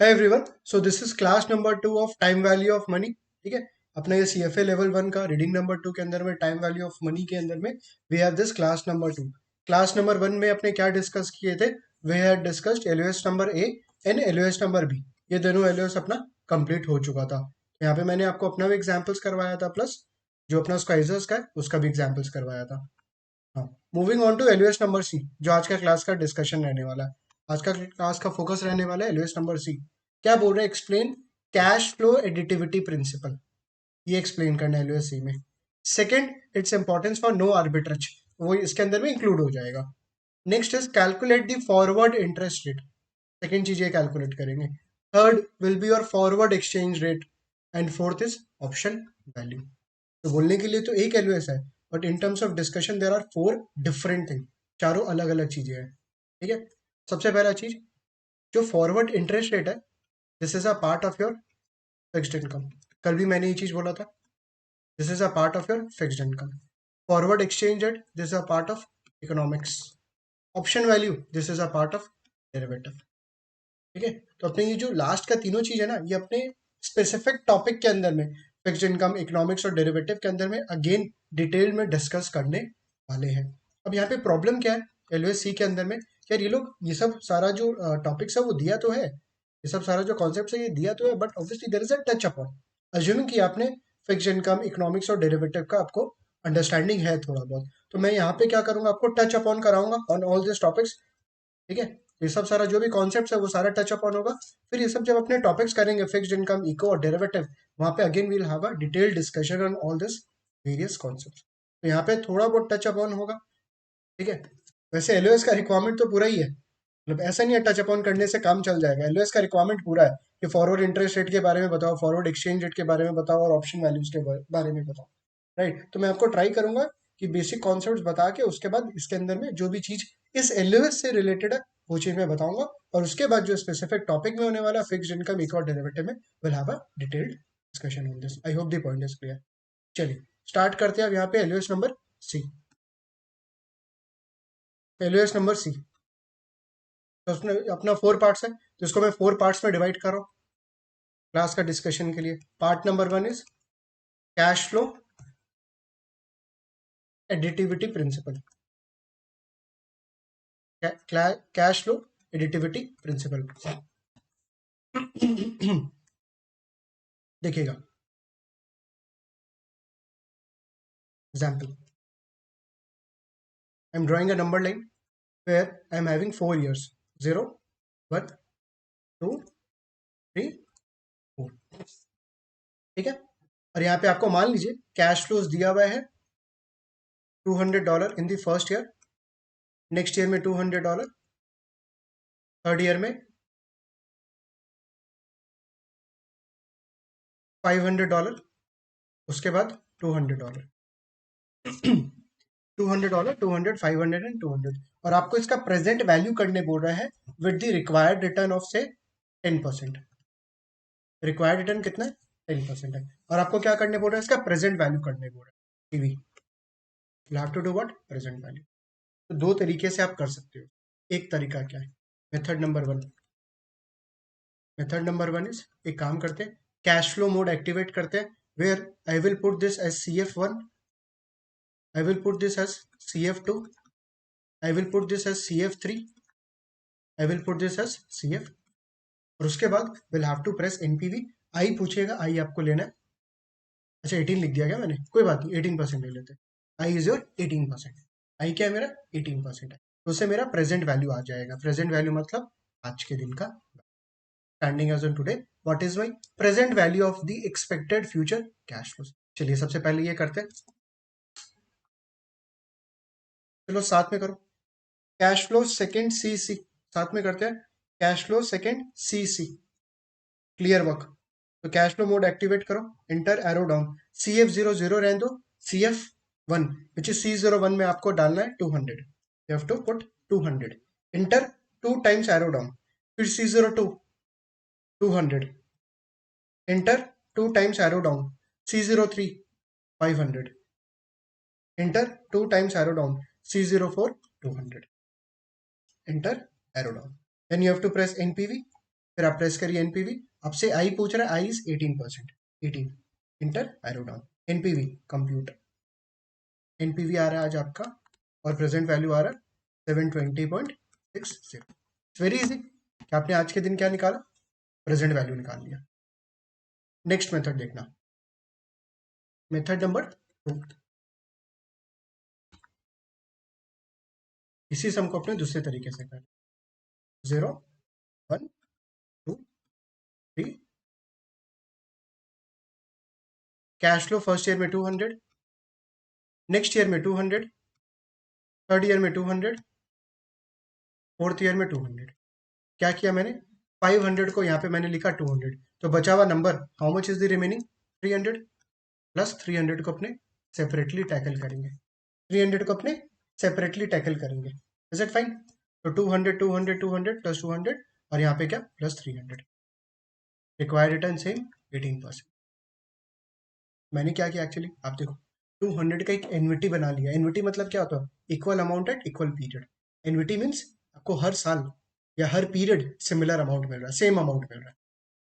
है everyone. So this is class number 2 of time value of money. ठीक है, अपना ये CFA लेवल 1 का रीडिंग नंबर 2 के अंदर में टाइम वैल्यू ऑफ मनी के अंदर में we have this class number 2। Class number 1 में अपने क्या डिस्कस किए थे? We had discussed LOS number A and LOS number B. ये दोनों LOS अपना कंप्लीट हो चुका था। यहाँ पे मैंने आपको अपना भी एग्जाम्पल्स करवाया था, प्लस जो अपना स्क्वाइजर्स का है उसका भी एग्जाम्पल्स करवाया था। हाँ, moving on to LOS number C, जो आज का क्लास का डिस्कशन रहने वाला है। आज का क्लास का फोकस रहने वाला है LOS नंबर सी। क्या बोल रहे हैं? Explain cash flow additivity principle. ये एक्सप्लेन करना है LOS सी में। Second, its importance for no arbitrage, वो इसके अंदर में इंक्लूड हो जाएगा। Next is calculate the forward interest rate. Second चीज ये कैलकुलेट करेंगे। Third will be your forward exchange rate and fourth is option value. तो बोलने के लिए तो एक LOS है, but in terms of discussion there are 4 different thing. चारों अलग अलग चीजें हैं। ठीक है, सबसे पहला चीज, जो फॉरवर्ड इंटरेस्ट रेट है, this is a part of your fixed income. कल भी मैंने ये चीज बोला था, this is a part of your fixed income. Forward exchange rate, this is a part of economics. Option value, this is a part of derivative. ठीक है, तो अपने ये जो लास्ट का तीनों चीज है ना, ये अपने स्पेसिफिक टॉपिक के अंदर में फिक्स्ड इनकम, इकोनॉमिक्स और डेरिवेटिव के अंदर में अगेन डिटेल में डिस्कस करने वाले हैं। अब यहाँ पे प्रॉब्लम क्या है LOS सी के अंदर में? यार ये लोग ये सब सारा जो टॉपिक्स है वो दिया तो है, ये सब सारा जो कॉन्सेप्ट है ये दिया तो है, but obviously there is a touch upon. Assuming कि आपने फिक्स्ड इनकम, इकोनॉमिक्स और डेरिवेटिव का आपको अंडरस्टैंडिंग है थोड़ा बहुत, तो मैं यहाँ पे क्या करूंगा, आपको टच अपॉन कराऊंगा ऑन ऑल दिस टॉपिक्स। ठीक है, ये सब सारा जो भी कॉन्सेप्ट है वो सारा टच अपॉन होगा। फिर ये सब जब अपने टॉपिक्स करेंगे, फिक्स्ड इनकम, इको और डेरिवेटिव, वहां पे again we'll have a detailed discussion on all this various concepts. तो यहाँ पे थोड़ा बहुत टच अपॉन होगा। ठीक है, वैसे LOS का रिक्वायरमेंट तो पूरा ही है, मतलब ऐसा नहीं है टच अपॉन करने से काम चल जाएगा। LOS का रिक्वायरमेंट पूरा है कि फॉरवर्ड इंटरेस्ट रेट के बारे में बताओ, फॉरवर्ड एक्सचेंज रेट के बारे में बताओ और ऑप्शन वैल्यूज के बारे में बताओ। राइट, तो मैं आपको ट्राई करूंगा कि बेसिक कॉन्सेप्ट्स बता के उसके बाद इसके अंदर में जो भी चीज इस LOS से रिलेटेड है वो चीज मैं बताऊंगा, और उसके बाद जो स्पेसिफिक टॉपिक में होने वाला फिक्स्ड इनकम, इको और डेरिवेटिव में will have a detailed discussion on this. I hope the point is clear. चलिए स्टार्ट करते हैं अब यहाँ पे LOS number C. LOS number C, तो उसमें अपना 4 पार्ट्स है, तो इसको मैं 4 पार्ट्स में डिवाइड कर रहा हूँ क्लास का डिस्कशन के लिए। Part number 1 is cash flow additivity principle. Cash flow additivity principle. देखिएगा example, I am drawing a number line where I am having 4 years, 0, 1, 2, 3, 4। ठीक है, और यहाँ पे आपको मान लीजिए कैश फ्लोज दिया हुआ है $200 in the first year, next year में $200, थर्ड ईयर में $500, उसके बाद $200। $200, 200, 500 एंड 200, और आपको इसका प्रेजेंट वैल्यू करने बोल रहा है with the required return of से 10%। रिक्वायर्ड रिटर्न कितना है? 10% है, और आपको क्या करने बोल रहा है? इसका प्रेजेंट वैल्यू करने बोल रहा है TV. You have to do what? Present value. तो दो तरीके से आप कर सकते हो। एक तरीका क्या है? Method number 1, method number 1 is, एक काम करते हैं, कैश फ्लो मोड एक्टिवेट करते हैं, where I will put this as CF1, I will put this as CF2, I will put this as CF3, I will put this as CF, और उसके बाद will have to press NPV। आई पूछेगा, आई आपको लेना है। अच्छा 18 लिख दिया क्या मैंने? कोई बात नहीं, 18% ले लेते हैं। I is your 18%। आई क्या है मेरा? 18% है, तो उससे मेरा प्रेजेंट वैल्यू आ जाएगा। प्रेजेंट वैल्यू मतलब आज के दिन का, standing as on today, what is my present value of the expected future cash flow. चलिए सबसे पहले ये करते हैं, चलो साथ में करो। कैश फ्लो सेकेंड CC, साथ में करते हैं। Cash flow second CC, clear work. तो कैश फ्लो मोड एक्टिवेट करो, इंटर एरो डाउन, CF00 रहने दो, CF1 विच इज C01 में आपको डालना है 200, you have to put 200, enter 2 times arrow down, फिर C02 200, enter 2 times arrow down, C03 500, enter 2 times arrow down, C04 200, enter arrow down, then you have to press NPV, फिर आप press करिए NPV, आपसे आई पूछ रहा है, I is 18%, 18, enter arrow down, NPV computer, NPV आ रहा है आज आपका और प्रेजेंट वैल्यू आ रहा है 720.60। इट्स वेरी इजी कि आपने आज के दिन क्या निकाला, प्रेजेंट वैल्यू निकाल लिया। नेक्स्ट मेथड देखना, मेथड नंबर 2। इसी सम को अपने दूसरे तरीके से कर, 0 1 2 3, कैश फ्लो फर्स्ट ईयर में 200, नेक्स्ट ईयर में 200, थर्ड ईयर में 200, फोर्थ ईयर में 200। क्या किया मैंने, 500 को यहाँ पे मैंने लिखा 200, तो बचा हुआ number how much is the remaining, 300, plus 300 को अपने सेपरेटली टैकल करेंगे, 300 को अपने सेपरेटली टैकल करेंगे। Is it fine? तो 200 200 200 प्लस 200 और यहाँ पे क्या, प्लस 300। Required return same 18%। मैंने क्या किया एक्चुअली, आप देखो 200 का एक एनविटी बना लिया। एनविटी मतलब क्या होता है, equal amount at equal period. एनविटी means आपको हर साल या हर पीरियड सिमिलर अमाउंट मिल रहा है, सेम अमाउंट मिल रहा है।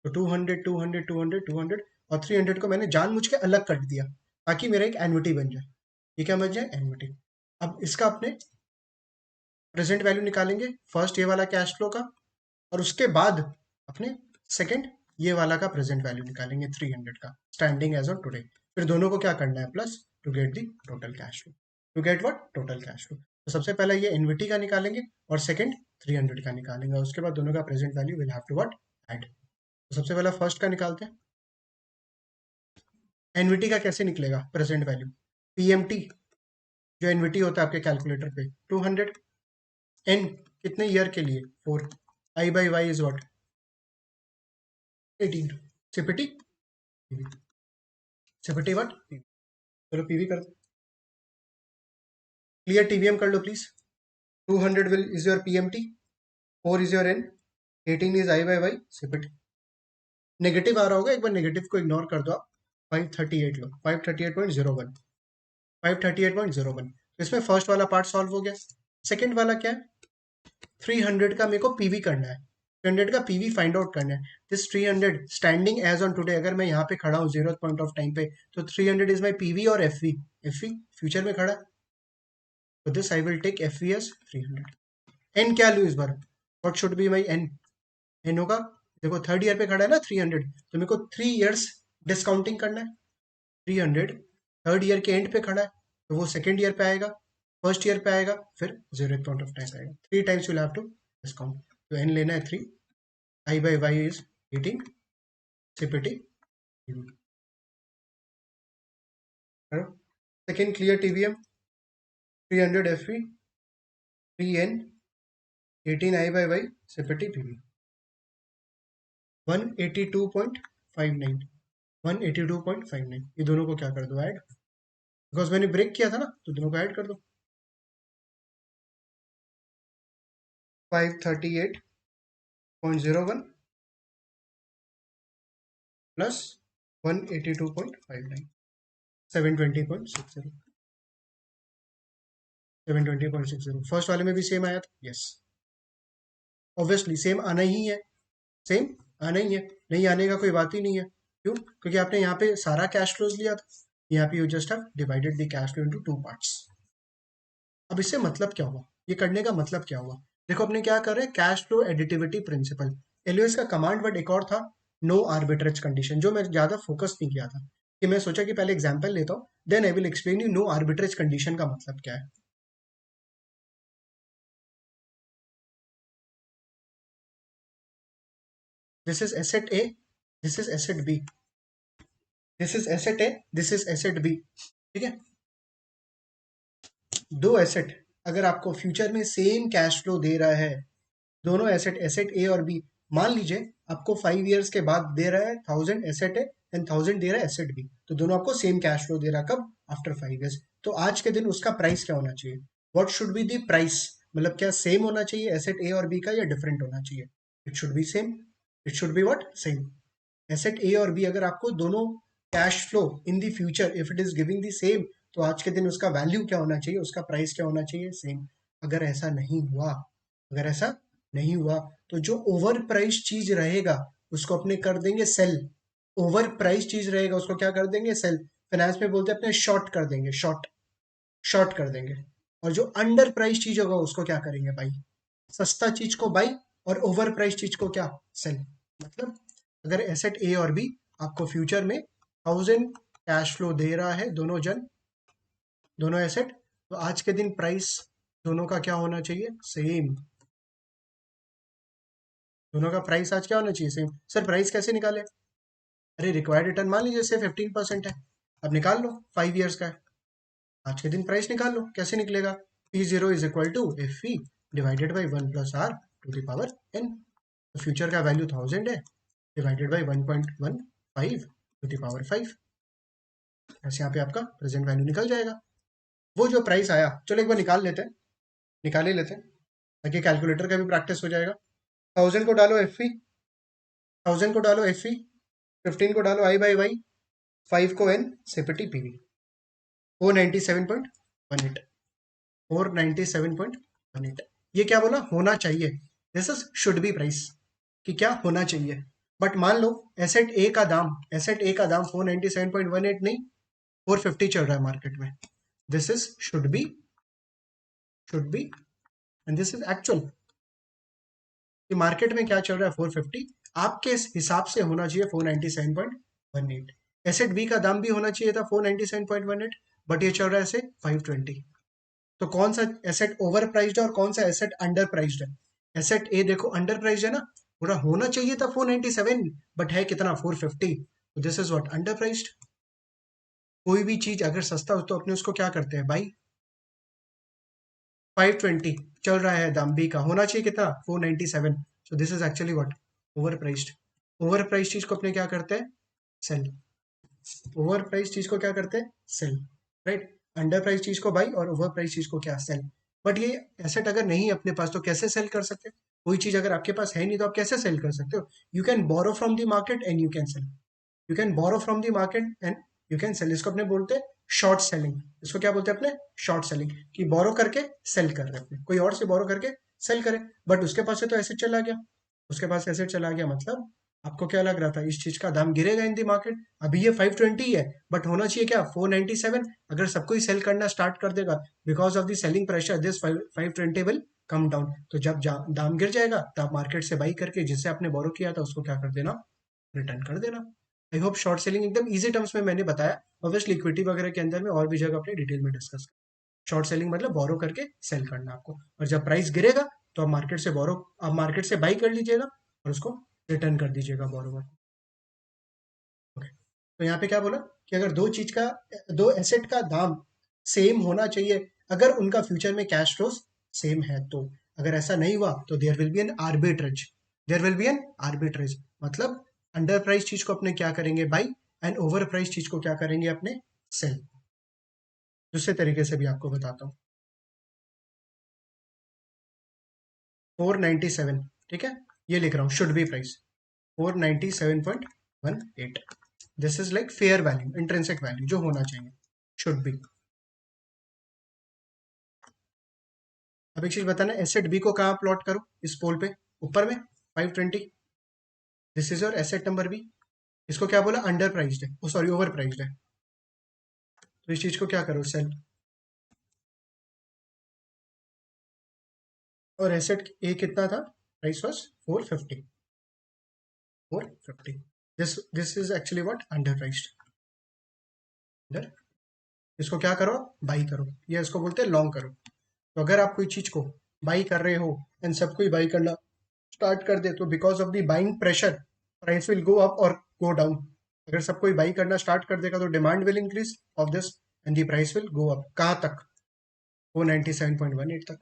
तो 200 200 200 200 और 300 को मैंने जानबूझ के अलग कट दिया ताकि मेरा एक एनविटी बन जाए। ये क्या बन जाए, एनविटी। अब इसका अपने प्रेजेंट वैल्यू निकालेंगे, फर्स्ट ये वाला कैश फ्लो का, और उसके बाद अपने सेकंड ये वाला का प्रेजेंट वैल्यू निकालेंगे 300 का, स्टैंडिंग एज ऑन टुडे। फिर दोनों को क्या करना है, plus, to get the total cash flow. To get what, total cash flow. तो सबसे पहले ये एनविटी का निकालेंगे और सेकंड 300 का निकालेंगे, उसके बाद दोनों का present value will have to what, add. तो सबसे पहले फर्स्ट का निकालते हैं। एनविटी का कैसे निकलेगा प्रेजेंट वैल्यू, पीएमटी जो एनविटी होता है आपके कैलकुलेटर पे 200, एन कितने ईयर के लिए 4, I by Y is what 18, CPT CPT what, चलो पीवी कर दो, क्लियर टीवीएम कर लो please. 200 will is your PMT, 4 is your N, 18 is I by Y, CPT. Negative आ रहा होगा, एक बार नेगेटिव को इग्नोर कर दो आप, 538 लो, 538.01, 538.01। तो इसमें फर्स्ट वाला पार्ट सॉल्व हो गया। सेकंड वाला क्या है, 300 का मेरे को पीवी करना है, 300 का पीवी फाइंड आउट करना है। This 300 standing as on today, अगर मैं यहाँ पे खड़ा हूँ 0th पॉइंट ऑफ टाइम पे, तो 300 इज माई पीवी और एफवी, एफवी फ्यूचर में खड़ा है, तो this I will take FV as 300। N क्या लू इस बार, what should be my N, N होगा, देखो थर्ड ईयर पे खड़ा है ना 300, तो मेरे को 3 इयर्स डिस्काउंटिंग करना है। 300 थर्ड ईयर के एंड पे खड़ा है, तो वो सेकेंड ईयर पे आएगा, फर्स्ट ईयर पे आएगा, फिर 0th पॉइंट ऑफ टाइम पे आएगा। 3 times will have to discount, तो एन लेना है 3, I by Y is 18, CPT second clear TVM 300 FV 3N 18 I by Y CPT PV 182.59, 182.59। ये दोनों को क्या कर दो, ऐड, बिकॉज मैंने ब्रेक किया था ना, तो दोनों को ऐड कर दो। 538.01 प्लस 182.59, 720.60, 720.60। फर्स्ट वाले में भी सेम आया था, यस, ऑब्वियसली सेम आना ही है, सेम आना ही है, नहीं आने का कोई बात ही नहीं है। क्यों, क्योंकि आपने यहाँ पे सारा कैश फ्लोज लिया था, यहाँ पे you just have divided the cash flow into 2 parts. अब इससे मतलब क्या हुआ, ये करने का मतलब क्या हुआ, देखो अपने क्या कर रहे हैं, cash flow additivity principle. LOS का कमांड वर्ड एक और था, नो आर्बिट्रेज कंडीशन, जो मैं ज्यादा फोकस नहीं किया था, कि मैं सोचा कि पहले एग्जांपल लेता हूँ, then I will explain you know arbitrage condition का मतलब क्या है। This is asset A, this is asset B, this is asset A, this is asset B, ठीक है। दो एसेट अगर आपको फ्यूचर में सेम कैश फ्लो दे रहा है, दोनों एसेट, एसेट ए और बी, मान लीजिए आपको 5 इयर्स के बाद दे रहा है 1000 एसेट ए एंड 1000 दे रहा है एसेट बी, तो दोनों आपको सेम कैश फ्लो दे रहा है, कब, आफ्टर 5 इयर्स। तो आज के दिन उसका प्राइस क्या होना चाहिए, what should be the price, मतलब क्या सेम होना चाहिए एसेट ए और बी का, या डिफरेंट होना चाहिए, it should be same, it should be what, same. Asset A और बी अगर आपको दोनों cash flow in the future if it is giving the same, तो आज के दिन उसका वैल्यू क्या होना चाहिए, उसका प्राइस क्या होना चाहिए, सेम। अगर ऐसा नहीं हुआ, अगर ऐसा नहीं हुआ तो जो ओवर प्राइस चीज रहेगा उसको अपने कर देंगे सेल। ओवर प्राइस चीज रहेगा उसको क्या कर देंगे, सेल। फाइनेंस में बोलते हैं अपने शॉर्ट कर देंगे, शॉर्ट, शॉर्ट कर देंगे। और जो अंडर प्राइस चीज होगा उसको क्या करेंगे, बाई। सस्ता चीज को बाई और ओवर प्राइस चीज को क्या, सेल। मतलब अगर एसेट ए और बी आपको फ्यूचर में 1000 कैश फ्लो दे रहा है, दोनों एसेट, तो आज के दिन प्राइस दोनों का क्या होना चाहिए, सेम। दोनों का प्राइस आज क्या होना चाहिए, सेम। सर प्राइस कैसे निकाले, अरे रिक्वायर्ड रिटर्न मान लीजिए से 15% है, अब निकाल लो, 5 ईयर्स का है। आज के दिन प्राइस निकाल लो, कैसे निकलेगा, P0 is equal to F E divided by 1 + r to the power n। Future का वैल्यू 1000 है, divided by 1.15 to the power 5। ऐसे यहाँ पे आपका प्रेजेंट वैल्यू निकल जाएगा। वो जो प्राइस आया, चलो एक बार निकाल लेते हैं, निकाल ही लेते हैं, ताकि कैलकुलेटर का भी प्रैक्टिस हो जाएगा। 1000 को डालो एफ ई, 1000 को डालो एफ ई, 15 को डालो आई बाई वाई, 5 को एन, सेपिटी पीवी। 497.18, 497.18। ये क्या बोला, होना चाहिए। This is should be price, कि क्या होना चाहिए। बट मान लो एसेट ए का दाम 497.18 नहीं, 450 चल रहा है मार्केट में। This is should be and this is actual. कि मार्केट में क्या चल रहा है, 450, आपके हिसाब से होना चाहिए 497.18। एसेट बी का दाम भी होना चाहिए था 497.18, बट ये चल रहा है ऐसे 520। तो कौन सा एसेट ओवर प्राइस्ड है और कौन सा एसेट अंडर प्राइस्ड है। एसेट ए देखो अंडर प्राइस्ड है ना, पूरा होना चाहिए था 497, बट है कितना, 450। This is what, under priced. कोई भी चीज अगर सस्ता हो तो अपने उसको क्या करते हैं भाई, 520 चल रहा है दाम, बी का होना चाहिए कितना, 497। So this is actually what, over priced. Over price चीज को अपने क्या करते हैं, सेल। ओवर प्राइस चीज को क्या करते हैं, सेल, राइट। अंडर प्राइस चीज को बाई और ओवर प्राइस चीज को क्या, सेल। बट ये एसेट अगर नहीं है अपने पास तो कैसे सेल कर सकते हैं। कोई चीज अगर आपके पास है नहीं तो आप कैसे सेल कर सकते हो। You can borrow from the market and you can sell, you can borrow from the market and you can sell. इसको अपने बोलते हैं शॉर्ट सेलिंग। इसको क्या बोलते हैं अपने, शॉर्ट सेलिंग। कि बोरो करके सेल कर रहे हैं अपने, कोई और से बोरो करके सेल करे। बट उसके पास से तो एसेट चला गया, उसके पास एसेट चला गया, मतलब आपको क्या लग रहा था इस चीज का दाम गिरेगा इन दी मार्केट। अभी ये 520 है, बट होना चाहिए क्या, 497। अगर सबको ही सेल करना स्टार्ट कर देगा, because of the selling pressure, this 520 will come down. तो जब दाम गिर जाएगा तो आप मार्केट से बाई करके जिससे आपने बोरो किया था उसको क्या कर देना, रिटर्न कर देना। आई होप शॉर्ट सेलिंग एकदम इजी टर्म्स में मैंने बताया। ऑब्वियसली इक्विटी वगैरह के अंदर में और भी जगह अपने डिटेल में डिस्कस कर। शॉर्ट सेलिंग मतलब बोरो करके सेल करना आपको, और जब प्राइस गिरेगा तो आप मार्केट से बाई कर लीजिएगा और उसको रिटर्न कर दीजिएगा बोरोवर। ओके, तो यहाँ पे क्या बोला कि अगर दो एसेट का दाम सेम होना चाहिए, अगर उनका फ्यूचर में कैश फ्लोज सेम है तो। अगर ऐसा नहीं हुआ तो there will be an arbitrage, there will be an arbitrage. मतलब अंडर प्राइस चीज को अपने क्या करेंगे, बाई, एंड ओवर प्राइस चीज को क्या करेंगे अपने, सेल। दूसरे तरीके से भी आपको बताता हूँ। 497, ठीक है, ये लिख रहा हूँ should be price 497.18। This is like fair value, intrinsic value जो होना चाहिए, शुड बी। अब एक चीज बताना, एसेट बी को कहाँ प्लॉट करो, इस पोल पे ऊपर में 520। This is your asset number B. इसको क्या बोला, अंडर प्राइस्ड है, ओ सॉरी ओवर प्राइस्ड है। तो इस चीज को क्या करो, सेल। और एसेट ए कितना था, price was 450, 450। This is actually what, under priced. Under, इसको क्या करो, बाई करो, या इसको बोलते हैं लॉन्ग करो। तो अगर आप कोई चीज को बाई कर रहे हो एंड सबको ही बाई करना स्टार्ट कर दे, तो because of the buying pressure price will go up और गो डाउन। अगर सब कोई बाई करना स्टार्ट कर देगा तो demand will increase of this and the price will go up, कहाँ तक, 497.18 तक।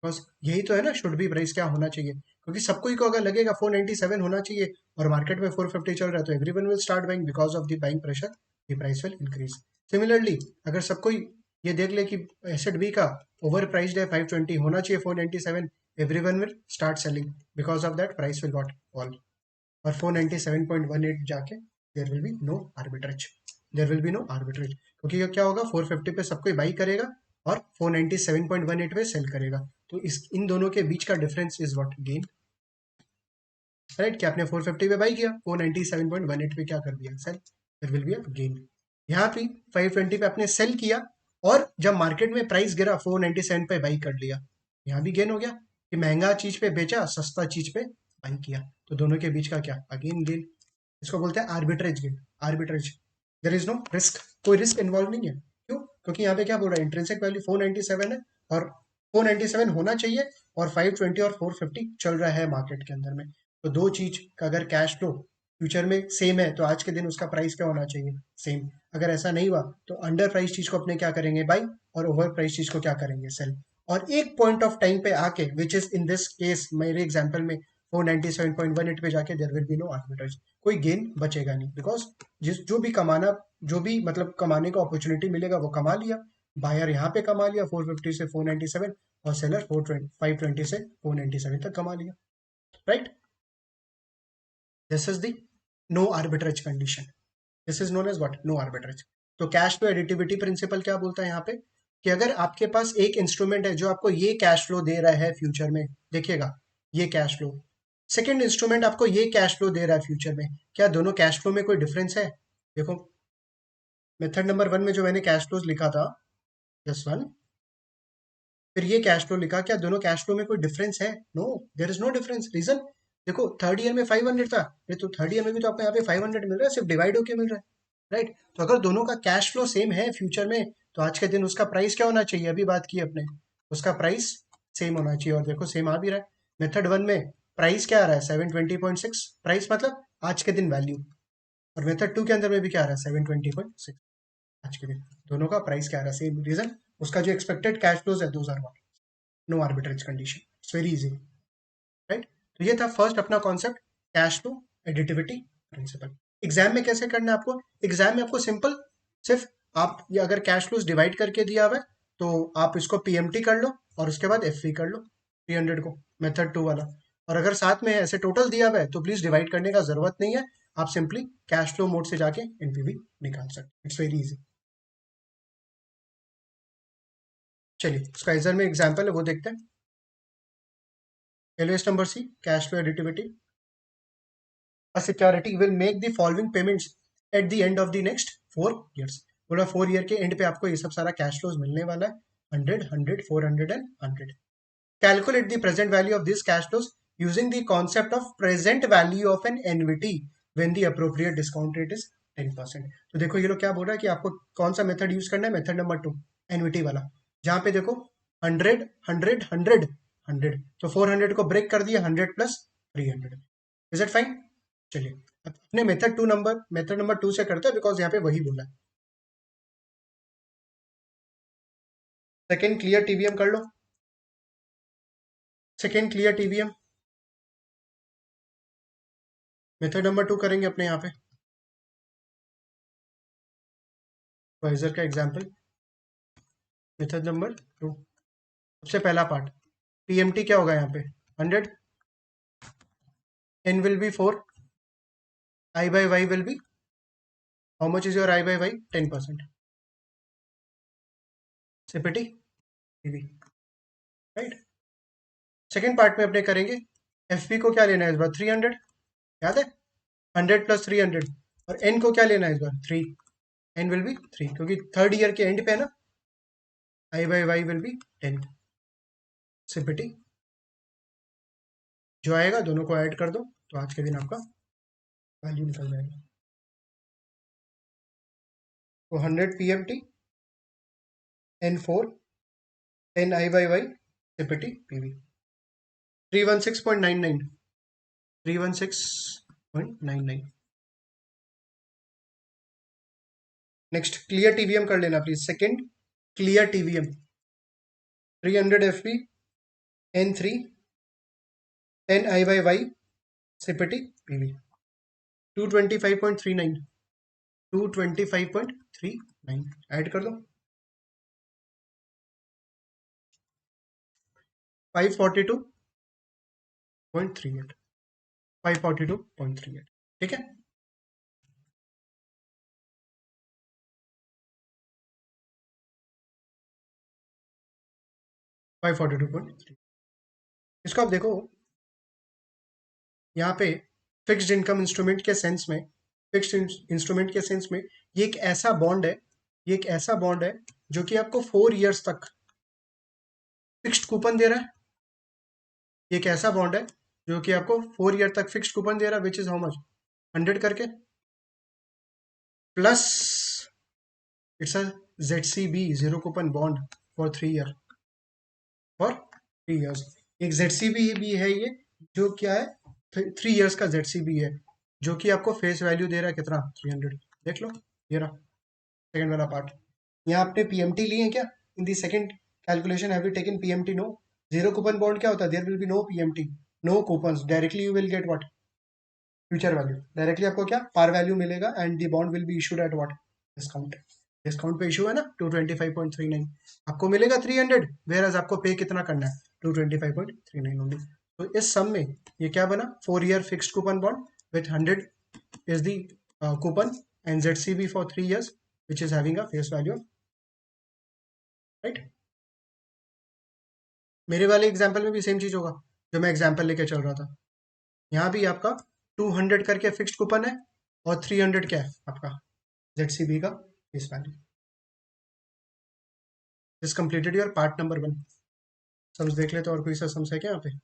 बस यही तो है ना, शुड बी प्राइस क्या होना चाहिए। क्योंकि सबको ही को अगर लगेगा 497 होना चाहिए और मार्केट में 450 चल रहा है, तो everyone will start buying, because of the buying pressure the price will increase. Similarly अगर सबको ये देख ले कि एसेट बी का ओवर प्राइस्ड है, 520 होना चाहिए 497, everyone will start selling, because of that price will not fall. और 497.18 जाके there will be no arbitrage, there will be no arbitrage. क्योंकि ये क्या होगा, 450 पे सबको बाई करेगा और 497.18 पे सेल करेगा। तो इस इन दोनों के बीच का difference is what? Gain, right? क्या आपने 450 पे बाई किया, 497.18 पे क्या कर दिया? Sell. There will be a gain. यहाँ पे 520 पे आपने सेल किया और जब मार्केट में प्राइस गिरा 497 पे बाई कर लिया, यहाँ भी गेन हो गया कि महंगा चीज पे बेचा, सस्ता चीज पे बाई किया। तो दोनों के बीच का क्या? Again gain. इसको बोलते हैं arbitrage gain. Arbitrage, there is no risk, कोई रिस्क इन्वॉल्व नहीं है। क्यों? क्योंकि यहाँ पे क्या बोल रहा है, इंट्रिंसिक वैल्यू 497 है और 497 होना चाहिए और 520 और 450 चल रहा है मार्केट के अंदर में। तो दो चीज का अगर कैश फ्लो फ्यूचर में सेम है तो आज के दिन उसका प्राइस क्या होना चाहिए? सेम। अगर ऐसा नहीं हुआ तो अंडर प्राइस चीज को अपने क्या करेंगे? बाई, और ओवर प्राइस चीज को क्या करेंगे? सेल। और एक पॉइंट ऑफ टाइम पे आके, which is in this case मेरे एग्जांपल में 497.18 पे जाके, there will be no arbitrage, कोई गेन बचेगा नहीं। बिकॉज जिस जो भी कमाना, जो भी मतलब कमाने का अपॉर्चुनिटी मिलेगा वो कमा लिया। बायर यहाँ पे कमा लिया 450 से 497 और सेलर 520 से 497 तक कमा लिया, right? This is the no arbitrage condition. This is known as what? No arbitrage. तो कैश फ्लो एडिटिविटी प्रिंसिपल क्या बोलता है यहाँ पे, कि अगर आपके पास एक इंस्ट्रूमेंट है जो आपको ये कैश फ्लो दे रहा है फ्यूचर में, देखिएगा ये कैश फ्लो, सेकेंड इंस्ट्रूमेंट आपको ये कैश फ्लो दे रहा है फ्यूचर में, क्या दोनों कैश फ्लो में कोई डिफरेंस है? देखो मेथड नंबर 1 में जो मैंने कैश फ्लोज लिखा था, जस्ट वन, फिर ये कैश फ्लो लिखा, क्या दोनों कैश फ्लो में कोई डिफरेंस है? No, there is no difference. Reason, देखो थर्ड ईयर में 500 था, ये तो थर्ड ईयर में भी तो आपको यहाँ पे 500 मिल रहा है, सिर्फ डिवाइड होके मिल रहा है, राइट? तो अगर दोनों का कैश फ्लो सेम है फ्यूचर में तो आज के दिन उसका प्राइस क्या होना चाहिए? अभी बात की अपने, उसका प्राइस सेम होना चाहिए, और देखो सेम आ भी रहा है। मेथड 1 में प्राइस क्या आ रहा है? 720.6 प्राइस, मतलब आज के दिन वैल्यू। और मेथड 2 के अंदर में भी क्या आ रहा है? 720.6 आज के दिन। दोनों का प्राइस क्या आ रहा है? सेम। रीजन, उसका जो एक्सपेक्टेड कैश फ्लोज है 2001, no arbitrage condition, it's very easy, right? तो ये था फर्स्ट अपना concept, cash flow additivity principle. Exam में कैसे करना है आपको? एग्जाम में आपको सिंपल, सिर्फ आप ये अगर कैश फ्लोज डिवाइड करके दिया हुआ है तो आप इसको पीएमटी कर लो और उसके बाद एफवी कर लो 300 को, मेथड 2 वाला। और अगर साथ में ऐसे टोटल दिया हुआ है तो प्लीज डिवाइड करने का जरूरत नहीं है, आप सिंपली कैश फ्लो मोड से जाके एनपीवी निकाल सकते, इट्स वेरी इजी। चलिए स्काइजर में एग्जाम्पल है वो देखते हैं। LOS number C, cash flow additivity. A security will make the following payments at the end of the next 4 years। बोला 4 ईयर के एंड पे आपको ये सब सारा कैश फ्लोज मिलने वाला है, 100, 100, 400 and 100। Calculate the present value of this cash flows using the concept of present value of an annuity when the appropriate discount rate is 10%। तो देखो ये लोग क्या बोल रहा है कि आपको कौन सा मेथड यूज करना है? मेथड नंबर 2, एनविटी वाला, जहां पे देखो 100, 100, 100, 100, तो 400 को ब्रेक कर दिया 100 प्लस 300। Is it fine? चलिए अब अपने मेथड नंबर 2 से करते हैं, बिकॉज यहाँ पे वही बोला है। सेकेंड क्लियर टीवीएम कर लो, second clear TVM. Method number 2 करेंगे अपने यहाँ पे, वाइजर का एग्जाम्पल। मेथड नंबर 2, सबसे पहला पार्ट, पीएमटी क्या होगा यहाँ पे? 100, N will be 4, I by Y will be, how much is your I by Y? 10%। CPT TV, right? Second part में अपने करेंगे, एफपी को क्या लेना है इस बार? 300, याद है? 100 प्लस 300। और एन को क्या लेना है इस बार? 3, एन विल बी 3, क्योंकि थर्ड ईयर के एंड पे है ना, I by Y will be 10। CPT जो आएगा दोनों को ऐड कर दो तो आज के दिन आपका वैल्यू निकल जाएगा। तो 100 PMT, N4, 10 I by Y, CPT PV, 316.99, 316.99। Next clear TVM कर लेना please, second clear TVM, 300 FP, N3, 10 I by Y, CPT PV, 225.39, 225.39 add कर दो, 542.38, 542.38, ठीक है? 542.3 इसको आप देखो, यहाँ पे फिक्स्ड इनकम इंस्ट्रूमेंट के सेंस में, फिक्स्ड इंस्ट्रूमेंट के सेंस में ये एक ऐसा बॉन्ड है, ये एक ऐसा बॉन्ड है जो कि आपको 4 इयर्स तक फिक्स्ड कूपन दे रहा है। ये एक ऐसा बॉन्ड है जो कि आपको 4 ईयर तक फिक्स्ड कूपन दे रहा है, विच इज हाउ मच, 100 करके, plus it's a ZCB, zero coupon bond for 3 year, for 3 years. एक ZCB भी है ये, जो क्या है, 3 इयर्स का ZCB है, जो कि आपको फेस वैल्यू दे रहा है कितना, 300। देख लो, ये रहा सेकंड वाला पार्ट। यहाँ आपने PMT लिए हैं क्या? In the second calculation have you taken PMT? No. Zero coupon bond क्या होता है? There will be no PMT, no coupons, directly you will get what, future value. Directly आपको क्या, पार वैल्यू मिलेगा, and the bond will be issued at what, discount. Discount पे issue है ना 225.39, आपको मिलेगा 300, वेयर एज आपको पे कितना करना है, 225.39 ओनली। तो इस सम में ये क्या बना, 4 year fixed coupon bond with 100 is the coupon, and ZCB for 3 years, which is having a face value of, right? मेरे वाले एग्जाम्पल में भी सेम चीज होगा जो मैं एग्जाम्पल लेके चल रहा था। यहाँ भी आपका 200 करके फिक्स्ड कूपन है, और 300 क्या है आपका ZCB का face value. This completed your part number 1। Sums देख लेते, और कोई सा सम्स है क्या यहाँ पे?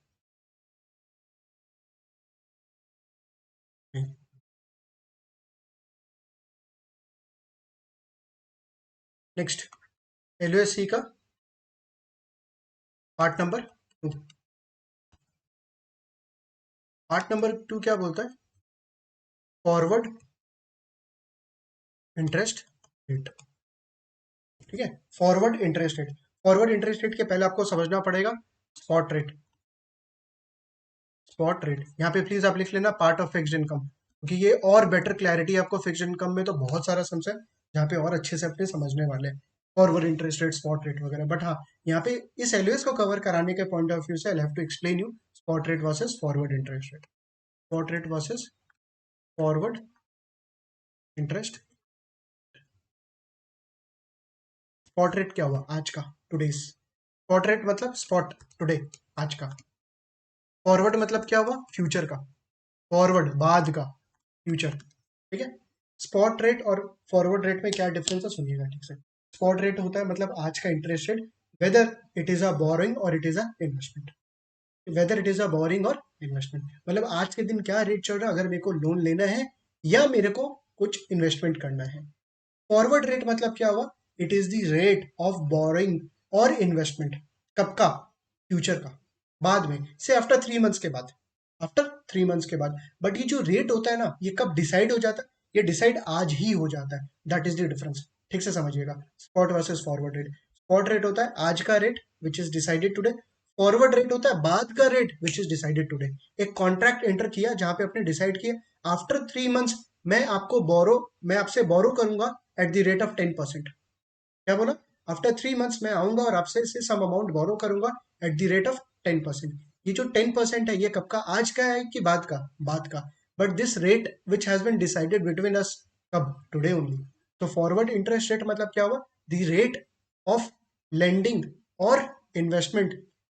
नेक्स्ट, LOSC का पार्ट नंबर 2। पार्ट नंबर 2 क्या बोलता है? Forward interest rate. ठीक है, forward interest rate. Forward interest rate के पहले आपको समझना पड़ेगा स्पॉट रेट। स्पॉट रेट यहाँ पे प्लीज आप लिख लेना पार्ट ऑफ फिक्स्ड इनकम, क्योंकि ये और बेटर क्लैरिटी आपको फिक्स्ड इनकम में तो बहुत सारा सम्स है जहाँ पे और अच्छे से अपने समझने वाले हैं, forward interest rate, spot rate वगैरह। बट हाँ, यहाँ पे इस LOS को कवर कराने के पॉइंट ऑफ व्यू से I have to explain you spot rate versus forward interest rate. Spot rate versus forward interest. Spot rate क्या हुआ आज का, टुडेज। स्पॉट रेट मतलब स्पॉट, टुडे, आज का। फॉरवर्ड मतलब क्या हुआ, फ्यूचर का। फॉरवर्ड बाद का, फ्यूचर। ठीक है, स्पॉट रेट और फॉरवर्ड रेट में क्या डिफरेंस है सुनिएगा ठीक से। स्पॉट रेट होता है मतलब आज का interest rate, whether it is a borrowing or it is a investment. Whether it is a borrowing or investment, मतलब आज के दिन क्या रेट चल रहा है, अगर मेरे को लोन लेना है या मेरे को कुछ इन्वेस्टमेंट करना है। फॉरवर्ड रेट मतलब क्या हुआ, it is the rate of boring or investment. कब का, फ्यूचर का, बाद में, से आफ्टर 3 मंथ्स के बाद, आफ्टर 3 मंथ्स के बाद। बट ये जो रेट होता है ना, ये कब डिसाइड हो जाता है, ये डिसाइड आज ही हो जाता है, दैट इज द डिफरेंस। ठीक से समझिएगा, spot versus forward rate. Spot rate होता है आज का rate which is decided today, forward rate होता है बाद का rate which is decided today. एक कॉन्ट्रैक्ट एंटर किया जहां पे अपने डिसाइड किया आफ्टर 3 मंथ्स मैं आपको बोरो, मैं आपसे बोरो करूंगा एट द रेट ऑफ 10%। क्या बोला, आफ्टर 3 मंथ्स मैं आऊंगा और आपसे से सम अमाउंट बोरो करूंगा एट द रेट ऑफ 10%। ये जो 10% है ये कब का, आज का है कि बाद का, बाद का। But this rate which has been decided between us, कब, टुडे ओनली। तो फॉरवर्ड इंटरेस्ट रेट मतलब क्या हुआ, द रेट ऑफ लेंडिंग और investment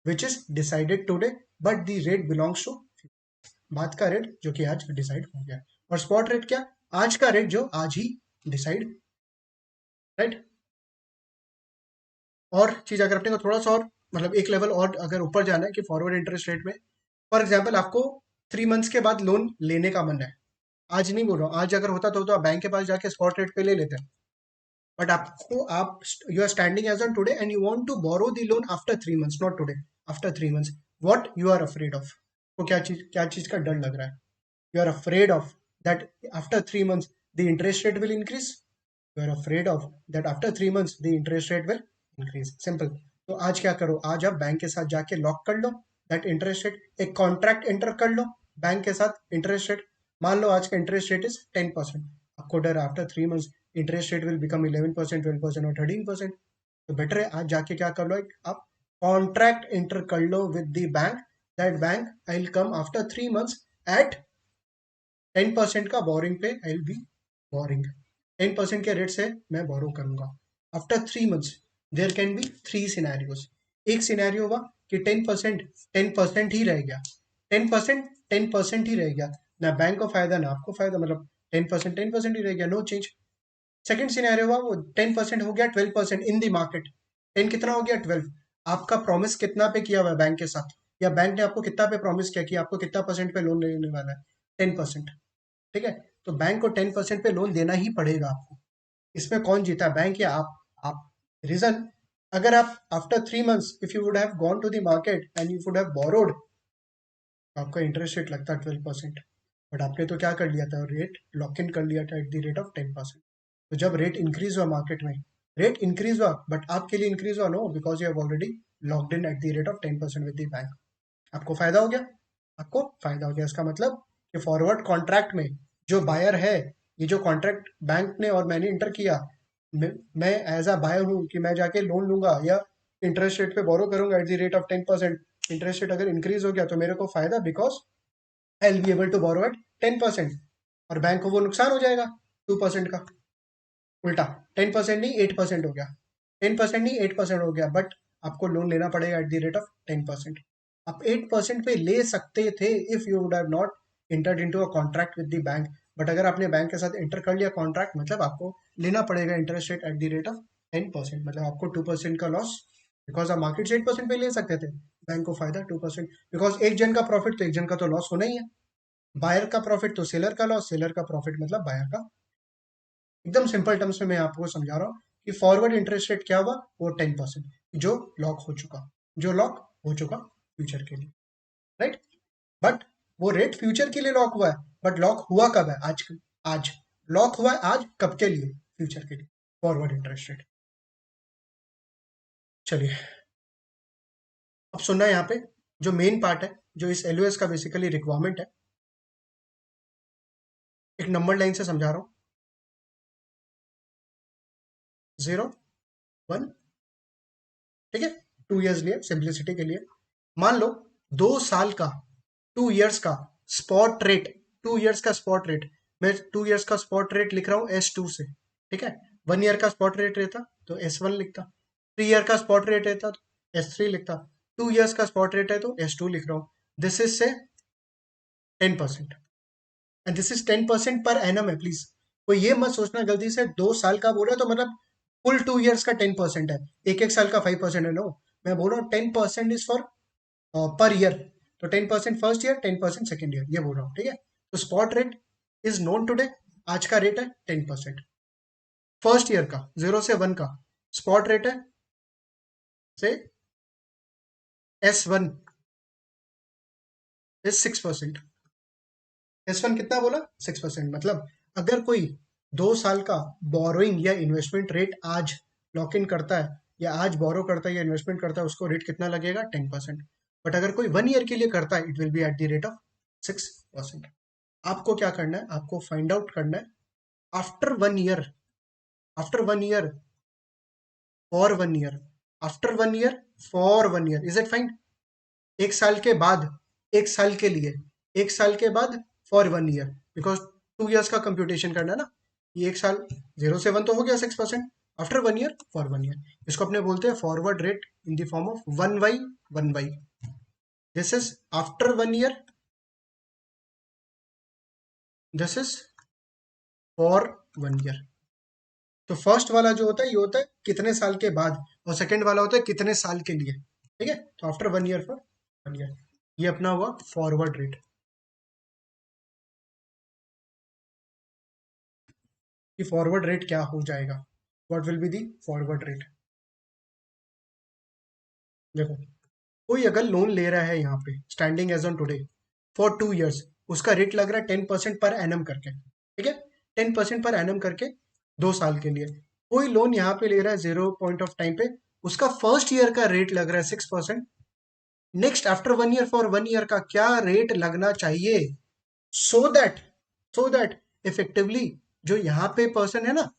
which is decided today, but the rate belongs to बाद का रेट जो कि आज डिसाइड हो गया। और स्पॉट रेट क्या, आज का रेट जो आज ही डिसाइड, राइट। और चीज अगर अपने को थोड़ा सा और मतलब एक लेवल और अगर ऊपर जाना है कि फॉरवर्ड इंटरेस्ट रेट में, फॉर एग्जाम्पल आपको 3 मंथ्स के बाद लोन लेने का मन है, आज नहीं बोल रहा हूँ, आज अगर होता तो आप बैंक के पास जाके स्पॉट रेट पे ले लेते हैं। बट आपको, आप you are standing as on today and you want to borrow the loan after 3 months, not today, after 3 months. What you are afraid of, तो क्या चीज का डर लग रहा है, you are afraid of that after 3 months the interest rate will increase. You are afraid of that after 3 months the interest rate will increase, simple. तो आज क्या करो, आज आप बैंक के साथ जाके लॉक कर लो दैट इंटरेस्ट रेट, एक कॉन्ट्रैक्ट एंटर कर लो बैंक के साथ, इंटरेस्ट रेट मान लो आज का इंटरेस्ट रेट इज 10%। आपको डर after 3 months interest rate will become 11%, 12% और 13%। तो बेटर है आज जाके क्या कर लो, एक आप कॉन्ट्रैक्ट एंटर कर लो with the bank, that bank I will come after 3 months at 10% का बोरिंग पे, आई विल बी बोरिंग 10% के रेट से मैं बोरो करूंगा after 3 months. There can be 3 scenarios. एक सिनेरियो हुआ कि 10% ही रह गया, 10% ही रह गया, ना बैंक को फायदा ना आपको फायदा, मतलब 10% ही रह गया, नो चेंज। सेकंड सिनेरियो हुआ वो 10% हो गया 12% इन दी मार्केट। 10 कितना हो गया 12। आपका प्रॉमिस कितना पे किया हुआ है बैंक के साथ, या बैंक ने आपको कितना पे प्रॉमिस किया कि आपको कितना परसेंट पे लोन लेने वाला है, 10%। ठीक है, तो बैंक को 10% पे लोन देना ही पड़ेगा आपको। इसमें कौन जीता, बैंक या आप रीजन, अगर आप after 3 months if you would have gone to the market and you would have borrowed, आपका इंटरेस्ट रेट लगता है 12%, बट आपने तो क्या कर लिया था, रेट लॉक इन कर लिया था एट द रेट ऑफ 10%। तो जब रेट इंक्रीज हुआ मार्केट में, रेट इंक्रीज हुआ बट आपके लिए इंक्रीज हुआ no, because you have already locked in at the rate of 10% with the bank. आपको फायदा हो गया, आपको फायदा हो गया। इसका मतलब कि फॉरवर्ड कॉन्ट्रैक्ट में जो बायर है, ये जो कॉन्ट्रैक्ट बैंक ने और मैंने इंटर किया, मैं एज अ बायर हूँ कि मैं जाके लोन लूंगा या इंटरेस्ट रेट पे बोरो करूंगा at the rate of 10%। Interest rate अगर इंक्रीज हो गया तो मेरे को फायदा, because I will be able to borrow at 10%, और बैंक को वो नुकसान हो जाएगा 2% का। उल्टा 10% नहीं 8% हो गया, 10% नहीं 8% हो गया, बट आपको लोन लेना पड़ेगा एट द रेट ऑफ 10%। आप 8% पे ले सकते थे if you would have not entered into a contract with the bank, but अगर आपने बैंक के साथ इंटर कर लिया कॉन्ट्रैक्ट, मतलब आपको लेना पड़ेगा interest rate at the rate of 10%, मतलब आपको 2% का लॉस, बिकॉज आप मार्केट से 8% पे ले सकते थे, बैंक को फायदा 2%, बिकॉज एक जन का प्रॉफिट तो एक जन का तो लॉस होना ही है, बायर का प्रॉफिट तो सेलर का लॉस, सेलर का प्रॉफिट मतलब बायर का। एकदम सिंपल टर्म्स में मैं आपको समझा रहा हूँ कि फॉरवर्ड इंटरेस्ट रेट क्या हुआ, वो 10%, जो लॉक हो चुका, जो लॉक हो चुका फ्यूचर के लिए, राइट। बट वो रेट फ्यूचर के लिए लॉक हुआ है, बट लॉक हुआ कब है, आज, आज लॉक हुआ है, आज कब के लिए, फ्यूचर के लिए, फॉरवर्ड इंटरेस्ट रेट। चलिए अब सुनना है यहाँ पे जो मेन पार्ट है, जो इस एलओएस का बेसिकली रिक्वायरमेंट है, एक नंबर लाइन से समझा रहा हूँ, 0 1, ठीक है, 2 years लिए सिंप्लिसिटी के लिए। मान लो 2 साल का, 2 years का स्पॉट रेट, 2 years का स्पॉट रेट, मैं 2 years का स्पॉट रेट लिख रहा हूँ S2 से, ठीक है। 1 year का स्पॉट रेट रहता तो S1 लिखता, 3 year का स्पॉट रेट रहता तो S3 लिखता, 2 years का स्पॉट रेट है तो S2 लिख रहा हूँ। दिस इज से 10%, and this is 10% per annum है, प्लीज कोई ये मत सोचना गलती से 2 साल का बोला तो मतलब फुल 2 years का 10% है, एक एक साल का 5% है, नो। मैं बोल रहा हूँ 10% इज फॉर पर ईयर, तो 10% फर्स्ट ईयर, 10% सेकेंड ईयर, ये बोल रहा हूँ, ठीक है। तो spot rate is known today, आज का रेट है 10%। फर्स्ट ईयर का 0 से 1 का स्पॉट रेट है से S1 इज 6%। S1 कितना बोला, 6%, मतलब अगर कोई 2 साल का बोरोइंग या इन्वेस्टमेंट रेट आज लॉक इन करता है, या आज बोरो करता है या इन्वेस्टमेंट करता है, उसको रेट कितना लगेगा, 10%। बट अगर कोई 1 year के लिए करता है, it will be eight the rate of 6%। आपको क्या करना है, आपको फाइंड आउट करना है after 1 year, after 1 year, for 1 year, after 1 year, for 1 year, is it fine. 1 साल के बाद, 1 साल के लिए, 1 साल के बाद फॉर 1 year, बिकॉज 2 years का कंप्यूटेशन करना है ना। ये 1 साल 0 से 1 तो हो गया 6%, आफ्टर 1 year, फॉर 1 year, इसको अपने बोलते हैं forward rate in the form of 1/1/। This is after 1 year, this is for 1 year। तो फर्स्ट वाला जो होता है ये होता है कितने साल के बाद, और सेकंड वाला होता है कितने साल के लिए, ठीक है। तो आफ्टर 1 year, फॉर 1 year, ये अपना हुआ फॉरवर्ड रेट। कि फॉरवर्ड रेट क्या हो जाएगा, what will be the forward rate. देखो कोई अगर लोन ले रहा है यहाँ पे standing as on today for 2 years, उसका रेट लग रहा है 10% पर एनम करके, ठीक है, 10% पर एनम करके 2 साल के लिए। कोई लोन यहाँ पे ले रहा है 0 पॉइंट ऑफ टाइम पे, उसका फर्स्ट ईयर का रेट लग रहा है 6%। Next after 1 year, for 1 year का क्या रेट लगना चाहिए, so that, so that effectively जो यहाँ पे पर्सन है ना,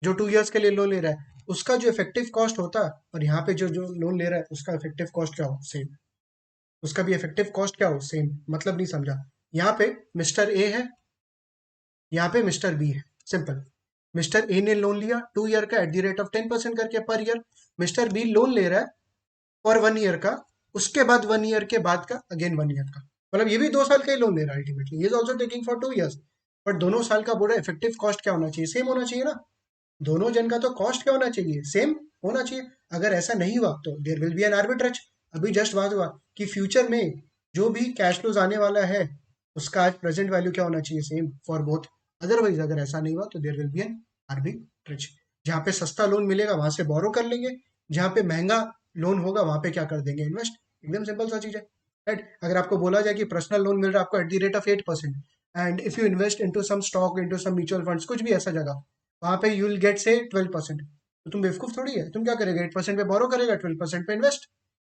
जो 2 years के लिए लोन ले रहा है, उसका जो इफेक्टिव कॉस्ट होता है, और यहाँ पे जो जो लोन ले रहा है उसका इफेक्टिव कॉस्ट क्या हो, सेम। उसका भी इफेक्टिव कॉस्ट क्या हो, सेम। मतलब नहीं समझा, यहाँ पे मिस्टर ए है, यहाँ पे मिस्टर बी है, सिंपल। मिस्टर ए ने लोन लिया 2 year का एट द रेट ऑफ 10% करके per year, mister B loan ले रहा है फॉर 1 year का उसके बाद 1 ईयर के बाद का अगेन 1 ईयर का, मतलब ये भी 2 साल का ही लोन ले रहा है अल्टीमेटली, ये is also taking for 2 years, but दोनों साल का बोल रहा है इफेक्टिव कॉस्ट क्या होना चाहिए, सेम होना चाहिए ना, दोनों जन का तो कॉस्ट क्या होना चाहिए, सेम होना चाहिए। अगर ऐसा नहीं हुआ तो there will be an arbitrage. अभी जस्ट बात हुआ कि फ्यूचर में जो भी कैश फ्लोज आने वाला है उसका आज प्रेजेंट वैल्यू क्या होना चाहिए, सेम फॉर बोथ। अदरवाइज अगर ऐसा नहीं हुआ तो there will be an arbitrage. जहाँ पे सस्ता लोन मिलेगा वहां से बोरो कर लेंगे, जहाँ पे महंगा लोन होगा वहां पे क्या कर देंगे, इन्वेस्ट। एकदम सिंपल सा चीज है, राइट। अगर आपको बोला जाए कि पर्सनल लोन मिल रहा है आपको at the rate of 8%, and if you invest into some stock, into some mutual funds, कुछ भी ऐसा जगह, वहां पे यू विल गेट से 12%, तो तुम बेवकूफ थोड़ी है, तुम क्या करेगा, 8% पे बोरो करेगा, 12% पे इन्वेस्ट।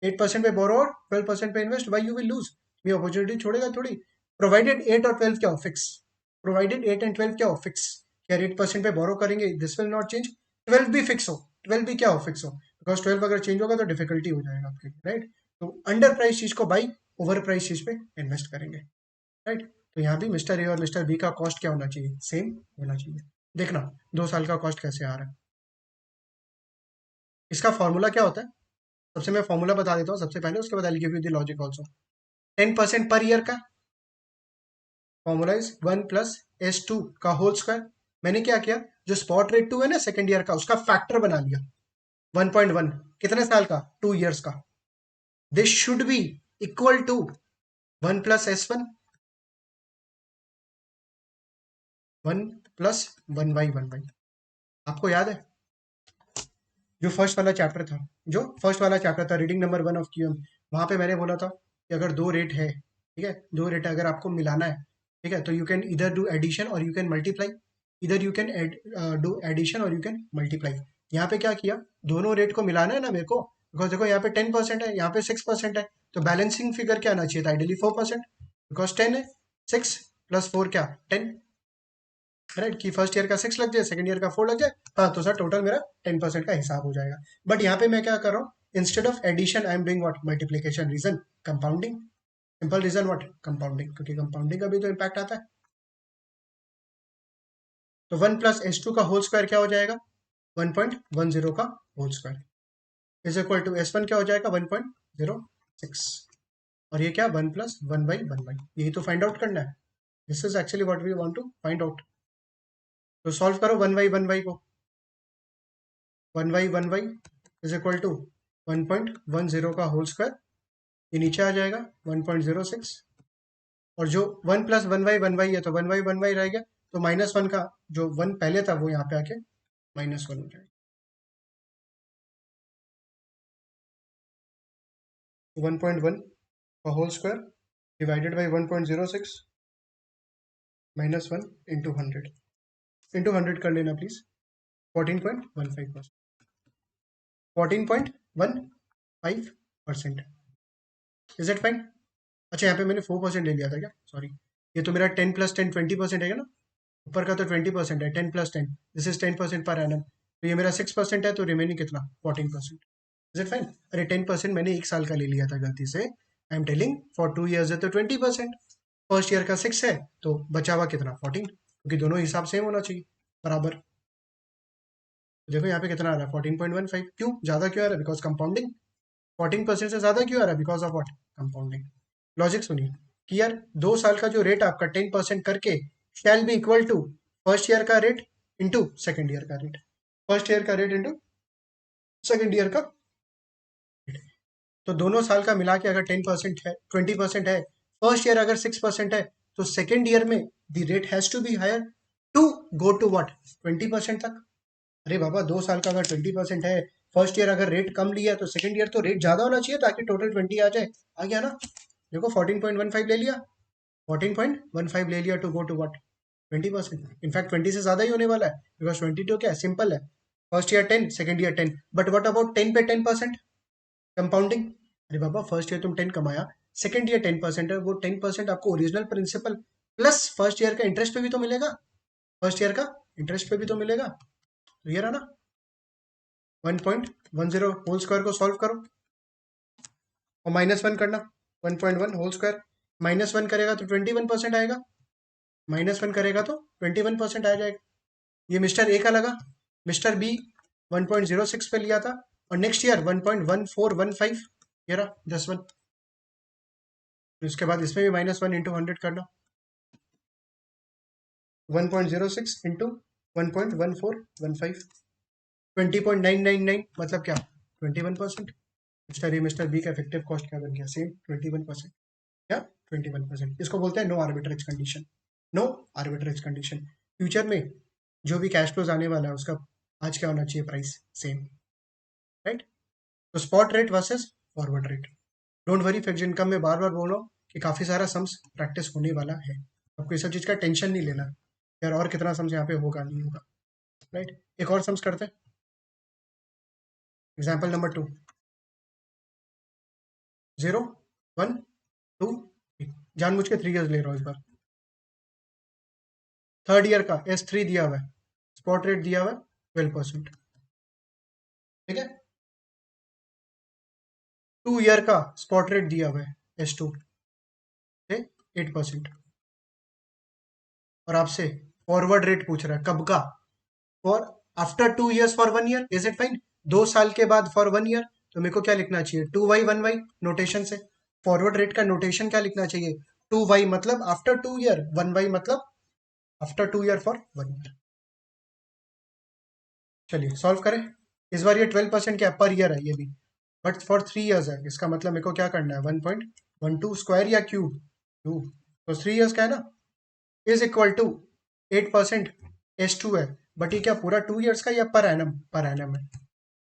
8% पे बोरो और 12% पे invest, by you will lose, ये अपॉर्चुनिटी छोड़ेगा थोड़ी। प्रोवाइडेड 8 और 12 क्या हो, फिक्स। प्रोवाइडेड 8 एंड 12 क्या हो, फिक्स। क्या 8% पे बोरो करेंगे, दिस विल नॉट चेंज। 12 भी फिक्स हो, 12 भी क्या हो, फिक्स हो, बिकॉज 12 अगर चेंज होगा तो डिफिकल्टी हो जाएगा आपके लिए, राइट। तो अंडर प्राइस चीज को बाई, ओवर प्राइस चीज पे इन्वेस्ट करेंगे, राइट। तो यहाँ भी मिस्टर ए और मिस्टर बी का कॉस्ट क्या होना चाहिए, सेम होना चाहिए। देखना 2 साल का कॉस्ट कैसे आ रहा है। इसका फॉर्मूला क्या होता है, सबसे मैं फॉर्मूला बता देता हूँ सबसे पहले, उसके बाद I give you the logic also. 10% per year का फॉर्मूला इज 1 + S2 का होल स्क्वायर। मैंने क्या किया, जो स्पॉट रेट 2 है ना सेकंड ईयर का, उसका फैक्टर बना लिया 1.1। कितने साल का, 2 ईयर्स का। This should be equal to 1 + S1, 1 + 1/1। आपको याद है जो फर्स्ट वाला चैप्टर था रीडिंग नंबर 1 ऑफ क्यूएम, वहां पे मैंने बोला था कि अगर दो रेट है, ठीक है, दो रेट अगर आपको मिलाना है, ठीक है, तो यू कैन इधर डू एडिशन और यू कैन मल्टीप्लाई, इधर यू कैन डू एडिशन और यू कैन मल्टीप्लाई। यहाँ पे क्या किया, दोनों रेट को मिलाना है ना मेरे को, बिकॉज देखो यहाँ पे 10% है, यहाँ पे 6% है, तो बैलेंसिंग फिगर क्या आना चाहिए था, आइडियली 4%, बिकॉज 10 है, 6 + 4 क्या 10, राइट। कि फर्स्ट ईयर का 6 लग जाए, सेकंड ईयर का 4 लग जाए, हाँ तो सर टोटल मेरा 10% का हिसाब हो जाएगा। बट यहाँ पे मैं क्या कर रहा हूँ, instead of addition I am doing what, multiplication. Reason compounding, simple reason what, compounding, क्योंकि कंपाउंडिंग का भी तो इम्पैक्ट आता है। तो 1 + S2 का होल स्क्वायर क्या हो जाएगा, 1.10 का whole square is equal to S1 क्या हो जाएगा, 1.06, और ये क्या 1 + 1/1, यही तो फाइंड आउट करना है। This is actually what we want to find out. तो सॉल्व करो 1/1 को, 1/1 इज इक्वल टू 1.10 का होल स्क्वायर, ये नीचे आ जाएगा 1.06, और जो 1 + 1/1 है तो 1/1 रह गया, तो -1 का जो 1 पहले था वो यहाँ पे आके -1 हो जाएगा। 1.1 का whole square divided by 1.06 -1 into 100 कर लेना प्लीज, 14.15%, 14.15%। Is it fine. अच्छा यहाँ पे मैंने 4% ले लिया था क्या, सॉरी। ये तो मेरा 10 + 10 20% है ना, ऊपर का तो 20% है, 10 + 10 दिस इज 10% पर एनम, तो ये मेरा 6% है, तो रिमेनिंग कितना 14%। Is it fine. अरे 10% मैंने एक साल का ले लिया था गलती से, I am telling for 2 years है तो 20%, फर्स्ट ईयर का 6 है तो बचा हुआ कितना 14, क्योंकि दोनों हिसाब सेम होना चाहिए बराबर। देखो यहाँ पे कितना आ रहा है 14.15, क्यों ज्यादा क्यों आ रहा है, बिकॉज कंपाउंडिंग। 14% से ज्यादा क्यों आ रहा है, because of what, compounding. Logic सुनिए कि यार 2 साल का जो रेट आपका 10% करके shall be equal to first year का रेट इंटू सेकेंड ईयर का रेट, फर्स्ट ईयर का रेट इंटू सेकेंड ईयर का रेट। तो दोनों साल का मिला के अगर 10% है, 20% है, फर्स्ट ईयर अगर 6% है, तो सेकेंड ईयर में the rate has to be higher to go to what 20% तक। अरे बाबा 2 साल का अगर 20% है, फर्स्ट ईयर अगर रेट कम लिया तो सेकंड ईयर तो रेट ज्यादा होना चाहिए ताकि टोटल 20 आ जाए। आ गया ना, देखो 14.15 ले लिया, 14.15 ले लिया to go to what 20%। In fact 20 से ज्यादा ही होने वाला है, बिकॉज 22 क्या है, सिंपल है, first year 10 second year 10, but what about 10 पे 10% कंपाउंडिंग। अरे बाबा फर्स्ट ईयर तुम 10 कमाया, सेकंड ईयर 10% है, वो 10% आपको original principal plus first year का इंटरेस्ट पे भी तो मिलेगा, फर्स्ट ईयर का इंटरेस्ट पे भी तो मिलेगा। तो ये रहा ना 1.10 होल स्क्वायर को सॉल्व करो और -1 करना, 1.1 होल स्क्वायर -1 करेगा तो 21% आएगा, -1 करेगा तो 21% आ जाएगा। ये मिस्टर ए का लगा, मिस्टर बी 1.06 पे लिया था, और नेक्स्ट ईयर 1.1415, ये रहा 10 1। उसके बाद इसमें भी -1 इंटू 100 करना, 1.06 इंटू 1.1415, 20.999 मतलब क्या, 21%। मिस्टर ए मिस्टर बी का इफेक्टिव कॉस्ट क्या बन गया, सेम 21%। क्या, 21%। इसको बोलते हैं no arbitrage condition. No arbitrage condition. Future में जो भी कैश फ्लोज आने वाला है उसका आज क्या होना चाहिए, प्राइस सेम, राइट। तो spot rate versus forward rate. Don't worry, fixed income में बार बार बोल रहा हूँ कि काफी सारा सम्स प्रैक्टिस होने वाला है, आपको ये सब चीज का टेंशन नहीं लेना यार, और कितना सम्स यहाँ पे होगा नहीं होगा, राइट। एक और सम्स करते हैं, एग्जाम्पल नंबर 2, 0 1 2 3। जानबूझ के 3 इयर्स ले रहा हूँ इस बार। थर्ड ईयर का S3 दिया हुआ है, स्पॉट रेट दिया हुआ है 12%, ठीक है। 2 ईयर का स्पॉट रेट दिया हुआ है S2 से 8%, और आपसे फॉरवर्ड रेट पूछ रहा है कब का, for after 2 years for 1 year, is it fine. 2 साल के बाद फॉर 1 ईयर, तो मेरे को क्या लिखना चाहिए, 2y 1y नोटेशन से। फॉरवर्ड रेट का नोटेशन क्या लिखना चाहिए, 2y मतलब आफ्टर 2 ईयर, 1y मतलब आफ्टर 2 ईयर फॉर 1 ईयर। चलिए सॉल्व करें। इस बार ये 12% क्या पर ईयर है ये भी, बट फॉर 3 ईयर्स है, इसका मतलब मेरे को क्या करना है, 1.12 स्क्वायर या क्यूब, क्यूब। तो 3 ईयर्स का है ना, इज इक्वल टू 8% S2 है, बट ये क्या पूरा 2 ईयर्स का या पर एनम, पर एनम है।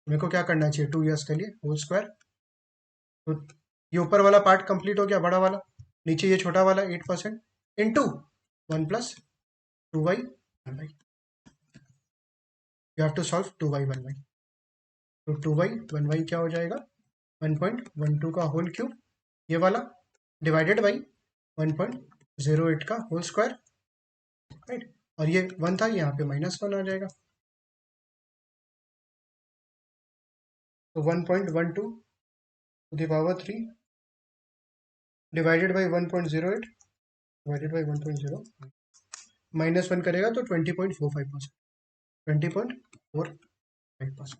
मेरे को क्या करना चाहिए 2 ईयर्स के लिए, होल स्क्वायर। तो ये ऊपर वाला पार्ट कंप्लीट हो गया, बड़ा वाला, नीचे ये छोटा वाला 8% into 1 + 2y 1y। You have to solve 2y 1y। तो 2y 1y क्या हो जाएगा, 1.12 का होल क्यूब, ये वाला, डिवाइडेड बाई 1.08 का होल स्क्वायर, राइट। और ये 1 था, यहाँ पे -1 आ जाएगा, तो 1.12 to the power 3 divided by 1.08 divided by 1.0, -1 करेगा तो 20.45%, 20.45%।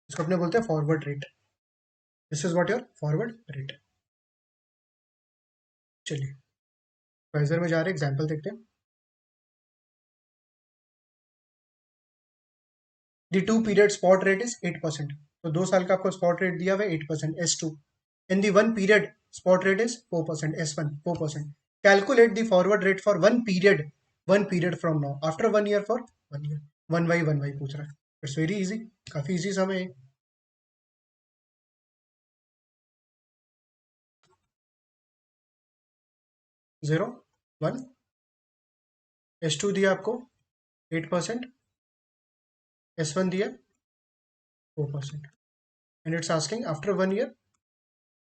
इसको अपने बोलते हैं forward rate. This is what your forward rate. चलिए प्राइजर में जा रहे एग्जाम्पल देखते हैं। The 2 period spot rate is 8%, तो 2 साल का आपको स्पॉट रेट दिया हुआ है 8% S2। In the 1 period spot rate is 4% S1 4%। Calculate the forward rate for 1 period, 1 period from now after 1 year for 1 year. 1y 1y पूछ रहा है, इट्स वेरी इजी, काफी इजी समय है। 0 1 S2 दिया आपको 8%, S1 दिया 4%, and it's asking after 1 year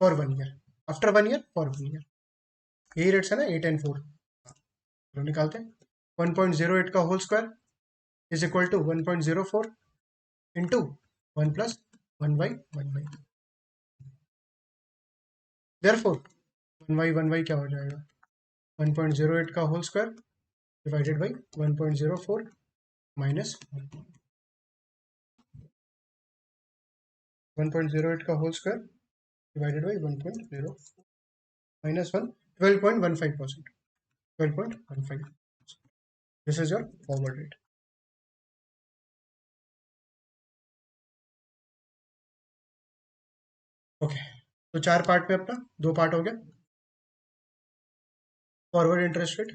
for 1 year, after 1 year for 1 year. यही रेट्स है ना 8 एंड 4, तो निकालते हैं। 1.08 का whole square is equal to 1.04 into 1 + 1y 1y। Therefore 1y 1y क्या हो जाएगा, 1.08 का whole square divided by 1.04 minus 1.08 का whole square divided by 1.0 -1, 12.15%, 12.15। This is your forward rate. Okay, तो 4 पार्ट में अपना 2 पार्ट हो गया। Forward interest rate,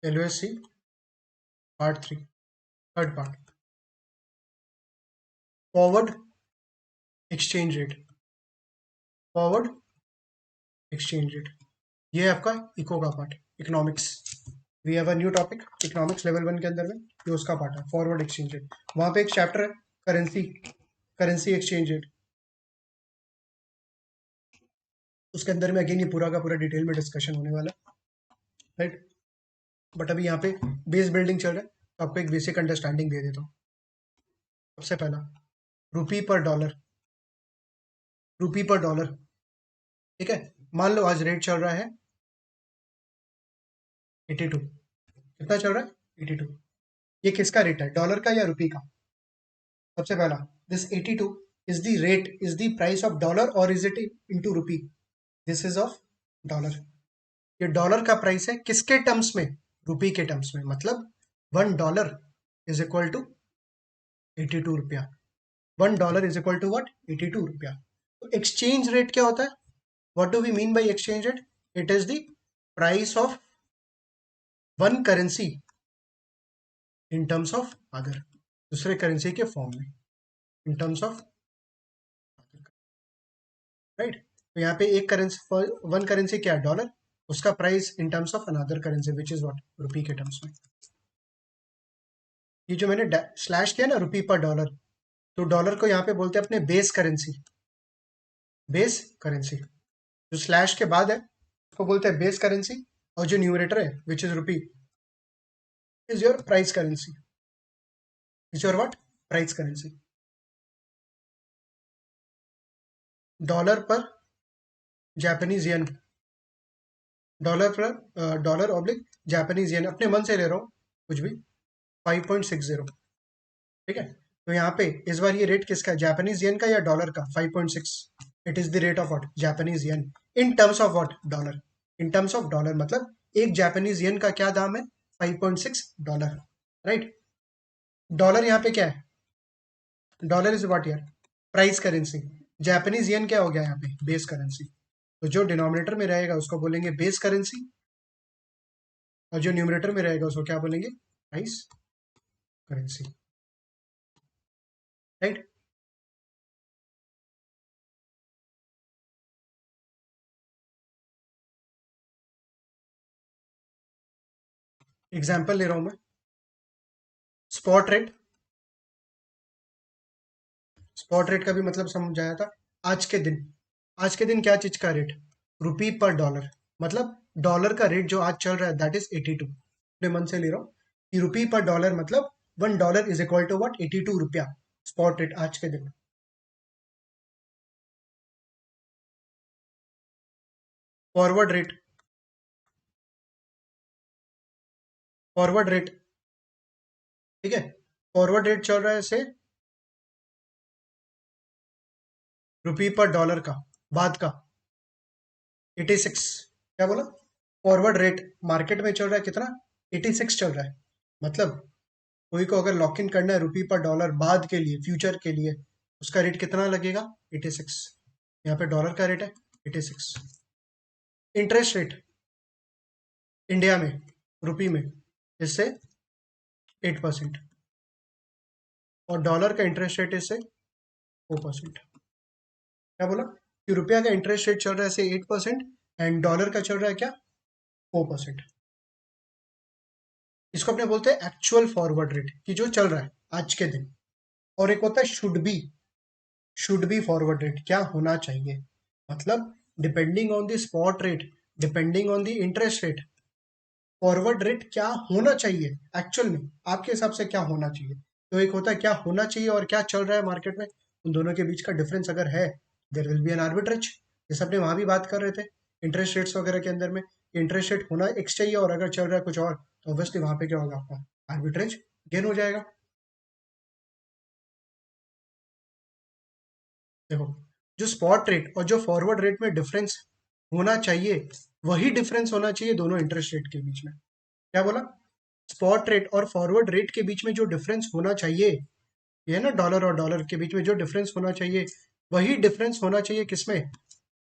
LOSC part 3, third part, forward exchange rate, forward exchange rate. ये है आपका इको का part, economics. We have a new topic economics level 1 के अंदर में, ये उसका पार्ट है, फॉरवर्ड एक्सचेंज रेट। वहां पे एक चैप्टर है करेंसी, करेंसी एक्सचेंज रेट, उसके अंदर में अगेन ये पूरा का पूरा डिटेल में डिस्कशन होने वाला है, राइट। बट अभी यहाँ पे बेस बिल्डिंग चल रहा है, तो आपको एक बेसिक अंडरस्टैंडिंग दे देता हूँ। सबसे पहला, रुपी पर डॉलर, रुपी पर डॉलर, ठीक है। मान लो आज रेट चल रहा है 82, कितना चल रहा है 82। ये किसका रेट है, डॉलर का या रुपी का, सबसे पहला, this 82 is the rate, is the price of dollar और is it into rupee? This is of dollar. ये डॉलर का प्राइस है किसके टर्म्स में? रुपी के टर्म्स में। मतलब $1 इज इक्वल टू 82 रुपया। $1 इज इक्वल टू व्हाट? 82 रुपया। तो एक्सचेंज रेट क्या होता है? What do we mean by exchange rate? It is the price of one currency in terms of other, दूसरे करेंसी के फॉर्म में, इन टर्म्स ऑफ, राइट। तो यहाँ पे एक करेंसी, वन करेंसी क्या है? डॉलर, उसका price in terms of another currency which is what? Rupee के टर्म्स में। ये जो मैंने स्लैश किया ना रुपी पर डॉलर, तो डॉलर को यहाँ पे बोलते हैं अपने बेस करेंसी, बेस करेंसी। जो स्लैश के बाद है उसको बोलते हैं बेस करेंसी, और जो न्यूमरेटर है which is rupee is your price currency, is your what? Price currency. Dollar पर जापानीज येन, डॉलर पर डॉलर ऑब्लिक जापानीज येन, अपने मन से ले रहा हूँ कुछ भी, 5.60, ठीक है। तो यहाँ पे इस बार ये रेट किसका है? जापानीज येन का या डॉलर का? 5.6। It is the rate of what? Japanese yen in terms of what? Dollar. In terms of dollar मतलब एक जापानीज येन का क्या दाम है? $5.6, राइट। डॉलर यहाँ पे क्या है? डॉलर इज व्हाट यार? Price currency. जापानीज येन क्या हो गया यहाँ पे? Base currency. तो जो डिनोमिनेटर में रहेगा उसको बोलेंगे बेस करेंसी, और जो न्यूमरेटर में रहेगा उसको क्या बोलेंगे? Price currency, right. एग्जाम्पल ले रहा हूं मैं। स्पॉट रेट, स्पॉट रेट का भी मतलब समझाया था। आज के दिन, आज के दिन क्या चीज का रेट? रुपी पर डॉलर। मतलब डॉलर का रेट जो आज चल रहा है दैट इज 82। अपने मन से ले रहा हूँ कि रुपी पर डॉलर मतलब $1 इज इक्वल टू व्हाट? 82 रुपया। स्पॉट रेट आज के दिन। फॉरवर्ड रेट, फॉरवर्ड रेट, ठीक है। फॉरवर्ड रेट चल रहा है से रुपी पर डॉलर का बाद का 86। क्या बोला? फॉरवर्ड रेट मार्केट में चल रहा है कितना? 86 चल रहा है। मतलब कोई को अगर लॉक इन करना है रुपी पर डॉलर बाद के लिए, फ्यूचर के लिए, उसका रेट कितना लगेगा? 86। यहाँ पे डॉलर का रेट है 86। इंटरेस्ट रेट इंडिया में रुपी में इससे 8%, और डॉलर का इंटरेस्ट रेट इससे 4%। क्या बोला? कि रुपया का इंटरेस्ट रेट चल रहा है से 8% एंड डॉलर का चल रहा है क्या? 4%। इसको अपने बोलते हैं एक्चुअल फॉरवर्ड रेट, कि जो चल रहा है आज के दिन। और एक होता है शुड बी फॉरवर्ड रेट, क्या होना चाहिए। मतलब depending on the spot rate, depending on the interest rate, forward rate क्या होना चाहिए एक्चुअल में, आपके हिसाब से क्या होना चाहिए। तो एक होता है क्या होना चाहिए और क्या चल रहा है मार्केट में, उन दोनों के बीच का डिफरेंस अगर है, there will be an arbitrage. जैसे अपने वहां भी बात कर रहे थे इंटरेस्ट रेट्स वगैरह के अंदर में, इंटरेस्ट रेट होना एक चाहिए और अगर चल रहा है कुछ और, तो ऑब्वियसली वहां पे क्या होगा? आपका आर्बिट्रेज गेन हो जाएगा। देखो, जो स्पॉट रेट और जो फॉरवर्ड रेट में डिफरेंस होना चाहिए, वही डिफरेंस होना चाहिए दोनों इंटरेस्ट रेट के बीच में। क्या बोला? स्पॉट रेट और फॉरवर्ड रेट के बीच में जो डिफरेंस होना चाहिए, ये है ना, डॉलर और डॉलर के बीच में जो डिफरेंस होना चाहिए, वही डिफरेंस होना चाहिए किसमें?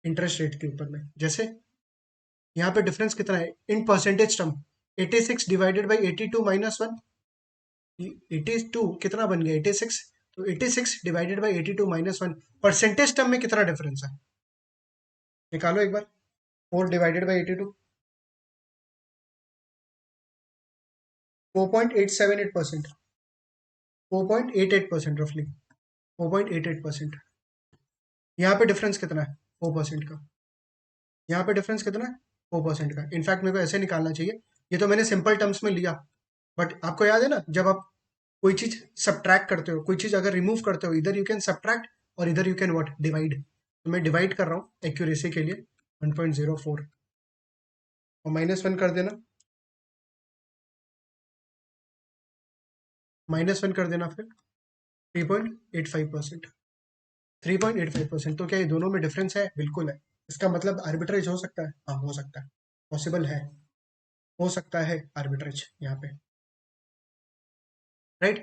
इंटरेस्ट रेट के ऊपर में। जैसे यहाँ पे डिफरेंस कितना है in percentage term? 86 divided by 82 minus 1, 82 कितना बन गया? 86। तो 86 divided by 82 minus 1, percentage term में कितना डिफरेंस है? निकालो एक बार। 4 डिवाइडेड बाई 82, 4.878%, 4.88% रफली, 4.88%। यहाँ पे डिफरेंस कितना है? 4% का। यहाँ पे डिफरेंस कितना है? 4% का। इनफैक्ट मेरे को ऐसे निकालना चाहिए, ये तो मैंने सिंपल टर्म्स में लिया, बट आपको याद है ना, जब आप कोई चीज सब्ट्रैक्ट करते हो, कोई चीज अगर रिमूव करते हो, इधर यू कैन सब्ट्रैक्ट और इधर यू कैन व्हाट? डिवाइड। तो मैं डिवाइड कर रहा हूँ एक्यूरेसी के लिए 1.04, और -1 कर देना, -1 कर देना फिर, 3.85%। 3.85%। तो क्या ये दोनों में डिफरेंस है? बिल्कुल है। इसका मतलब आर्बिट्रेज हो सकता है? हाँ, हो सकता है, पॉसिबल है, हो सकता है आर्बिट्रेज यहाँ पे, राइट।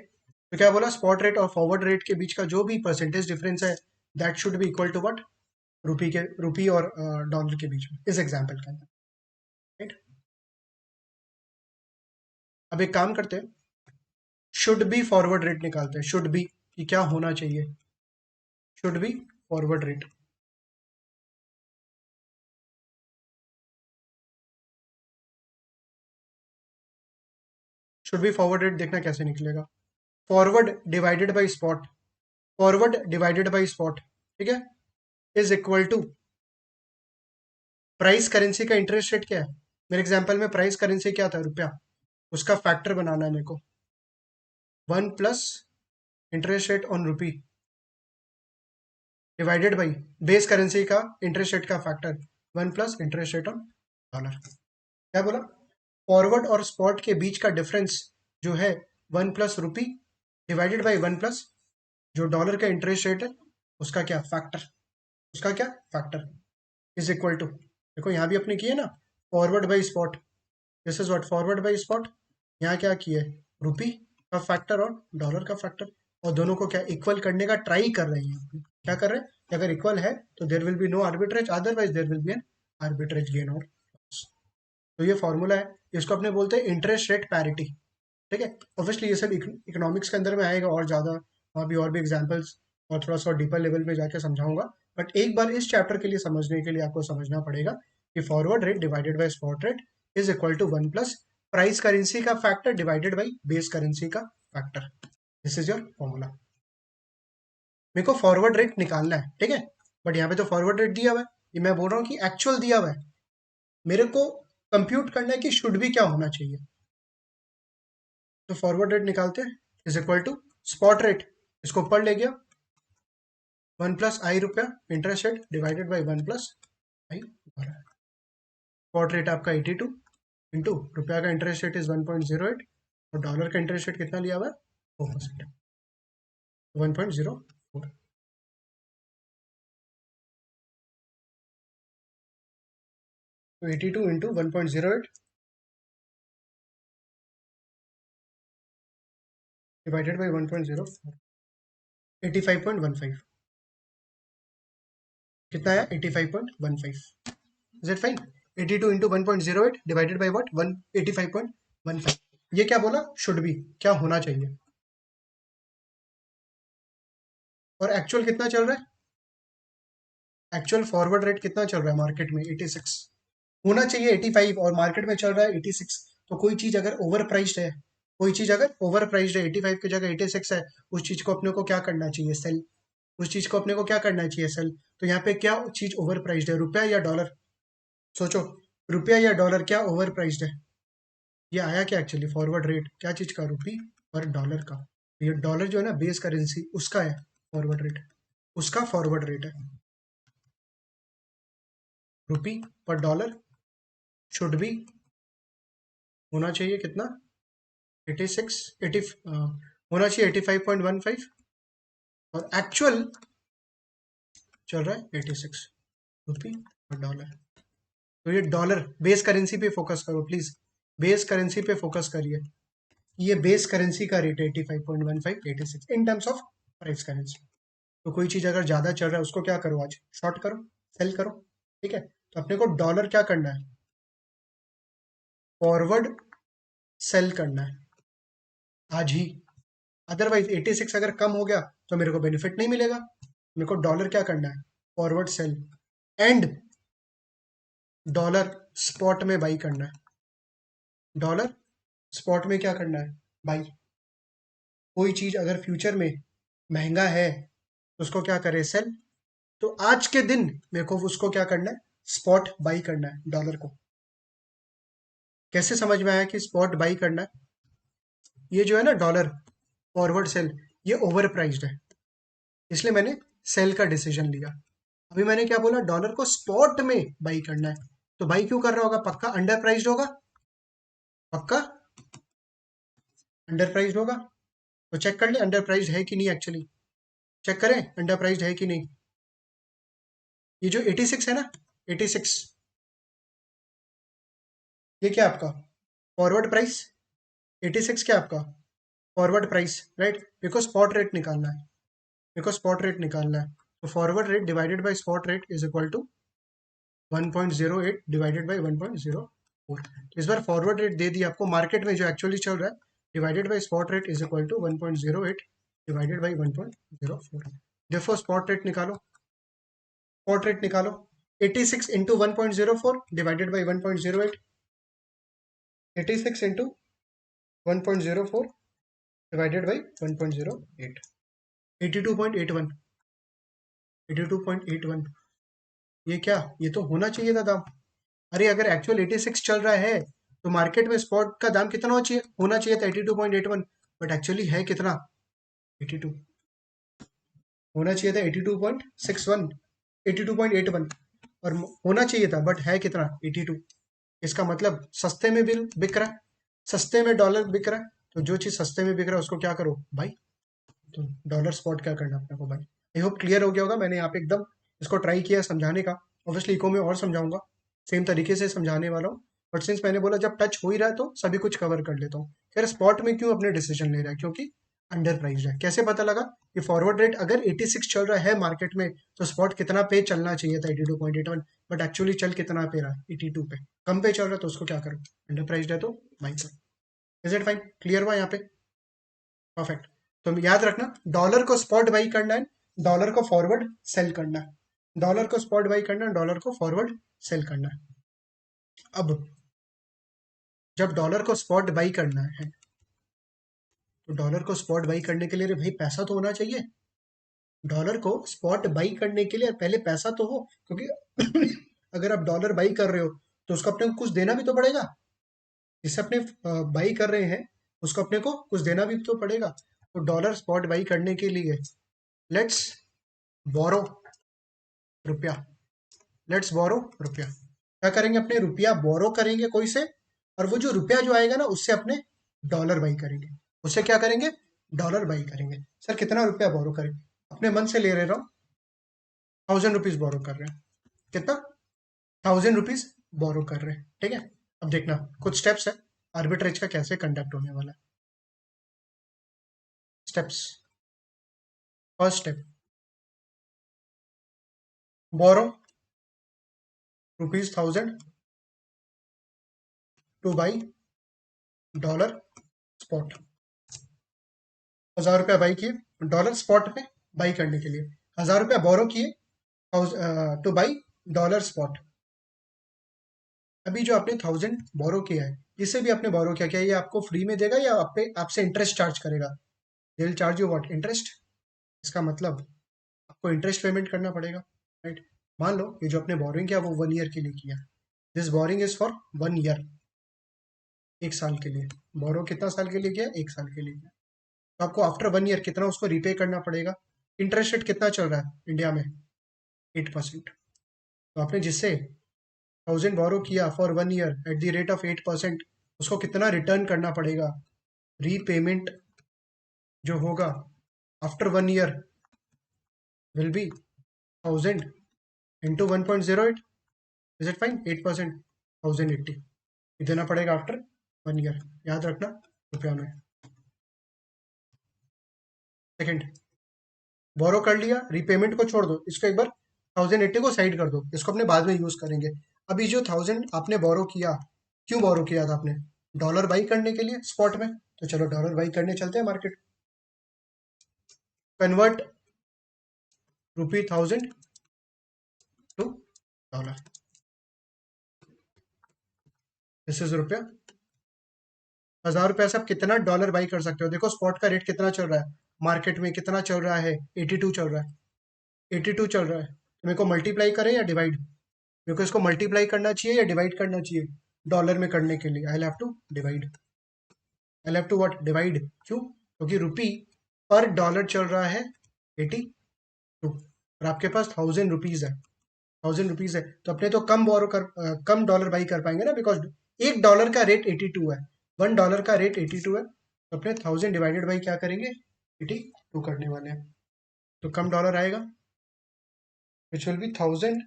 तो क्या बोला, स्पॉट रेट और फॉरवर्ड रेट के बीच का जो भी परसेंटेज डिफरेंस है that should be equal to what, rupee और डॉलर के बीच में, इस एग्जांपल के अंदर, राइट। अब एक काम करते हैं, शुड बी फॉरवर्ड रेट निकालते हैं। शुड बी कि क्या होना चाहिए, should be forward rate. Should be forward rate देखना कैसे निकलेगा, forward divided by spot, forward divided by spot, ठीक है, is equal to price currency का इंटरेस्ट रेट क्या है। मेरे एग्जांपल में प्राइस करेंसी क्या था, रुपया, उसका फैक्टर बनाना है मेरे को, 1 plus interest rate on rupee divided by base currency का इंटरेस्ट रेट का factor 1 plus interest rate on dollar. क्या बोला, फॉरवर्ड और स्पॉट के बीच का डिफरेंस जो है 1 plus rupee divided by 1 plus जो डॉलर का इंटरेस्ट रेट है उसका क्या फैक्टर, उसका क्या फैक्टर, इज इक्वल टू, देखो यहाँ भी अपने किए ना, forward by spot, this is what forward by spot, यहाँ क्या किया है, रुपी का फैक्टर और डॉलर का फैक्टर, और दोनों को क्या इक्वल करने का ट्राई कर रहे हैं। क्या कर रहे हैं, अगर इक्वल है तो there will be no arbitrage, otherwise there will be an arbitrage gain और लॉस। तो ये फॉर्मूला है, इसको अपने बोलते हैं इंटरेस्ट रेट पैरिटी, ठीक है। ऑब्वियसली ये सब इकोनॉमिक्स के अंदर में आएगा और ज़्यादा, वहाँ भी और भी एग्जाम्पल्स और थोड़ा सा डीपर लेवल पे जाके समझाऊंगा, बट एक बार इस चैप्टर के लिए समझने के लिए आपको समझना पड़ेगा कि forward rate divided by spot rate is equal to 1 plus price currency का factor divided by base currency का factor, this is your formula. मेरे को फॉरवर्ड रेट निकालना है, ठीक है, बट यहाँ पे तो फॉरवर्ड रेट दिया हुआ है, ये मैं बोल रहा हूँ कि एक्चुअल दिया हुआ है, मेरे को कंप्यूट करना है कि शुड भी क्या होना चाहिए। तो फॉरवर्ड रेट निकालते हैं, is equal to spot rate, इसको ऊपर ले गया 1 प्लस आई रुपया interest rate divided by 1 plus I dollar. Spot rate आपका 82 इंटू रुपया का इंटरेस्ट रेट इज 1.08 और डॉलर का इंटरेस्ट रेट कितना लिया हुआ है 4%, 1.04। तो 82 इंटू 1.08 डिवाइडेड बाई 1.04, 85.15, कितना आया 85.15, is it fine. 82 into 1.08 divided by what 185.15, ये क्या बोला, शुड बी क्या होना चाहिए, और एक्चुअल कितना चल रहा है, एक्चुअल फॉरवर्ड रेट कितना चल रहा है मार्केट में 86, होना चाहिए 85 और मार्केट में चल रहा है 86। तो कोई चीज अगर ओवर प्राइस्ड है, कोई चीज अगर ओवर प्राइस्ड है 85 की जगह 86 है, उस चीज को अपने को क्या करना चाहिए, सेल, उस चीज को अपने को क्या करना चाहिए, सेल। तो यहाँ पे क्या चीज ओवर प्राइस्ड है, रुपया या डॉलर, सोचो, रुपया या डॉलर क्या ओवर प्राइस्ड है। ये आया क्या एक्चुअली, फॉरवर्ड रेट क्या चीज का, रुपी और डॉलर का। ये डॉलर जो है ना बेस करेंसी उसका है फॉरवर्ड रेट, उसका फॉरवर्ड रेट है, रुपी पर डॉलर शुड बी होना चाहिए कितना, 86, 80 होना चाहिए 85.15 और एक्चुअल चल रहा है 86 रुपी और डॉलर। तो ये डॉलर बेस करेंसी पे फोकस करो प्लीज, बेस करेंसी पे फोकस करिए, ये बेस करेंसी का रेट है 85.15 86 इन टर्म्स ऑफ प्राइस करेंसी। तो कोई चीज अगर ज्यादा चल रहा है उसको क्या करो, आज शॉर्ट करो, सेल करो, ठीक है। तो अपने को डॉलर क्या करना है, फॉरवर्ड सेल करना है आज ही, अदरवाइज 86 अगर कम हो गया तो मेरे को बेनिफिट नहीं मिलेगा। मेरे को डॉलर क्या करना है, forward sell, and dollar spot में बाई करना है, डॉलर स्पॉट में क्या करना है, बाई। कोई चीज अगर फ्यूचर में महंगा है तो उसको क्या करे, सेल। तो आज के दिन मेरे को उसको क्या करना है, स्पॉट बाई करना है डॉलर को। कैसे समझ में आया कि स्पॉट बाई करना है, ये जो है ना डॉलर फॉरवर्ड सेल, ये ओवर प्राइस्ड है, इसलिए मैंने सेल का डिसीजन लिया। अभी मैंने क्या बोला, डॉलर को स्पॉट में बाई करना है, तो बाई क्यों कर रहा होगा, पक्का अंडर प्राइस्ड होगा, पक्का अंडर प्राइस्ड होगा, तो चेक कर ले अंडर प्राइस है कि नहीं, एक्चुअली चेक करें अंडर प्राइस है कि नहीं। ये जो 86 है ना, 86, ये क्या आपका फॉरवर्ड प्राइस, 86 क्या आपका forward price, right. Because spot rate निकालना है, बिकॉज स्पॉट रेट निकालना है। तो forward rate divided by spot rate is equal to 1.08 divided by 1.04। तो इस बार फॉरवर्ड रेट दे दिया आपको मार्केट में जो एक्चुअली चल रहा है, divided by spot rate is equal to 1.08 divided by 1.04। देखो स्पॉट रेट निकालो, स्पॉट रेट निकालो। 86 into 1.04 divided by 1.08, 86 into 1.04 divided by 1.08, 82.81, 82.81। ये क्या, ये तो होना चाहिए था दाम। अरे अगर एक्चुअल 86 चल रहा है तो मार्केट में स्पॉट का दाम कितना होना चाहिए था 82.81, बट एक्चुअली है कितना 82, होना चाहिए था 82.61, 82.81, और होना चाहिए था बट है कितना 82। इसका मतलब सस्ते में बिल बिक रहा है, सस्ते में डॉलर बिक रहा है। तो जो चीज सस्ते में बिक रहा है उसको क्या करो भाई, तो डॉलर स्पॉट क्या करना अपने को भाई। आई होप क्लियर हो गया होगा, मैंने यहाँ पे एकदम इसको ट्राई किया समझाने का। ऑब्वियसली इको में और समझाऊंगा, सेम तरीके से समझाने वाला हूँ, बट सिंस मैंने बोला जब टच हो ही रहा है तो सभी कुछ कवर कर लेता हूँ। खैर स्पॉट में क्यों अपने डिसीजन ले रहा है, क्योंकि अंडर प्राइस है। कैसे पता लगा कि फॉरवर्ड रेट अगर 86 चल रहा है मार्केट में तो स्पॉट कितना पे चलना चाहिए था 82.81, बट एक्चुअली चल कितना पे रहा है 82 पे, कम पे चल रहा है, तो उसको क्या करो अंडर प्राइस है तो बाई करो। इज इट फाइन, क्लियर हुआ यहाँ पे, परफेक्ट। तो याद रखना डॉलर को स्पॉट बाई करना है, डॉलर को फॉरवर्ड सेल करना है, डॉलर को स्पॉट बाई करना है, डॉलर को फॉरवर्ड सेल करना है। अब जब डॉलर को स्पॉट बाई करना है तो डॉलर को स्पॉट बाई करने के लिए भाई पैसा तो होना चाहिए। डॉलर को स्पॉट बाई करने के लिए पहले पैसा तो हो, क्योंकि अगर आप डॉलर बाई कर रहे हो तो उसको अपने को कुछ देना भी तो पड़ेगा। जिससे अपने बाई कर रहे हैं उसको अपने को कुछ देना भी तो पड़ेगा। तो डॉलर स्पॉट बाई करने के लिए लेट्स बोरो रुपया, लेट्स बोरो रुपया। क्या करेंगे, अपने रुपया बोरो करेंगे कोई से, और वो जो रुपया जो आएगा ना उससे अपने डॉलर बाई करेंगे, उससे क्या करेंगे डॉलर बाई करेंगे। सर कितना रुपया बोरो करें, अपने मन से ले रहे रहा हूँ, 1000 रुपीज बोरो कर रहे हैं, कितना 1000 रुपीज बोरो कर रहे हैं, ठीक है। अब देखना कुछ स्टेप्स है आर्बिट्रेज का कैसे कंडक्ट होने वाला है। Steps, first step, borrow ₹1000 to buy dollar spot. 1000 रुपया बाई किए डॉलर स्पॉट पे बाई करने के लिए, 1000 रुपया बोरो किए टू बाई डॉलर स्पॉट। अभी जो आपने 1000 बोरो किया है, इससे भी आपने बोरो किया, क्या ये आपको फ्री में देगा या आपसे इंटरेस्ट चार्ज करेगा, they will charge you what interest. इसका मतलब आपको इंटरेस्ट पेमेंट करना पड़ेगा, राइट। मान लो ये जो आपने बोरिंग किया वो 1 ईयर के लिए किया, this boring is for 1 year, 1 साल के लिए। बोरो कितना साल के लिए किया, 1 साल के लिए किया। तो आपको आफ्टर 1 ईयर कितना उसको रीपे करना पड़ेगा। इंटरेस्ट रेट कितना चल रहा है इंडिया में, 8%। तो आपने जिससे 1000 बोरो किया for 1 year eight the rate of 8%, उसको कितना रिटर्न करना पड़ेगा, रीपेमेंट जो होगा after 1 year will be 1000 into 1.08, is it fine, 8%, 1080 देना पड़ेगा आफ्टर 1 ईयर, याद रखना रुपया में। सेकेंड, बोरो कर लिया, रीपेमेंट को छोड़ दो, इसको एक बार 1080 को साइड कर दो, इसको अपने बाद में यूज करेंगे। अभी जो 1000 आपने बोरो किया, क्यों बोरो किया था आपने, डॉलर बाई करने के लिए स्पॉट में, तो चलो डॉलर बाई करने चलते हैं market. Convert ₹1000 to dollar, this is रुपया। 1000 रुपया से आप कितना डॉलर बाई कर सकते हो, देखो स्पॉट का रेट कितना चल रहा है मार्केट में, कितना चल रहा है 82 चल रहा है, 82 चल रहा है। तो मेरे को मल्टीप्लाई करें या डिवाइड, मेरे को इसको मल्टीप्लाई करना चाहिए या डिवाइड करना चाहिए, डॉलर में करने के लिए I have to divide, I have to what divide, क्यों, क्योंकि रुपी पर डॉलर चल रहा है 82, और आपके पास 1000 रुपीज है, 1000 रुपीज है, तो अपने तो कम डॉलर बाई कर पाएंगे ना, बिकॉज $1 का रेट 82 है, $1 का रेट 82 है, तो अपने 1000 डिवाइडेड बाई क्या करेंगे, 82 करने वाले हैं। तो कम डॉलर आएगा, which will be 1000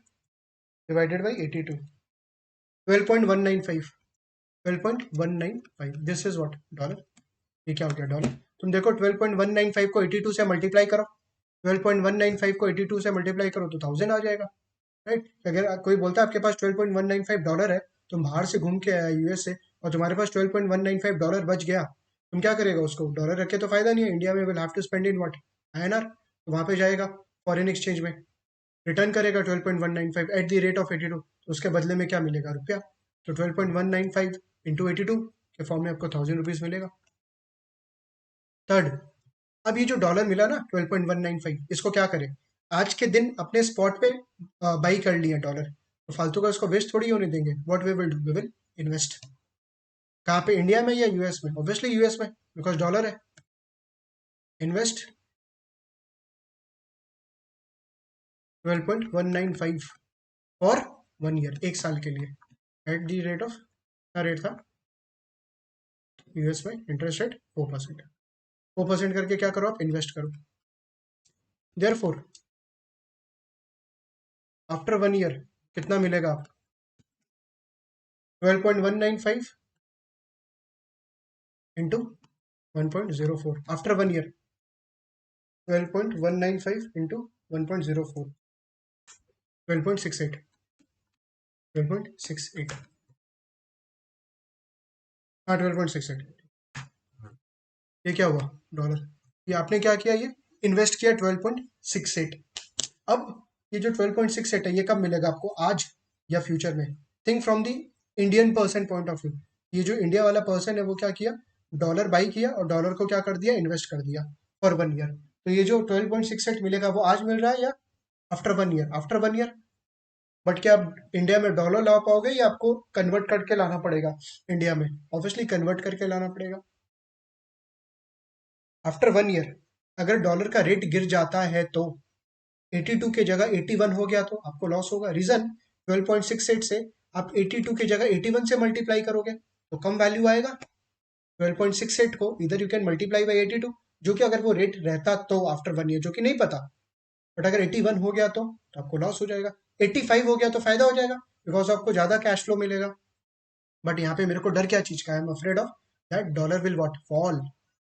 divided by 82, 12.195, 12.195, this is what dollar. ये क्या हो गया डॉलर। तुम देखो 12.195 को 82 से मल्टीप्लाई करो, 12.195 को 82 से मल्टीप्लाई करो तो 1000 आ जाएगा, राइट। अगर कोई बोलता है आपके पास 12.195 डॉलर है, तुम बाहर से घूम के आया यूएस से, और तुम्हारे पास 12.195 डॉलर बच गया, तुम क्या करेगा उसको, डॉलर रखे तो फायदा नहीं है, इंडिया में will have to spend in what, INR. तो वहां पे जाएगा फॉरेन एक्सचेंज में, रिटर्न करेगा 12.195 एट द रेट ऑफ 82, तो उसके बदले में क्या मिलेगा, रुपया। तो 12.195 इंटू 82 के फॉर्म में आपको 1000 रुपीज मिलेगा। थर्ड, अब ये जो डॉलर मिला ना 12.195, इसको क्या करें, आज के दिन अपने स्पॉट पे बाई कर लिया डॉलर, तो फालतू का इसको वेस्ट थोड़ी होने देंगे। What we will do, we will invest. कहाँ पे, इंडिया में या यूएस में, ऑब्वियसली यूएस में, बिकॉज डॉलर है। इन्वेस्ट 12.195 फॉर 1 ईयर, 1 साल के लिए, एट दी रेट ऑफ, क्या रेट था यूएस में, इंटरेस्ट रेट 4%। 4% करके क्या करो आप, इन्वेस्ट करो। देयरफॉर आफ्टर 1 ईयर कितना मिलेगा आप, 12.195 इंटू 1.04 आफ्टर 1 ईयर, 12.195 इंटू 1.04, 12.68, 12.68, हाँ 12.68। ये क्या हुआ डॉलर, ये आपने क्या किया, ये इन्वेस्ट किया 12.68। अब ये जो 12.68 है, ये कब मिलेगा आपको, आज या फ्यूचर में। Think from the Indian person point of view. ये जो इंडिया वाला पर्सन है वो क्या किया, डॉलर बाई किया और डॉलर को क्या कर दिया, इन्वेस्ट कर दिया फॉर 1 ईयर। तो ये जो 12.68 मिलेगा वो आज मिल रहा है या after 1 year, after 1 year. But क्या आप इंडिया में डॉलर ला पाओगे या आपको कन्वर्ट करके लाना पड़ेगा इंडिया में, ऑब्वियसली कन्वर्ट करके लाना पड़ेगा। आफ्टर 1 ईयर अगर डॉलर का रेट गिर जाता है तो 82 के जगह 81 हो गया तो आपको लॉस होगा। रीजन 12.68 से आप 82 के जगह 81 से मल्टीप्लाई करोगे तो कम वैल्यू आएगा। 12.68 को इधर यू कैन मल्टीप्लाई बाई 82, जो कि अगर वो रेट रहता तो आफ्टर 1 ईयर, जो कि नहीं पता, बट अगर 81 हो गया तो आपको लॉस हो जाएगा। 85 हो गया तो फायदा हो जाएगा, बिकॉज आपको ज्यादा कैश फ्लो मिलेगा। बट यहाँ पे मेरे को डर क्या चीज का है, I am afraid of that dollar will what fall.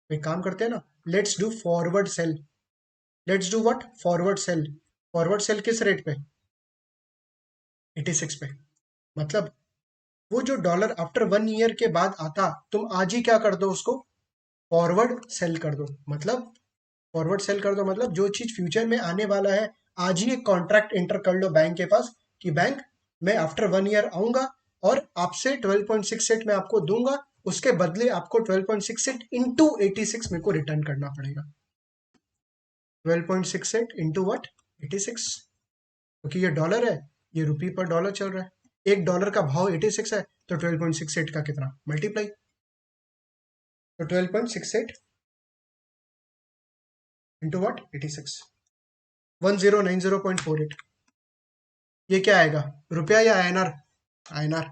एक काम करते हैं ना, let's do forward sell, let's do what, forward sell. Forward sell किस रेट पे, 86 पे। मतलब वो जो डॉलर आफ्टर 1 ईयर के बाद आता, तुम आज ही क्या कर दो उसको, फॉरवर्ड सेल कर दो। मतलब फॉरवर्ड सेल कर दो मतलब जो चीज फ्यूचर में आने वाला है, आज ही एक कॉन्ट्रैक्ट एंटर कर लो बैंक के पास कि बैंक, मैं आफ्टर 1 ईयर आऊंगा और आपसे 12.68 में आपको दूंगा, उसके बदले आपको 12.68 इंटू 86 मेरे को रिटर्न करना पड़ेगा। 12.68 इंटू वट, 86, क्योंकि ये डॉलर है, ये रुपी पर डॉलर चल रहा है। एक डॉलर का भाव 86 है, तो 12.68 का कितना मल्टीप्लाई, तो 12.68 इंटू वट, 86, 1090.48। ये क्या आएगा, रुपया या आईएनआर, आईएनआर,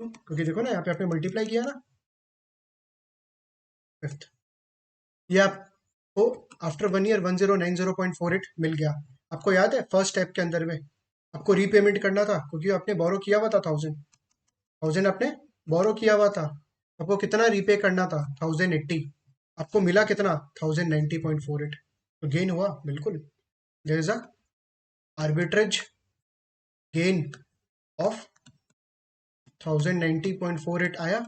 क्योंकि देखो ना यहाँ पे आपने मल्टीप्लाई किया ना, फिफ्थ। ये आपको आफ्टर 1 ईयर 1090.48 मिल गया। आपको याद है फर्स्ट स्टेप के अंदर में आपको रीपेमेंट करना था, क्योंकि आपने बोरो किया हुआ था 1000, 1000 आपने बोरो किया हुआ था। आपको कितना रीपे करना था, 1080। आपको मिला कितना, 1090.48। तो गेन हुआ बिल्कुल, there is a arbitrage gain of 1090.48 आया,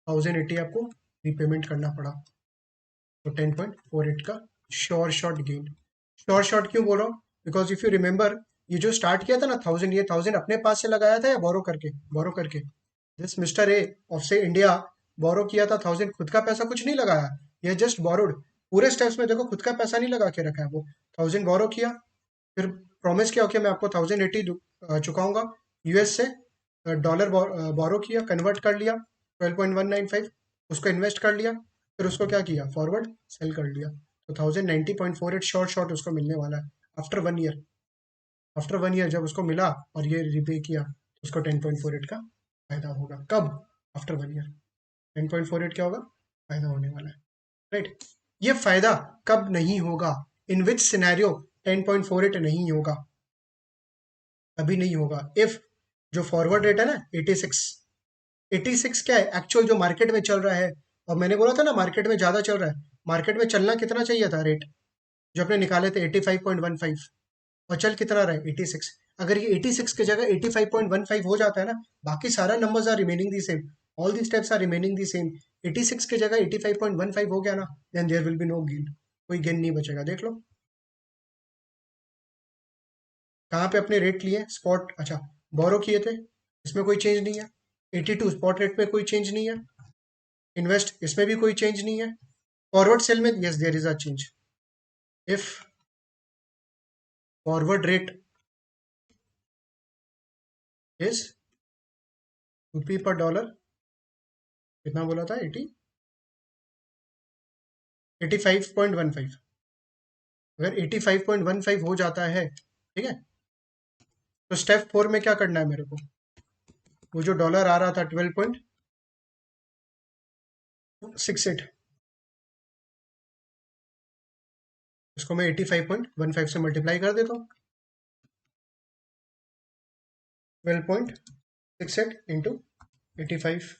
1080 आपको रीपेमेंट करना पड़ा, तो 10.48 का sure shot gain. Sure shot क्यों बोल रहा हूँ, बिकॉज इफ यू रिमेंबर, ये जो स्टार्ट किया था ना 1000, ये 1000 अपने पास से लगाया था या बोरो करके, बोरो करके। दिस मिस्टर ए ऑफ से इंडिया बोरो किया था 1000, खुद का पैसा कुछ नहीं लगाया, ये जस्ट बोरोड। पूरे स्टेप्स में देखो खुद का पैसा नहीं लगा के रखा है वो, 1000 बोरो किया, फिर प्रॉमिस किया ओके मैं आपको 1080 चुकाऊंगा यूएस से, डॉलर बोरो किया, कन्वर्ट कर लिया 12.195, उसको इन्वेस्ट कर लिया, फिर उसको क्या किया, फॉरवर्ड सेल कर लिया, तो 1090.48 शॉर्ट शॉर्ट उसको मिलने वाला है आफ्टर 1 ईयर। आफ्टर 1 ईयर जब उसको मिला और ये रिपे किया, तो उसको 10.48 का फायदा होगा। कब, आफ्टर 1 ईयर 10.48 क्या होगा, फायदा होने वाला है। राइट। ये फायदा कब नहीं होगा, इन विच सिनेरियो 10.48 नहीं होगा, अभी नहीं होगा इफ जो फॉरवर्ड रेट है ना 86, 86 क्या है एक्चुअल जो मार्केट में चल रहा है। और मैंने बोला था ना मार्केट में ज्यादा चल रहा है, मार्केट में चलना कितना चाहिए था रेट, जो अपने निकाले थे 85.15, और चल कितना रहा है 86। अगर ये 86 की जगह 85.15 हो जाता है ना, बाकी सारा numbers are remaining the same, all the steps are remaining the same, 86 की जगह 85.15 हो गया ना, then there will be no gain, कोई गेन नहीं बचेगा। देख लो कहाँ पे अपने रेट लिए स्पॉट, अच्छा बोरो किए थे, इसमें कोई चेंज नहीं है। 82 स्पॉट रेट पे कोई चेंज नहीं है। इन्वेस्ट इसमें भी कोई चेंज नहीं है। फॉरवर्ड सेल में yes there is a change, if forward rate is rupee per dollar, कितना बोला था 85.15, अगर 85.15 हो जाता है, ठीक है, तो स्टेप 4 में क्या करना है मेरे को, वो जो डॉलर आ रहा था 12.68, इसको मैं 85.15 से मल्टीप्लाई कर देता हूँ, 12.68 इंटू 85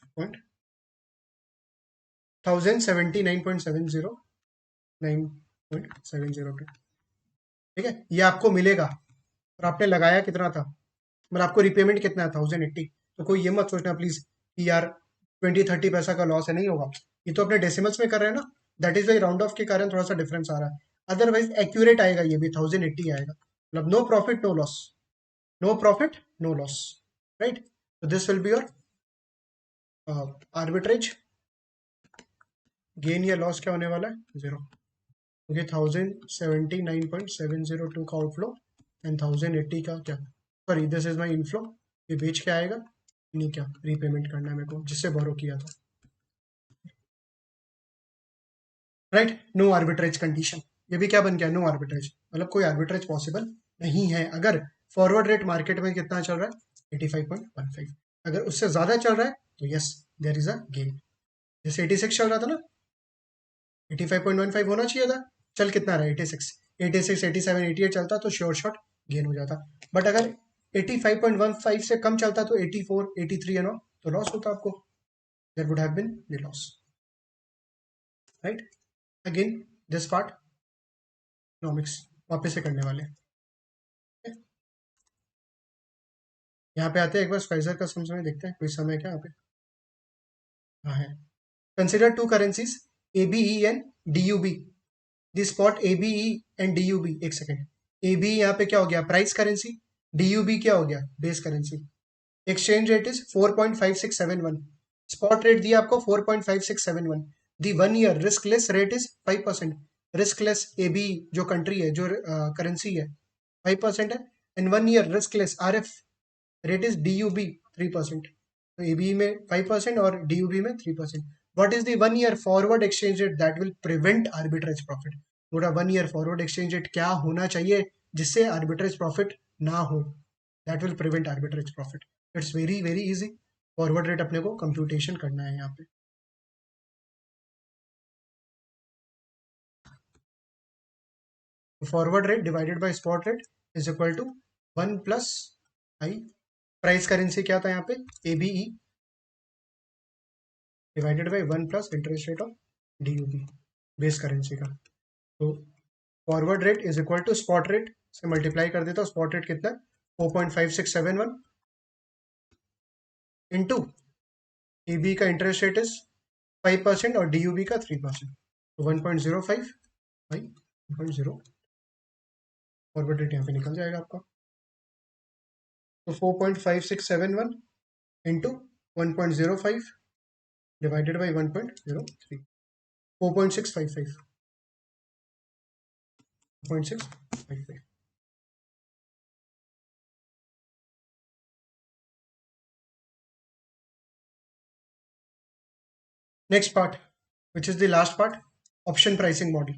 1079.709.702, ठीक है, ये आपको मिलेगा। और आपने लगाया कितना था, मतलब आपको रिपेमेंट कितना है 1080। तो कोई ये मत सोचना प्लीज कि यार 20-30 पैसा का लॉस है, नहीं होगा। ये तो अपने डेसिमल्स में कर रहे हैं ना, that is why round off के कारण थोड़ा सा डिफरेंस आ रहा है, अदरवाइज एक्यूरेट आएगा, ये भी 1080 आएगा, मतलब no profit no loss, no profit no loss, right. तो this will be your arbitrage, gain या लॉस क्या होने वाला है, जीरो, क्योंकि 1079.702 का आउटफ्लो एंड 1080 का क्या, sorry this is my inflow, ये बेच के आएगा, नहीं क्या रीपेमेंट करना है मेरे को जिससे बोरो किया था, राइट। नो आर्बिट्रेज कंडीशन, ये भी क्या बन गया, नो आर्बिट्रेज, मतलब कोई आर्बिट्रेज पॉसिबल नहीं है अगर फॉरवर्ड रेट मार्केट में कितना चल रहा है 85.15, अगर उससे ज्यादा चल रहा है तो yes there is a gain. जैसे 86 चल रहा था ना, 85.15 होना चाहिए था, चल कितना रहा है 86, 86 87 88 चलता तो श्योर शॉट गेन हो जाता, बट अगर 85.15 से कम चलता तो 84 83 है ना, तो लॉस होता आपको, there would have been the loss, right. Again this part economics वापस से करने वाले हैं। यहाँ पे आते हैं एक बार स्क्वाइजर का समय देखते हैं, कोई समय क्या यहाँ पे, हाँ है। Consider two currencies ABE and DUB, the spot ABE and DUB, एक सेकेंड, ABE यहाँ पे क्या हो गया प्राइस करेंसी, DUB क्या हो गया base currency. Exchange rate is 4.5671, spot rate दिया आपको 4.5671, the 1 year riskless rate is 5%, riskless AB जो कंट्री है जो करेंसी है 5% है, and 1 year riskless RF rate is DUB 3%, तो ABE में 5% और DUB में 3%। What is the 1 year forward exchange rate that will prevent arbitrage profit, पूरा 1 ईयर फॉरवर्ड एक्सचेंज रेट क्या होना चाहिए जिससे आर्बिट्रेज प्रॉफिट ना हो, that will prevent arbitrage profit. It's very very easy, forward rate अपने को कंप्यूटेशन करना है यहाँ पे। Forward rate divided by spot rate is equal to 1 + price currency क्या था यहाँ पे ABE divided by 1 + interest rate of DUB base currency का। तो forward rate is equal to spot rate से मल्टीप्लाई कर देता हूँ, स्पॉट रेट कितना है 4.5671 इंटू ABE का इंटरेस्ट रेट इज 5% और DUB का 3%, तो 1.05 बाई 1.0, फॉरवर्ड रेट यहाँ पे निकल जाएगा आपका। तो 4.5671 into 1.05 divided by 1.03, 4.655, 4.655। Next part which is the last part, option pricing model,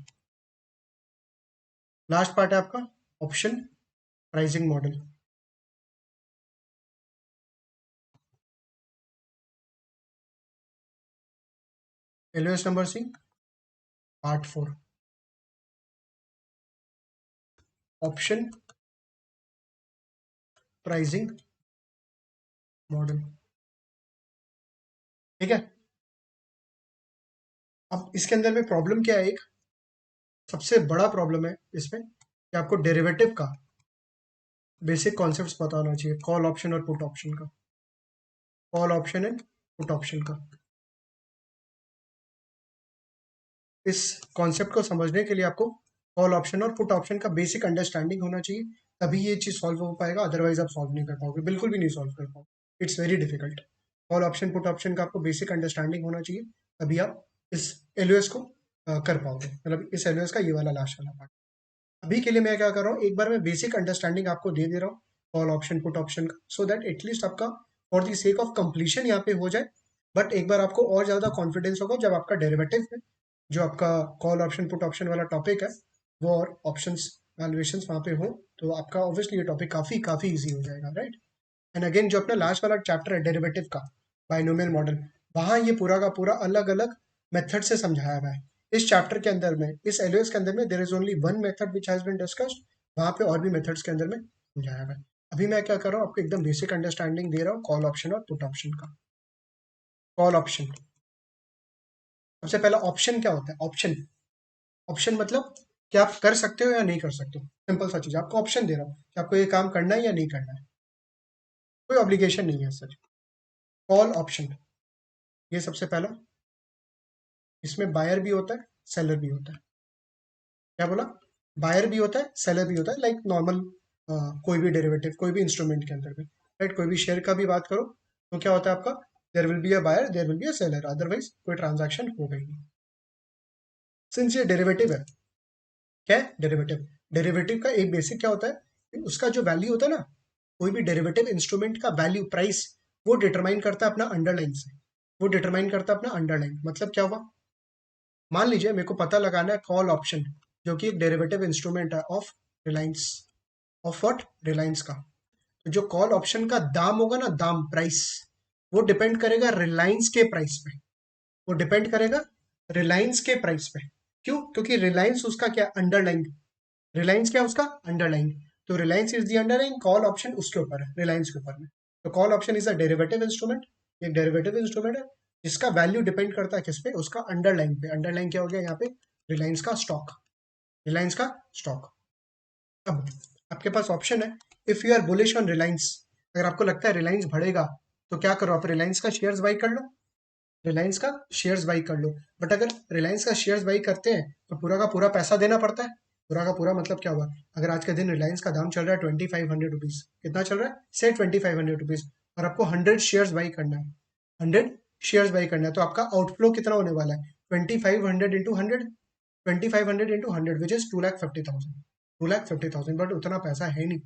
last part है आपका option pricing model. LOS number C, part 4 option pricing model. ठीक है, अब इसके अंदर में प्रॉब्लम क्या है, एक सबसे बड़ा प्रॉब्लम है इसमें कि आपको डेरिवेटिव का बेसिक कॉन्सेप्ट्स पता होना चाहिए, कॉल ऑप्शन और पुट ऑप्शन का, call option and put option का। इस कॉन्सेप्ट को समझने के लिए आपको कॉल ऑप्शन और पुट ऑप्शन का बेसिक अंडरस्टैंडिंग होना चाहिए, तभी ये चीज़ सॉल्व हो पाएगा, अदरवाइज आप सॉल्व नहीं कर पाओगे, बिल्कुल भी नहीं सॉल्व कर पाओगे, it's very difficult. Call option put option का आपको बेसिक अंडरस्टैंडिंग होना चाहिए, तभी आप इस एलओएस को कर पाओगे, मतलब इस एलओएस का ये वाला लास्ट वाला पार्ट। अभी के लिए मैं क्या कर रहा हूँ, एक बार मैं बेसिक अंडरस्टैंडिंग आपको दे दे रहा हूँ कॉल ऑप्शन पुट ऑप्शन का, सो दैट एटलीस्ट आपका for the sake of completion यहाँ पे हो जाए। बट एक बार आपको और ज़्यादा कॉन्फिडेंस होगा जब आपका डेरिवेटिव में जो आपका कॉल ऑप्शन पुट ऑप्शन वाला टॉपिक है वो और ऑप्शंस वैल्यूएशंस वहाँ पे हो, तो आपका ऑब्वियसली ये टॉपिक काफ़ी काफ़ी ईजी हो जाएगा, राइट। एंड अगेन जो अपना लास्ट वाला चैप्टर है डेरिवेटिव का, बाइनोमियल मॉडल, वहाँ ये पूरा का पूरा अलग अलग मेथड से समझाया हुआ है। इस चैप्टर के अंदर में, इस एलओएस के अंदर में there is only one method which has been discussed, वहाँ पे और भी मेथड्स के अंदर में समझाया हुआ है। अभी मैं क्या कर रहा हूँ, आपको एकदम बेसिक अंडरस्टैंडिंग दे रहा हूँ कॉल ऑप्शन और पुट ऑप्शन का। कॉल ऑप्शन, सबसे पहला ऑप्शन क्या होता है, ऑप्शन, ऑप्शन मतलब कि आप कर सकते हो या नहीं कर सकते हो, सिंपल सा चीज, आपको ऑप्शन दे रहा हूँ कि आपको ये काम करना है या नहीं करना है, कोई ऑब्लिगेशन नहीं है सच। कॉल ऑप्शन, ये सबसे पहला, इसमें बायर भी होता है सेलर भी होता है। क्या बोला, बायर भी होता है सेलर भी होता है, लाइक नॉर्मल कोई भी डेरिवेटिव कोई भी इंस्ट्रूमेंट के अंदर में, राइट। कोई भी शेयर का भी बात करो तो क्या होता है आपका, there will be a buyer there will be a seller, otherwise कोई ट्रांजैक्शन हो गई नहीं। सिंस ये डेरिवेटिव है, क्या है डेरिवेटिव, डेरिवेटिव का एक बेसिक क्या होता है कि उसका जो वैल्यू होता है ना, कोई भी डेरिवेटिव इंस्ट्रूमेंट का वैल्यू प्राइस वो डिटरमाइन करता है अपना अंडरलाइन से, वो डिटरमाइन करता है अपना अंडरलाइन, मतलब क्या हुआ, मान लीजिए मेरे को पता लगाना है कॉल ऑप्शन जो कि एक डेरिवेटिव इंस्ट्रूमेंट है of Reliance, of what, Reliance का। तो जो कॉल ऑप्शन का दाम होगा ना, दाम प्राइस, वो डिपेंड करेगा रिलायंस के प्राइस पे, वो डिपेंड करेगा रिलायंस के प्राइस पे। क्यों, क्योंकि रिलायंस उसका क्या अंडरलाइन, रिलायंस क्या है उसका अंडरलाइन, तो Reliance is the underline, call option उसके ऊपर है, रिलायंस के ऊपर में। तो call option is a derivative instrument, एक डेरिवेटिव इंस्ट्रूमेंट है जिसका वैल्यू डिपेंड करता है किस पे, उसका अंडरलाइन पे। अंडरलाइन क्या हो गया यहाँ पे, रिलायंस का स्टॉक, रिलायंस का स्टॉक। अब आपके पास ऑप्शन है, if you are bullish on Reliance, अगर आपको लगता है रिलायंस बढ़ेगा तो क्या करो, आप रिलायंस का शेयर्स बाई कर लो, रिलायंस का शेयर्स बाई कर लो। बट अगर रिलायंस का शेयर्स बाई करते हैं तो पूरा का पूरा पैसा देना पड़ता है, पूरा का पूरा मतलब क्या हुआ, अगर आज के दिन रिलायंस का दाम चल रहा है 2500 रुपीज, कितना चल रहा है से 2500 रुपीज, और आपको 100 शेयर्स बाई करना है, 100 शेयर्स बाई करना है, तो आपका आउटफ्लो कितना होने वाला है, 2500 into 100, 2500 into 100 which is 2,50,000, 2,50,000, but उतना पैसा है नहीं,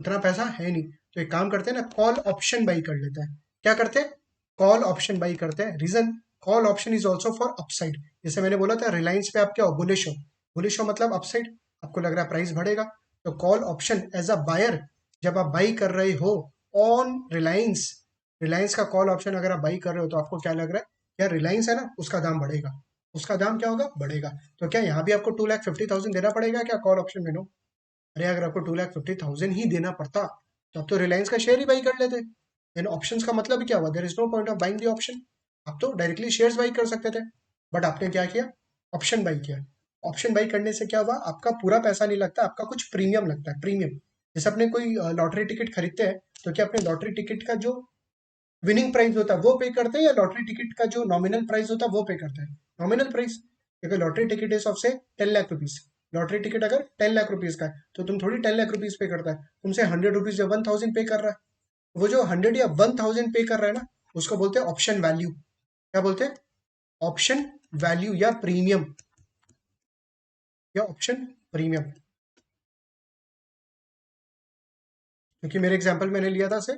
उतना पैसा है नहीं। तो एक काम करते हैं ना, कॉल ऑप्शन बाई कर लेते हैं। क्या करते हैं, कॉल ऑप्शन बाई करते हैं। Reason, call option is also for upside, जैसे मैंने बोला था रिलायंस पे आप क्या हो, बुलिश हो, बुलिश हो मतलब अपसाइड, आपको लग रहा है प्राइस बढ़ेगा, तो call option as a buyer जब आप बाई कर रहे हो ऑन रिलायंस, रिलायंस का कॉल ऑप्शन अगर आप बाई कर रहे हो तो आपको क्या लग रहा है, क्या रिलायंस है ना उसका दाम बढ़ेगा, उसका दाम क्या होगा बढ़ेगा, तो क्या यहाँ भी आपको 2,50,000 देना पड़ेगा क्या कॉल ऑप्शन में, नो। अरे अगर आपको 2,50,000 ही देना पड़ता तो आप तो रिलायंस का शेयर ही बाई कर लेते। इन ऑप्शंस का मतलब क्या हुआ, there is no point of buying the option, आप तो डायरेक्टली शेयर्स बाई कर सकते थे, बट आपने क्या किया, ऑप्शन बाई किया। ऑप्शन बाई करने से क्या हुआ, आपका पूरा पैसा नहीं लगता, आपका कुछ प्रीमियम लगता है, प्रीमियम। जैसे अपने कोई लॉटरी टिकट खरीदते हैं तो क्या अपने लॉटरी टिकट का जो विनिंग प्राइस होता है वो पे करते हैं, या लॉटरी टिकट का जो नॉमिनल प्राइस होता है वो पे करते हैं, नॉमिनल प्राइस। अगर लॉटरी टिकट इज ऑफ से 10 लाख रुपीज, लॉटरी टिकट अगर 10 लाख रुपीज का है तो तुम थोड़ी 10 लाख रुपीज पे करता है, तुमसे 100 रुपीज या 1,000 पे कर रहा है, वो जो 100 या 1,000 पे कर रहा है ना, उसको बोलते हैं ऑप्शन वैल्यू। क्या बोलते हैं, ऑप्शन वैल्यू या प्रीमियम, या ऑप्शन प्रीमियम। क्योंकि मेरे एग्जाम्पल मैंने लिया था से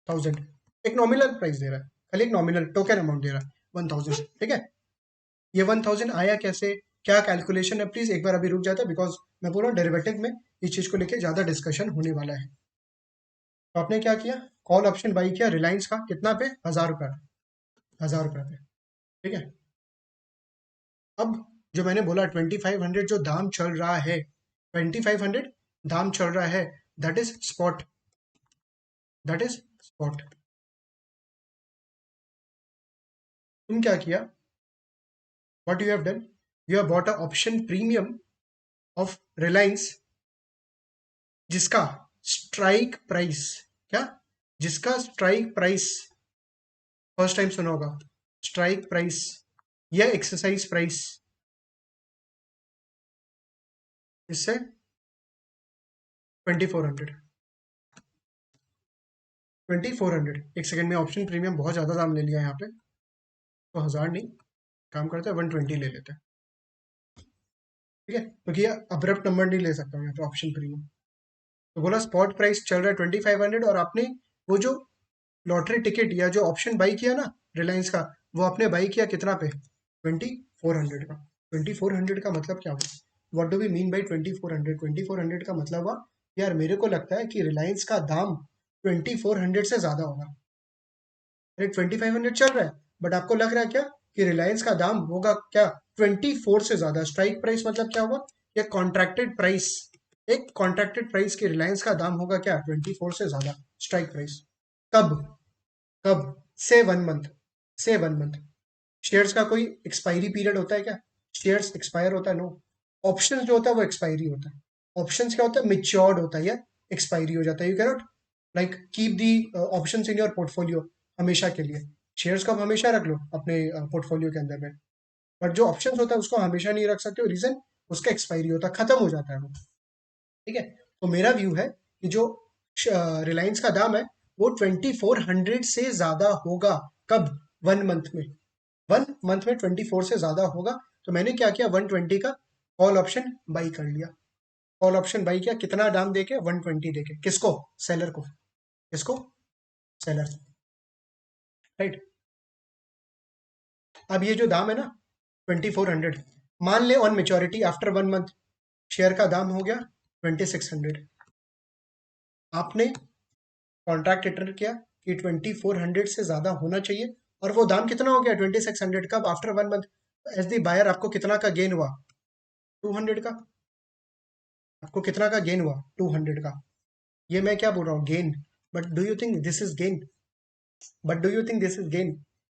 1,000, एक नॉमिनल प्राइस दे रहा है, खाली एक नॉमिनल टोकन अमाउंट दे रहा है 1,000, ठीक है। ये 1,000 आया कैसे, क्या कैलकुलेशन है, प्लीज एक बार अभी रुक जाता है, बिकॉज मैं बोल रहा हूँ डेरिवेटिव में इस चीज को लेके ज्यादा डिस्कशन होने वाला है। तो आपने क्या किया, कॉल ऑप्शन बाई किया रिलायंस का, कितना पे, 1,000 रुपये, 1,000 रुपये पे, ठीक है। अब जो मैंने बोला 2500 जो दाम चल रहा है, 2500 दाम चल रहा है, that is spot, that is spot. तुम क्या किया, what you have done, you have bought a option premium of Reliance जिसका स्ट्राइक प्राइस, क्या, जिसका स्ट्राइक प्राइस, फर्स्ट टाइम सुना होगा, स्ट्राइक प्राइस या एक्सरसाइज प्राइस, इससे 2400, 2400। एक सेकंड में ऑप्शन प्रीमियम बहुत ज्यादा दाम ले लिया यहाँ पे, तो 1000 नहीं, काम करते हैं 120 ले लेते हैं, ठीक है, क्योंकि ये अब्रप्ट नंबर नहीं ले सकता हूँ यहाँ पे ऑप्शन प्रीमियम। तो बोला स्पॉट प्राइस चल रहा है 2500, और आपने वो जो लॉटरी टिकट या जो ऑप्शन बाई किया ना रिलायंस का, वो आपने बाई किया कितना पे, 2400 का। 2400 का मतलब क्या हुआ, what do we mean by 2400, 2400 का मतलब हुआ यार मेरे को लगता है कि रिलायंस का दाम 2400 से ज्यादा होगा। अरे 2500 चल रहा है, बट आपको लग रहा है क्या कि रिलायंस का दाम होगा क्या 24 से ज्यादा। स्ट्राइक प्राइस मतलब क्या हुआ, या कॉन्ट्रैक्टेड प्राइस, एक कॉन्ट्रैक्टेड प्राइस की रिलायंस का दाम होगा क्या 24 से ज्यादा, स्ट्राइक प्राइस। कब, कब, से 1 मंथ, से 1 मंथ। शेयर्स का कोई एक्सपायरी पीरियड होता है क्या, शेयर्स एक्सपायर होता है, नो। ऑप्शन जो होता है वो एक्सपायरी होता है, ऑप्शन क्या होता है, मिच्योर्ड होता है या एक्सपायरी हो जाता है। You cannot like keep the options in your portfolio हमेशा के लिए। शेयर्स को आप हमेशा रख लो अपने पोर्टफोलियो के अंदर में, बट जो ऑप्शंस होता है उसको हमेशा नहीं रख सकते हो, रीजन उसका एक्सपायरी होता है, खत्म हो जाता है वो, ठीक है। तो मेरा व्यू है कि जो रिलायंस का दाम है वो 2400 से ज्यादा होगा, कब, 1 मंथ में, 1 मंथ में 24 से ज्यादा होगा। तो मैंने क्या किया, 120 का कॉल ऑप्शन बाई कर लिया, कॉल ऑप्शन बाई किया, कितना दाम देके, 120 देके, किसको, सेलर को, किसको, सेलर, राइट। अब ये जो दाम है ना 2400, मान ले on maturity after 1 month share का दाम हो गया 2600, आपने कॉन्ट्रैक्ट एंटर किया कि 2400 से ज्यादा होना चाहिए, और वो दाम कितना हो गया 2600, कब, after 1 month. As the buyer आपको कितना का गेन हुआ, 200 का, आपको कितना का गेन हुआ, 200 का। ये मैं क्या बोल रहा हूँ, gain, but do you think this is gain, but do you think this is gain.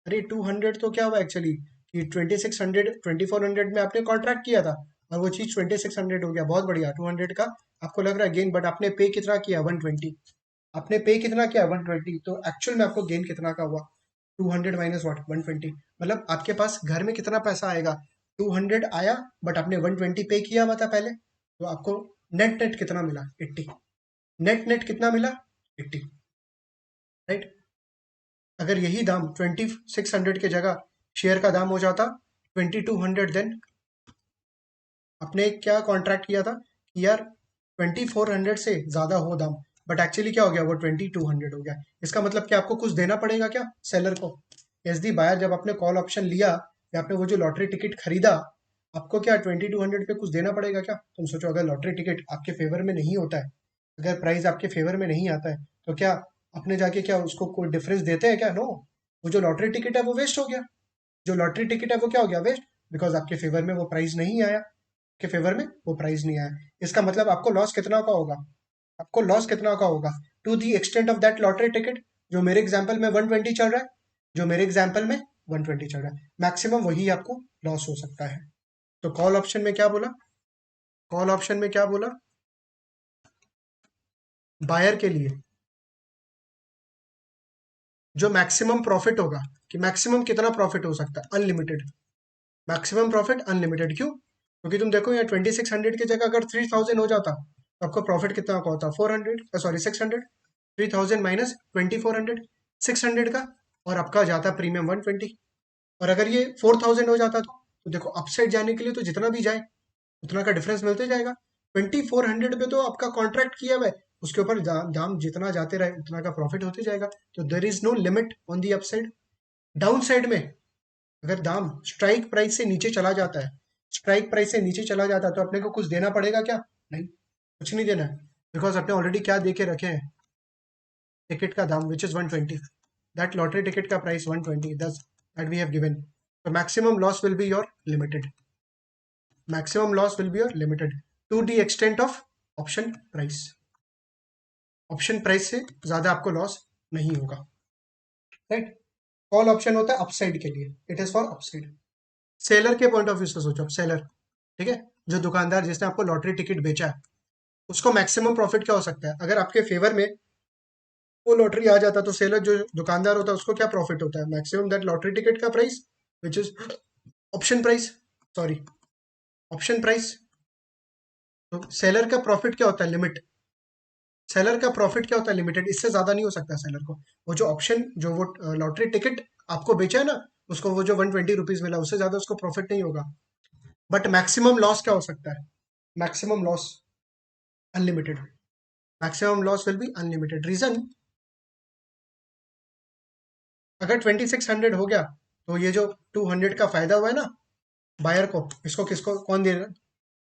अरे 200 तो क्या हुआ एक्चुअली कि 2600, 2400 में आपने कॉन्ट्रैक्ट किया था, और वो चीज 2600 हो गया, बहुत बढ़िया, 200 का आपको लग रहा है गेन, बट आपने पे कितना किया, 120, आपने पे कितना किया 120, तो एक्चुअल में आपको गेन कितना का हुआ, 200 माइनस व्हाट, 120। मतलब आपके पास घर में कितना पैसा आएगा, 200 आया, बट आपने 120 पे किया हुआ था पहले, तो आपको नेट नेट कितना मिला, 80, नेट नेट कितना मिला, 80, राइट। अगर यही दाम 2600 की जगह शेयर का दाम हो जाता 2200, देन आपने क्या कॉन्ट्रैक्ट किया था कि यार 2400 से ज्यादा हो दाम, बट एक्चुअली क्या हो गया, वो 2200 हो गया। इसका मतलब कि आपको कुछ देना पड़ेगा क्या, सेलर को। एस दी बायर जब आपने कॉल ऑप्शन लिया या आपने वो जो लॉटरी टिकट खरीदा, आपको क्या 2200 पे कुछ देना पड़ेगा क्या। तुम सोचो अगर लॉटरी टिकट आपके फेवर में नहीं होता है, अगर प्राइस आपके फेवर में नहीं आता है, तो क्या अपने जाके क्या उसको कोई डिफरेंस देते हैं क्या, नो। वो जो लॉटरी टिकट है वो वेस्ट हो गया, जो लॉटरी टिकट है वो क्या हो गया, वेस्ट, बिकॉज आपके फेवर में वो प्राइस नहीं आया, के फेवर में वो प्राइस नहीं आया। इसका मतलब आपको लॉस कितना का होगा, आपको लॉस कितना का होगा, to the extent of that lottery ticket. जो मेरे एग्जाम्पल में 120 चल रहा है, जो मेरे एग्जाम्पल में 120 चल रहा है, मैक्सिमम वही आपको लॉस हो सकता है। तो कॉल ऑप्शन में क्या बोला, कॉल ऑप्शन में क्या बोला, बायर के लिए जो मैक्सिमम प्रॉफिट होगा, कि मैक्सिमम कितना प्रॉफिट हो सकता है, अनलिमिटेड, मैक्सिमम प्रॉफिट अनलिमिटेड। क्यों, क्योंकि तुम देखो यहाँ 2600 की जगह अगर 3000 हो जाता, तो आपको प्रॉफिट कितना का होता, 400, सॉरी 600, 3000 माइनस 2400, 600 का, और आपका जाता प्रीमियम 120। और अगर ये 4000 हो जाता तो देखो अपसाइड जाने के लिए तो जितना भी जाए उतना का डिफरेंस मिलते जाएगा। 2400 पे तो आपका कॉन्ट्रैक्ट किया हुआ है, उसके ऊपर दाम जितना जाते रहे उतना का प्रॉफिट होते जाएगा, तो there is no limit on the upside. Down side में अगर दाम स्ट्राइक प्राइस से नीचे चला जाता है, स्ट्राइक प्राइस से नीचे चला जाता है, तो अपने को कुछ देना पड़ेगा क्या, नहीं, कुछ नहीं देना है, बिकॉज अपने ऑलरेडी क्या दे के रखे हैं, टिकट का दाम which is 120, that lottery ticket का price 120, thus that we have given, तो maximum loss will be your limited. Maximum loss will be your limited to the extent of option price. Option price से ज्यादा आपको loss नहीं होगा, right. Call option होता है upside के लिए, it is for upside. Seller के पॉइंट ऑफ व्यू से सोचो, अब सेलर, ठीक है, जो दुकानदार जिसने आपको लॉटरी टिकट बेचा है, उसको मैक्सिमम प्रॉफिट क्या हो सकता है? अगर आपके फेवर में वो लॉटरी आ जाता तो सेलर जो दुकानदार होता है उसको क्या प्रॉफिट होता है? मैक्सिमम दैट लॉटरी टिकट का price which is option price, sorry option price. तो सेलर का प्रॉफिट क्या होता है? लिमिट। सेलर का प्रॉफिट क्या होता है? लिमिटेड, इससे ज्यादा नहीं हो सकता सेलर को। वो जो ऑप्शन, जो वो लॉटरी टिकट आपको बेचा है ना, उसको वो जो 120 रुपीज मिला, उससे ज्यादा उसको प्रॉफिट नहीं होगा। बट मैक्सिमम लॉस क्या हो सकता है? Maximum loss unlimited. Maximum loss will be unlimited. Reason, अगर 2600 हो गया तो ये जो 200 का फायदा हुआ है ना बायर को, इसको किसको कौन दे,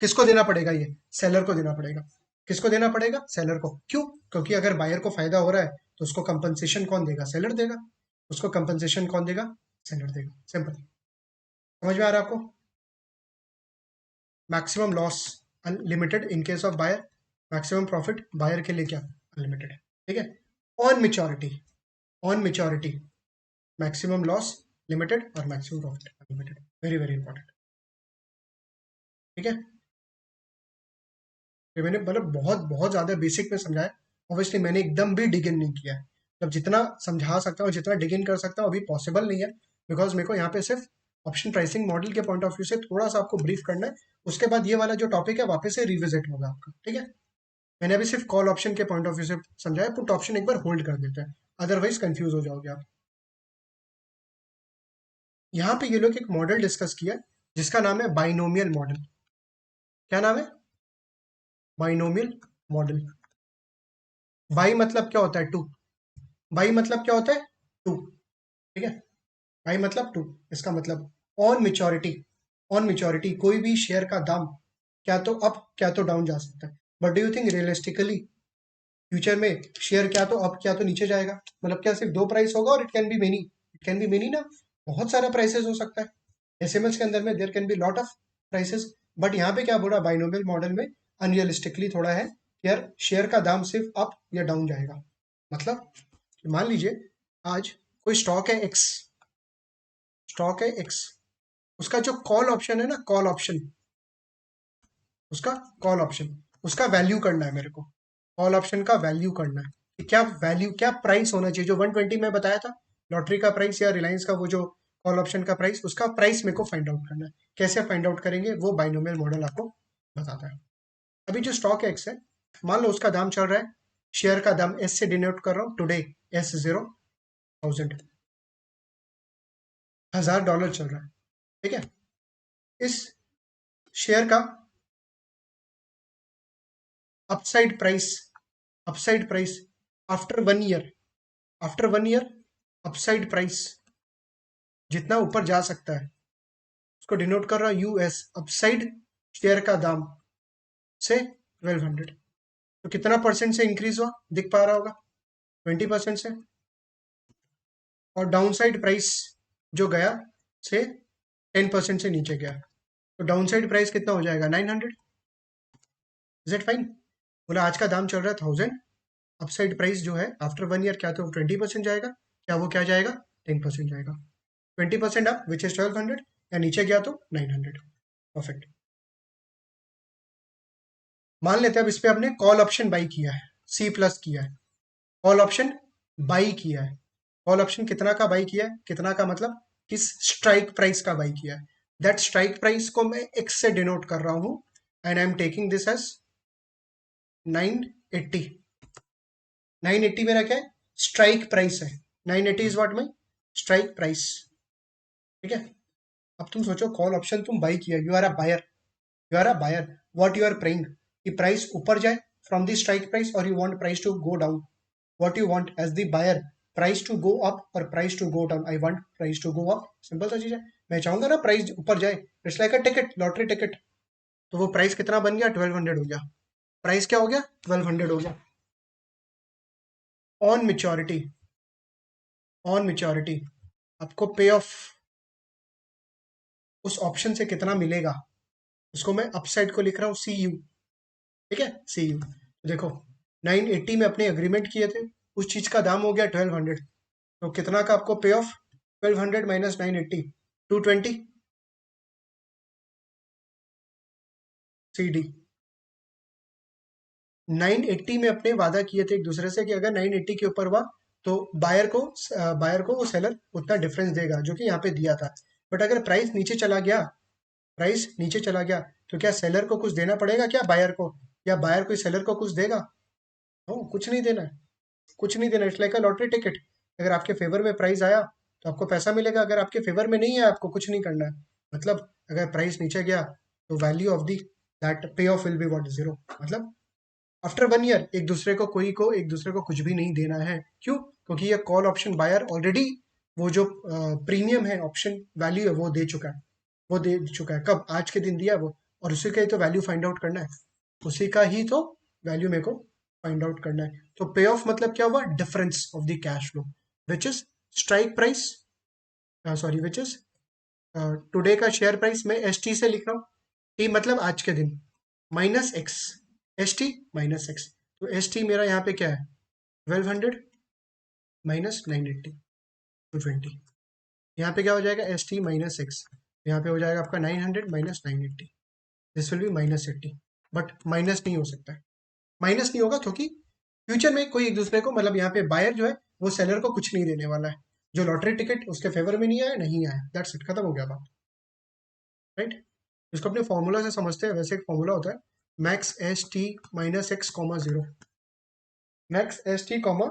किसको देना पड़ेगा? ये सेलर को देना पड़ेगा। किसको देना पड़ेगा? सेलर को। क्यों? क्योंकि अगर बायर को फायदा हो रहा है तो उसको कंपनसेशन कौन देगा? सेलर देगा। उसको कंपनसेशन कौन देगा? सेलर देगा। सिंपल। समझ में आ रहा है आपको? Maximum loss unlimited in case of buyer, maximum profit buyer के लिए क्या? अनलिमिटेड है, ठीक है। On maturity, on maturity maximum loss limited और maximum profit unlimited. Very very important, ठीक है। ये मैंने मतलब बहुत बहुत ज्यादा बेसिक में समझाया। ऑब्वियसली मैंने एकदम भी डिग इन नहीं किया है, मतलब जितना समझा सकता हूँ, जितना डिग इन कर सकता हूँ अभी पॉसिबल नहीं है, बिकॉज मेरे को यहाँ पे सिर्फ ऑप्शन प्राइसिंग मॉडल के पॉइंट ऑफ व्यू से थोड़ा सा आपको ब्रीफ करना है। उसके बाद ये वाला जो टॉपिक है वापस से रिविजिट होगा आपका, ठीक है। मैंने अभी सिर्फ कॉल ऑप्शन के पॉइंट ऑफ व्यू से समझाया, पुट ऑप्शन एक बार होल्ड कर देते हैं, अदरवाइज कंफ्यूज हो जाओगे आप। यहाँ पे ये लोग एक मॉडल डिस्कस किया जिसका नाम है बाइनोमियल मॉडल। क्या नाम है? Binomial model. बाई मतलब क्या होता है? टू। बाई मतलब क्या होता है? टू, ठीक है। बाई मतलब टू, इसका मतलब ऑन मेच्योरिटी, ऑन मेच्योरिटी कोई भी शेयर का दाम क्या तो अप क्या तो डाउन जा सकता है। But do you think realistically future में शेयर क्या तो अप क्या तो नीचे जाएगा? मतलब क्या सिर्फ दो प्राइस होगा? और it can be many, it can be many ना, बहुत सारा प्राइसेस हो सकता है। एसएमएस के अंदर में there can be lot of prices. But यहाँ पे क्या बोला बाइनोमियल मॉडल में? अनरियलिस्टिकली थोड़ा है कि यार शेयर का दाम सिर्फ अप या डाउन जाएगा। मतलब मान लीजिए आज कोई स्टॉक है एक्स, स्टॉक है एक्स, उसका जो कॉल ऑप्शन है ना, कॉल ऑप्शन, उसका कॉल ऑप्शन, उसका वैल्यू करना है मेरे को। कॉल ऑप्शन का वैल्यू करना है कि क्या वैल्यू, क्या प्राइस होना चाहिए। जो 120 में बताया था लॉटरी का प्राइस या रिलायंस का वो जो कॉल ऑप्शन का प्राइस, उसका प्राइस मेरे को फाइंड आउट करना है। कैसे फाइंड आउट करेंगे? वो बाइनोमियल मॉडल आपको बताता है। अभी जो स्टॉक एक्स है, मान लो उसका दाम चल रहा है, शेयर का दाम एस से डिनोट कर रहा हूँ टुडे, S0 1000, $1000 चल रहा है, ठीक है। इस शेयर का upside price, upside price after 1 year, after 1 year upside price जितना ऊपर जा सकता है उसको डिनोट कर रहा है US, अपसाइड शेयर का दाम से 1200। तो कितना परसेंट से इंक्रीज हुआ दिख पा रहा होगा? 20% से। और डाउनसाइड प्राइस जो गया से 10% से नीचे गया, तो डाउनसाइड प्राइस कितना हो जाएगा? 900। Is it fine? बोला आज का दाम चल रहा है 1000, अपसाइड प्राइस जो है आफ्टर 1 ईयर क्या तो 20% जाएगा, क्या वो क्या जाएगा? 10% जाएगा। 20% अप विच इज 1200, या नीचे गया तो 900। परफेक्ट। मान लेते हैं अब इस पे आपने कॉल ऑप्शन बाई किया है, C+ किया है, कॉल ऑप्शन बाई किया है। कॉल ऑप्शन कितना का बाई किया है? कितना का मतलब किस स्ट्राइक प्राइस का बाई किया है? दैट स्ट्राइक प्राइस को मैं एक्स से डिनोट कर रहा हूं, and I am taking this as 980। 980 मेरा क्या है? स्ट्राइक प्राइस है। 980 is what my strike price, ठीक है। अब तुम सोचो कॉल ऑप्शन तुम बाई किया, you are a buyer, you are a buyer, what you are praying कि प्राइस ऊपर जाए फ्रॉम द स्ट्राइक प्राइस, और you want price to go down. What you want as the buyer? Price to go up और price to go down. I want price to go up, simple सा चीज है। मैं चाहूंगा ना price ऊपर जाए, it's like a ticket, lottery ticket. तो वो प्राइस कितना बन गया? 1200 हो गया। प्राइस क्या हो गया? 1200 हो गया। ऑन मेच्योरिटी, ऑन मेच्योरिटी आपको पे ऑफ उस ऑप्शन से कितना मिलेगा? उसको मैं अपसाइड को लिख रहा हूँ सी यू, ठीक है, सी यू। तो देखो 980 में अपने एग्रीमेंट किए थे, उस चीज का दाम हो गया 1200, तो कितना का आपको पे ऑफ, 1200 माइनस 980, 220 सी डी। 980 में अपने वादा किए थे एक दूसरे से कि अगर 980 के ऊपर हुआ तो बायर को वो सेलर उतना डिफरेंस देगा जो कि यहाँ पे दिया था। बट अगर प्राइस नीचे चला गया, प्राइस नीचे चला गया, तो क्या सेलर को कुछ देना पड़ेगा क्या बायर को, या बायर कोई सेलर को कुछ देगा? नो, कुछ नहीं देना है, कुछ नहीं देना। It's like a lottery ticket. अगर आपके फेवर में प्राइस आया तो आपको पैसा मिलेगा, अगर आपके फेवर में नहीं है आपको कुछ नहीं करना है। मतलब अगर प्राइस नीचे गया तो वैल्यू ऑफ दी दैट पे of will be what, zero. मतलब आफ्टर 1 ईयर एक दूसरे को कुछ भी नहीं देना है। क्यों? क्योंकि ये कॉल ऑप्शन बायर ऑलरेडी वो जो प्रीमियम है, ऑप्शन वैल्यू है, वो दे चुका है। वो दे चुका है कब? आज के दिन दिया है वो। और उसी का ही तो वैल्यू फाइंड आउट करना है, उसी का ही तो वैल्यू मेरे को फाइंड आउट करना है। तो पे ऑफ मतलब क्या हुआ? Difference of the cash flow which is strike price, sorry which is today का शेयर प्राइस। मैं एस टी से लिख रहा हूँ, टी मतलब आज के दिन, minus x, S T minus x. तो एस टी मेरा यहाँ पे क्या है? 1200 माइनस 980, 220। यहाँ पे क्या हो जाएगा? S T minus x. यहाँ पे हो जाएगा आपका 900 minus 980, this will B minus 80। But minus नहीं हो सकता है, माइनस नहीं होगा क्योंकि फ्यूचर में कोई एक दूसरे को, मतलब यहाँ पे बायर जो है वो सेलर को कुछ नहीं देने वाला है। जो लॉटरी टिकट उसके फेवर में नहीं आया, नहीं आया, दैट्स इट, खत्म हो गया बात, राइट। इसको अपने फॉर्मूला से समझते हैं। वैसे एक फॉर्मूला होता है, max S T minus x comma zero. Max S T comma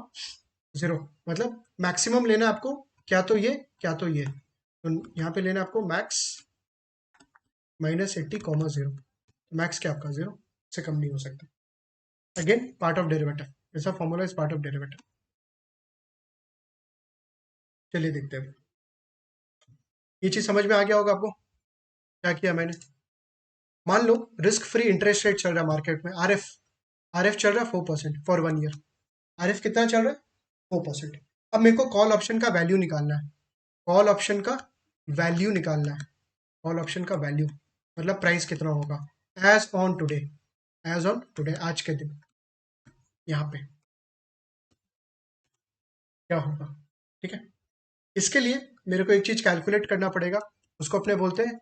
zero मतलब मैक्सिमम लेना है आपको, क्या तो ये, क्या तो ये। तो यहाँ पे लेना है आपको max minus 80 comma zero. Max क्या आपका जीरो से कम नहीं हो सकता। अगेन पार्ट ऑफ डेरिवेटिव, ऐसा formula is part of derivative. चलिए देखते हैं, ये चीज समझ में आ गया होगा आपको क्या किया मैंने। मान low risk free interest rate चल रहा है मार्केट में, आर एफ, आर एफ चल रहा है 4% फॉर 1 ईयर। आर एफ कितना चल रहा है? 4%। अब मेरे को कॉल ऑप्शन का वैल्यू निकालना है, कॉल ऑप्शन का वैल्यू निकालना है, कॉल ऑप्शन का वैल्यू मतलब प्राइस कितना होगा as on today, as on today आज के दिन। यहाँ पे क्या होगा? ठीक है, इसके लिए मेरे को एक चीज कैलकुलेट करना पड़ेगा, उसको अपने बोलते हैं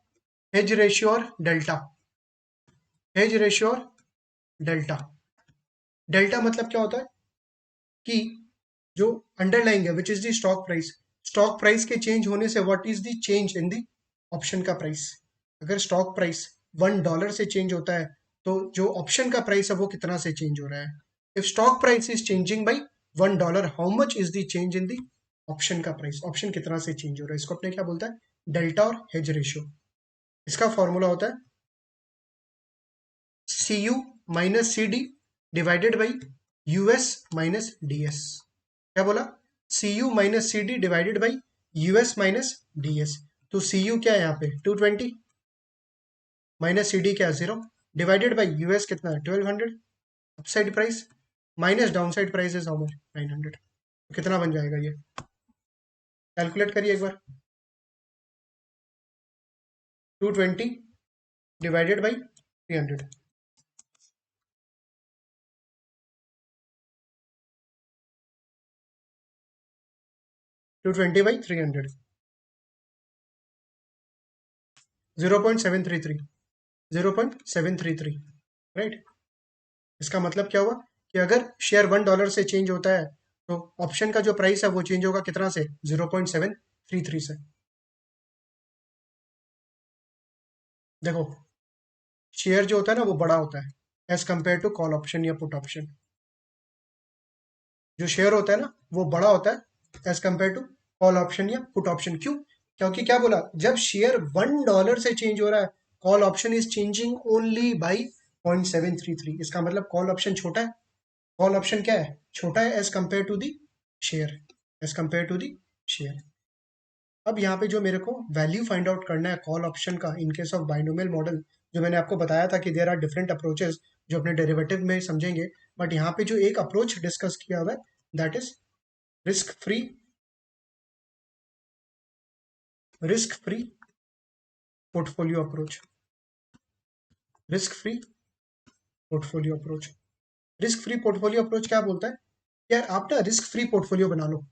हेज रेशियो और डेल्टा। हेज रेशियो और डेल्टा। डेल्टा मतलब क्या होता है कि जो अंडरलाइंग है विच is the stock price, stock price के चेंज होने से what is the change in the option का प्राइस। अगर स्टॉक प्राइस $1 से चेंज होता है तो जो ऑप्शन का प्राइस है वो कितना से चेंज हो रहा है। If stock price is changing by $1, how much is the change in the option का प्राइस, ऑप्शन कितना से चेंज हो रहा है। इसको अपने क्या बोलता है? डेल्टा और हेज रेशियो। इसका फॉर्मूला होता है C U minus C D divided by US minus D S. क्या बोला? C U minus C D divided by US minus D S. तो सी यू क्या है यहाँ पे 220, माइनस सी डी क्या है 0, डिवाइडेड बाई यूएस कितना है 1200, upside price minus down side price is how much 900। तो कितना बन जाएगा ये? कैलकुलेट करिए एक बार। 220 डिवाइडेड बाई 300, 220/300, 0.733, 0.733, राइट। इसका मतलब क्या हुआ कि अगर शेयर $1 से चेंज होता है तो ऑप्शन का जो प्राइस है वो चेंज होगा कितना से? 0.733 से। देखो शेयर जो होता है ना वो बड़ा होता है as compare to call option या पुट ऑप्शन। जो शेयर होता है ना वो बड़ा होता है as compare to call option या पुट ऑप्शन। क्यों? क्योंकि क्या बोला, जब शेयर $1 से चेंज हो रहा है, call option is changing only by 0.733। इसका मतलब कॉल ऑप्शन छोटा है, कॉल ऑप्शन क्या है? छोटा है as compare to the share, as compare to the share. अब यहाँ पे जो मेरे को वैल्यू फाइंड आउट करना है कॉल ऑप्शन का इन केस ऑफ बाइनोमियल मॉडल, जो मैंने आपको बताया था कि देर आर डिफरेंट अप्रोचेस जो अपने डेरिवेटिव में समझेंगे। बट यहाँ पे जो एक अप्रोच डिस्कस किया हुआ है that is risk free, risk free portfolio approach. Risk free portfolio approach. Risk free portfolio approach क्या बोलता है? यार आप ना रिस्क फ्री पोर्टफोलियो बना लो,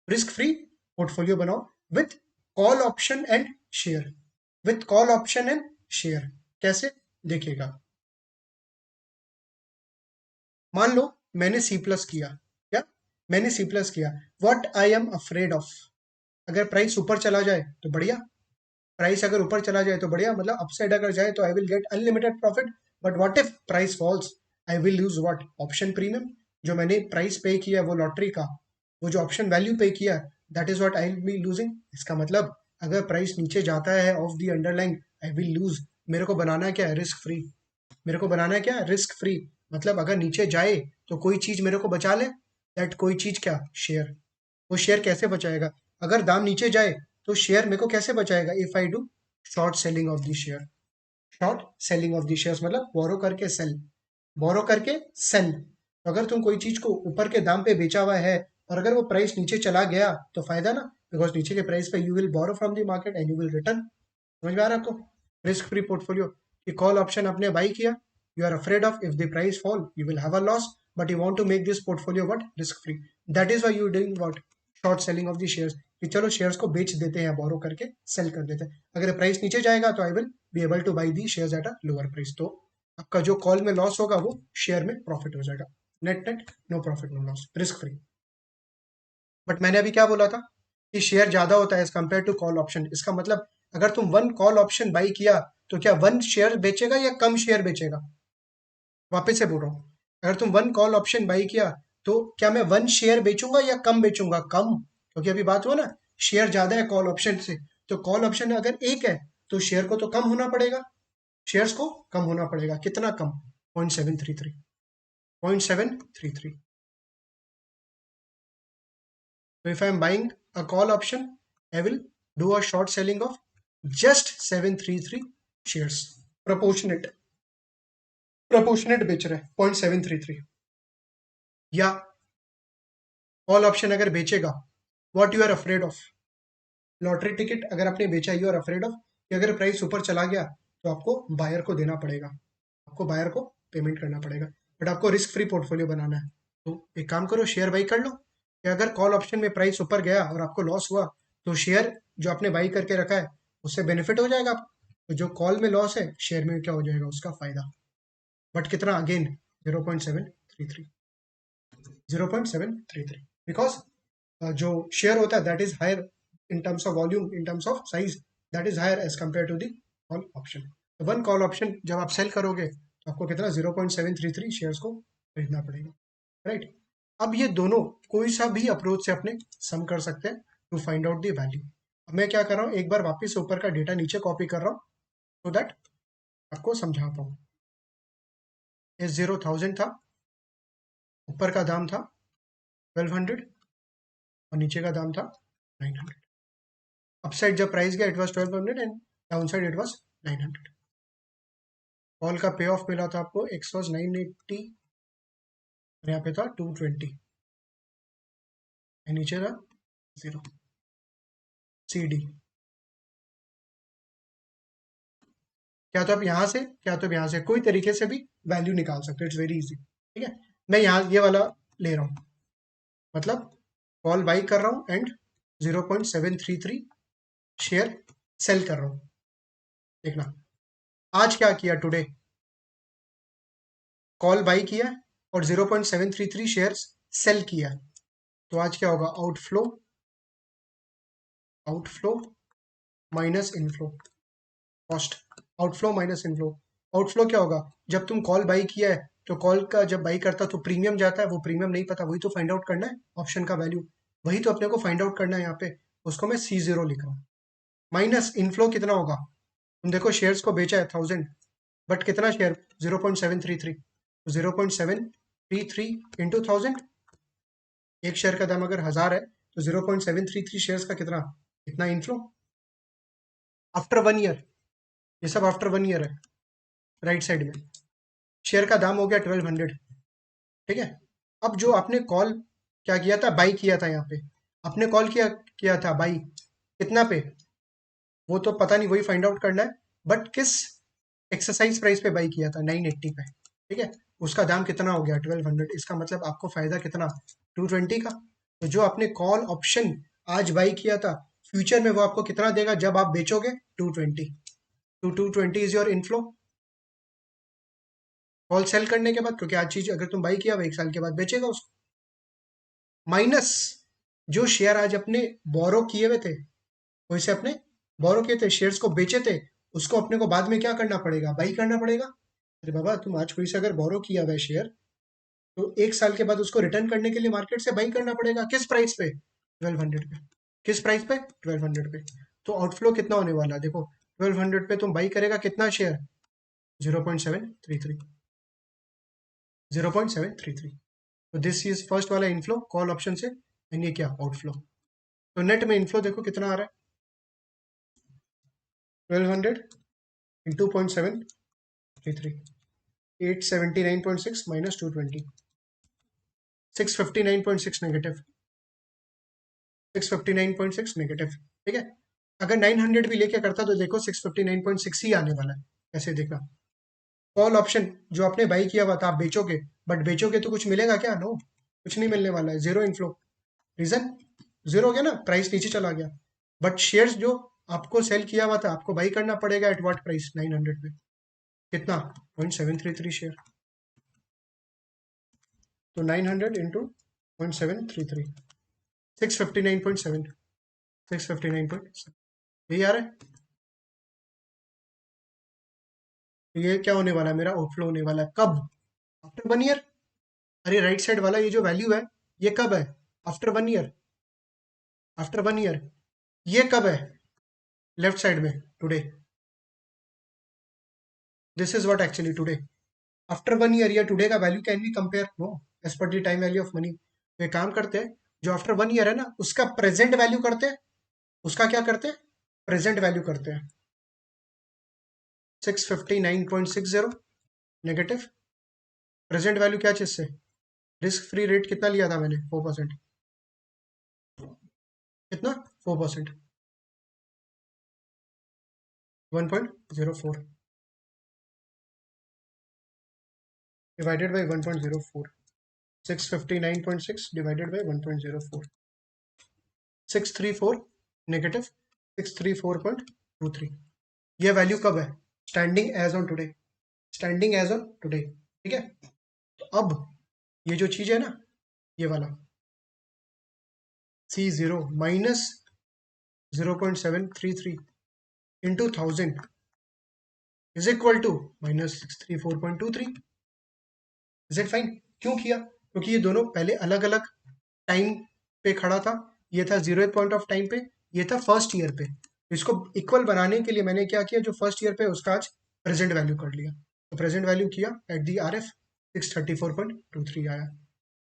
रिस्क फ्री पोर्टफोलियो बनाओ with call option and share, with call option and share. कैसे? देखिएगा, मान लो मैंने सी प्लस किया, क्या मैंने सी प्लस किया, what I am afraid of, अगर प्राइस ऊपर चला जाए तो बढ़िया, प्राइस अगर ऊपर चला जाए तो बढ़िया, मतलब अपसाइड अगर जाए तो I will get unlimited profit, but what if price falls, I will lose what, option premium, जो मैंने प्राइस पे किया वो लॉटरी का, वो जो ऑप्शन वैल्यू पे किया, that is what I will be losing. इसका मतलब अगर प्राइस नीचे जाता है of the underline, I will lose. मेरे को बनाना है क्या? Risk free. मेरे को बनाना है क्या? Risk free. मतलब अगर नीचे जाए तो कोई चीज मेरे को बचा ले, दैट कोई चीज क्या? शेयर। वो शेयर कैसे बचाएगा? अगर दाम नीचे जाए तो शेयर मेरे को कैसे बचाएगा? If I do short selling of the share. Short selling of the shares मतलब बोरो करके सेल, बोरो करके सेल। तो अगर तुम कोई चीज को ऊपर के दाम पे बेचा हुआ है और अगर वो प्राइस नीचे चला गया तो फायदा ना, बिकॉज नीचे के प्राइस पे you will borrow from the market and you will return. समझ में आ रहा है आपको? रिस्क फ्री पोर्टफोलियो की कॉल ऑप्शन आपने बाई किया, you are afraid of if the price fall you will have a loss, but you want to make this portfolio what? Risk free. That is why you doing what? Short selling of the shares, कि चलो shares को बेच देते हैं, बोरो करके cell कर देते हैं, अगर प्राइस नीचे जाएगा तो आई will be able two by the shares at a lower price, तो आपका जो कॉल में लॉस होगा वो शेयर में प्रॉफिट हो जाएगा। Net net no profit no loss, risk free. But मैंने अभी क्या बोला था कि शेयर ज्यादा होता है as compare to call option. इसका मतलब अगर तुम वन कॉल ऑप्शन बाई किया तो क्या वन शेयर बेचेगा या कम शेयर बेचेगा? वापस से बोल रहा हूँ, अगर तुम वन कॉल ऑप्शन बाई किया तो क्या मैं वन शेयर बेचूंगा या कम बेचूंगा? कम, क्योंकि अभी बात हुआ ना, शेयर ज्यादा है कॉल ऑप्शन से, तो कॉल ऑप्शन अगर एक है तो शेयर को तो कम होना पड़ेगा, शेयर्स को कम होना पड़ेगा। कितना कम? 0.733, 0.733। So if I am buying a call option, I will do a short selling of just 733 shares. Proportionate, proportionate बेच रहे हैं 0.733। या कॉल ऑप्शन अगर बेचेगा, what you are afraid of, lottery ticket अगर आपने बेचा, यू आर अफ्रेड ऑफ कि अगर प्राइस ऊपर चला गया तो आपको बायर को देना पड़ेगा, आपको बायर को पेमेंट करना पड़ेगा, बट आपको रिस्क फ्री पोर्टफोलियो बनाना है। तो एक काम करो, शेयर बाई कर लो, कि अगर कॉल ऑप्शन में प्राइस ऊपर गया और आपको लॉस हुआ तो शेयर जो आपने बाई करके रखा है उससे बेनिफिट हो जाएगा आपको, तो जो कॉल में लॉस है शेयर में क्या हो जाएगा? उसका फायदा। बट कितना? अगेन 0.733, 0.733, बिकॉज जो शेयर होता है that is higher in terms of volume, in terms of size, that is higher as compare to the call option. One call option जब आप सेल करोगे तो आपको कितना? 0.733 शेयर्स को खरीदना पड़ेगा, राइट? अब ये दोनों कोई सा भी अप्रोच से अपने सम कर सकते हैं to find out the value. अब मैं क्या कर रहा हूँ, एक बार वापस से ऊपर का डेटा नीचे कॉपी कर रहा हूँ सो दैट आपको समझा पाऊँ। एस जीरो 1000 था, ऊपर का दाम था 1200 और नीचे का दाम था 900। अपसाइड जब प्राइस गया it was 1200 and down side it was 900। Call का पे ऑफ मिला था आपको, एक्स वाज 980 और यहाँ पे था 220 नीचे था 0। सी डी, क्या तो आप यहाँ से, क्या तो आप यहाँ से कोई तरीके से भी वैल्यू निकाल सकते हो, इट्स वेरी इजी। ठीक है, मैं यहाँ ये वाला ले रहा हूँ, मतलब कॉल बाई कर रहा हूँ एंड 0.733 शेयर सेल कर रहा हूँ। देखना आज क्या किया, टुडे कॉल बाई किया और 0.733 शेयर्स सेल किया, तो आज क्या होगा? Outflow, outflow minus inflow, cost, outflow minus inflow. Outflow क्या होगा? जब तुम कॉल बाई किया है तो कॉल का जब बाई करता तो प्रीमियम जाता है, वो प्रीमियम नहीं पता, वही तो फाइंड आउट करना है, ऑप्शन का वैल्यू वही तो अपने को फाइंड आउट करना है यहाँ पे, उसको मैं C0 लिख रहा हूँ। माइनस इनफ्लो कितना होगा? तुम देखो शेयर्स को बेचा है 1000, बट कितना शेयर? 0.733, 0.733 इंटू 1000, एक शेयर का दाम अगर 1000 है तो 0.733 शेयर्स का कितना? कितना इनफ्लो आफ्टर 1 ईयर, ये सब आफ्टर 1 ईयर है। राइट साइड में शेयर का दाम हो गया 1200, ठीक है। अब जो आपने कॉल क्या किया था, बाई किया था, यहाँ पे आपने कॉल किया था बाई, कितना पे? वो तो पता नहीं, वही फाइंड आउट करना है, बट किस एक्सरसाइज प्राइस पे बाई किया था 980 पे, ठीक है, उसका दाम कितना हो गया 1200। इसका मतलब आपको फायदा कितना, 220 का। तो जो आपने कॉल ऑप्शन आज बाई किया था, फ्यूचर में वो आपको कितना देगा जब आप बेचोगे, 220। तो 220 is your inflow call sell करने के बाद, क्योंकि आज चीज अगर तुम बाई किया वो 1 साल के बाद बेचेगा उसको, माइनस जो शेयर आज अपने बोरो किए हुए थे, वैसे अपने बोरो किए थे शेयर्स को बेचे थे, उसको अपने को बाद में क्या करना पड़ेगा, बाई करना पड़ेगा। अरे बाबा, तुम आज कोई से अगर बोरो किया हुआ है शेयर, तो 1 साल के बाद उसको रिटर्न करने के लिए मार्केट से बाई करना पड़ेगा, किस प्राइस पे, 1200 पे। किस प्राइस पे, 1200 पे। तो आउटफ्लो कितना होने वाला है देखो, 1200 पे तुम बाई करेगा कितना शेयर, 0.733, 0.733। तो दिस इज फर्स्ट वाला इनफ्लो कॉल ऑप्शन से, एंड ये क्या, आउटफ्लो। तो नेट में इनफ्लो देखो कितना आ रहा है, 1200 इंटू 0.733, 879.6 माइनस 220, 659.6 नेगेटिव, 659.6 नेगेटिव, ठीक है। अगर 900 भी लेके करता तो देखो 659.6 ही आने वाला है। ऐसे देखना, कॉल ऑप्शन जो आपने बाई किया हुआ था आप बेचोगे, बट बेचोगे तो कुछ मिलेगा क्या, नो, कुछ नहीं मिलने वाला है, जीरो इनफ्लो। रीजन, जीरो हो गया ना, प्राइस नीचे चला गया। बट शेयर्स जो आपको सेल किया हुआ था आपको बाई करना पड़ेगा एट व्हाट प्राइस, 900 पे। कितना, 0.733 शेयर। तो 900 इंटू 0.733, 659.7, 659.7, यही आ रहा है। तो ये क्या होने वाला है, मेरा आउटफ्लो होने वाला है, कब, आफ्टर 1 ईयर। अरे राइट साइड वाला ये जो वैल्यू है, ये कब है, आफ्टर 1 ईयर, आफ्टर 1 ईयर। ये कब है, लेफ्ट साइड में, today. This is what actually today, after 1 year. या टुडे का value can be compare, no, as per the time value of money. तो एक काम करते हैं, जो आफ्टर 1 ईयर है ना, उसका प्रेजेंट वैल्यू करते हैं, उसका क्या करते हैं, प्रेजेंट वैल्यू करते हैं, 659.60 नेगेटिव। प्रेजेंट वैल्यू क्या चीज से, रिस्क फ्री रेट कितना लिया था मैंने, 4%, कितना, 4%, 1.04 divided by 1.04, 659.6 divided by 1.04, 634 negative, 634.23। ये वैल्यू कब है, standing as on today, standing as on today, ठीक है। तो अब ये जो चीज है ना, ये वाला C0 minus 0.733 into 1000 is equal to minus 634.23। Is it fine, क्यों किया, क्योंकि ये दोनों पहले अलग अलग टाइम पे खड़ा था, ये था 0th पॉइंट ऑफ टाइम पे, ये था फर्स्ट ईयर पे। तो इसको इक्वल बनाने के लिए मैंने क्या किया, जो फर्स्ट ईयर पे उसका आज प्रेजेंट वैल्यू कर लिया। तो प्रेजेंट वैल्यू किया एट दी RF, 634.23 आया।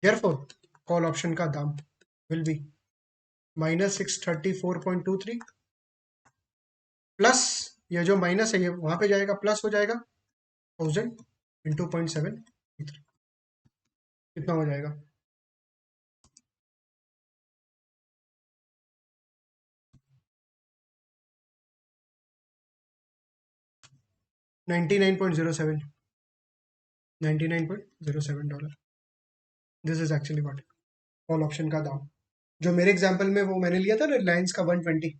देयरफॉर कॉल ऑप्शन का दाम विल बी माइनस 634.23 प्लस, ये जो माइनस है ये वहां पे जाएगा, प्लस हो जाएगा 1000 इंटू 0.7, कितना हो जाएगा, 99.07, $99.07। This is actually what call option का दाम, जो मेरे एग्जांपल में वो मैंने लिया था ना रिलायंस का 120,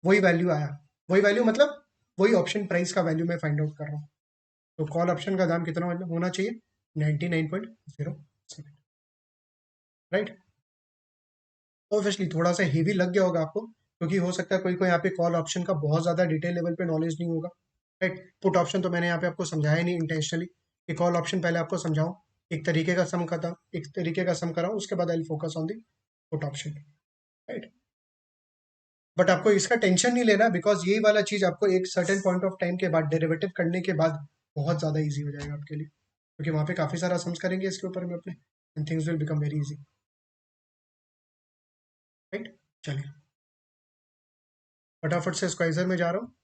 वही वैल्यू आया। वही वैल्यू मतलब वही ऑप्शन प्राइस का वैल्यू मैं फाइंड आउट कर रहा हूँ। तो कॉल ऑप्शन का दाम कितना होना चाहिए, 99.07, राइट। ऑब्वियसली थोड़ा सा हेवी लग गया होगा आपको, क्योंकि हो सकता है कोई कोई यहाँ पे कॉल ऑप्शन का बहुत ज़्यादा डिटेल लेवल पे नॉलेज नहीं होगा, राइट। पुट ऑप्शन तो मैंने यहाँ पे आपको समझाया नहीं इंटेंशनली, कि कॉल ऑप्शन पहले आपको समझाऊं, एक तरीके का सम करता, एक तरीके का सम कराऊं, उसके बाद I focus on the put option, right. But आपको इसका टेंशन नहीं लेना, बिकॉज यही वाला चीज आपको एक सर्टेन पॉइंट ऑफ टाइम के बाद डेरिवेटिव करने के बाद बहुत ज़्यादा ईजी हो जाएगा आपके लिए, क्योंकि वहाँ पे काफ़ी सारा सम्स करेंगे इसके ऊपर में अपने, and things will become very easy, right. चलिए फटाफट से स्क्वाइजर में जा रहा हूँ।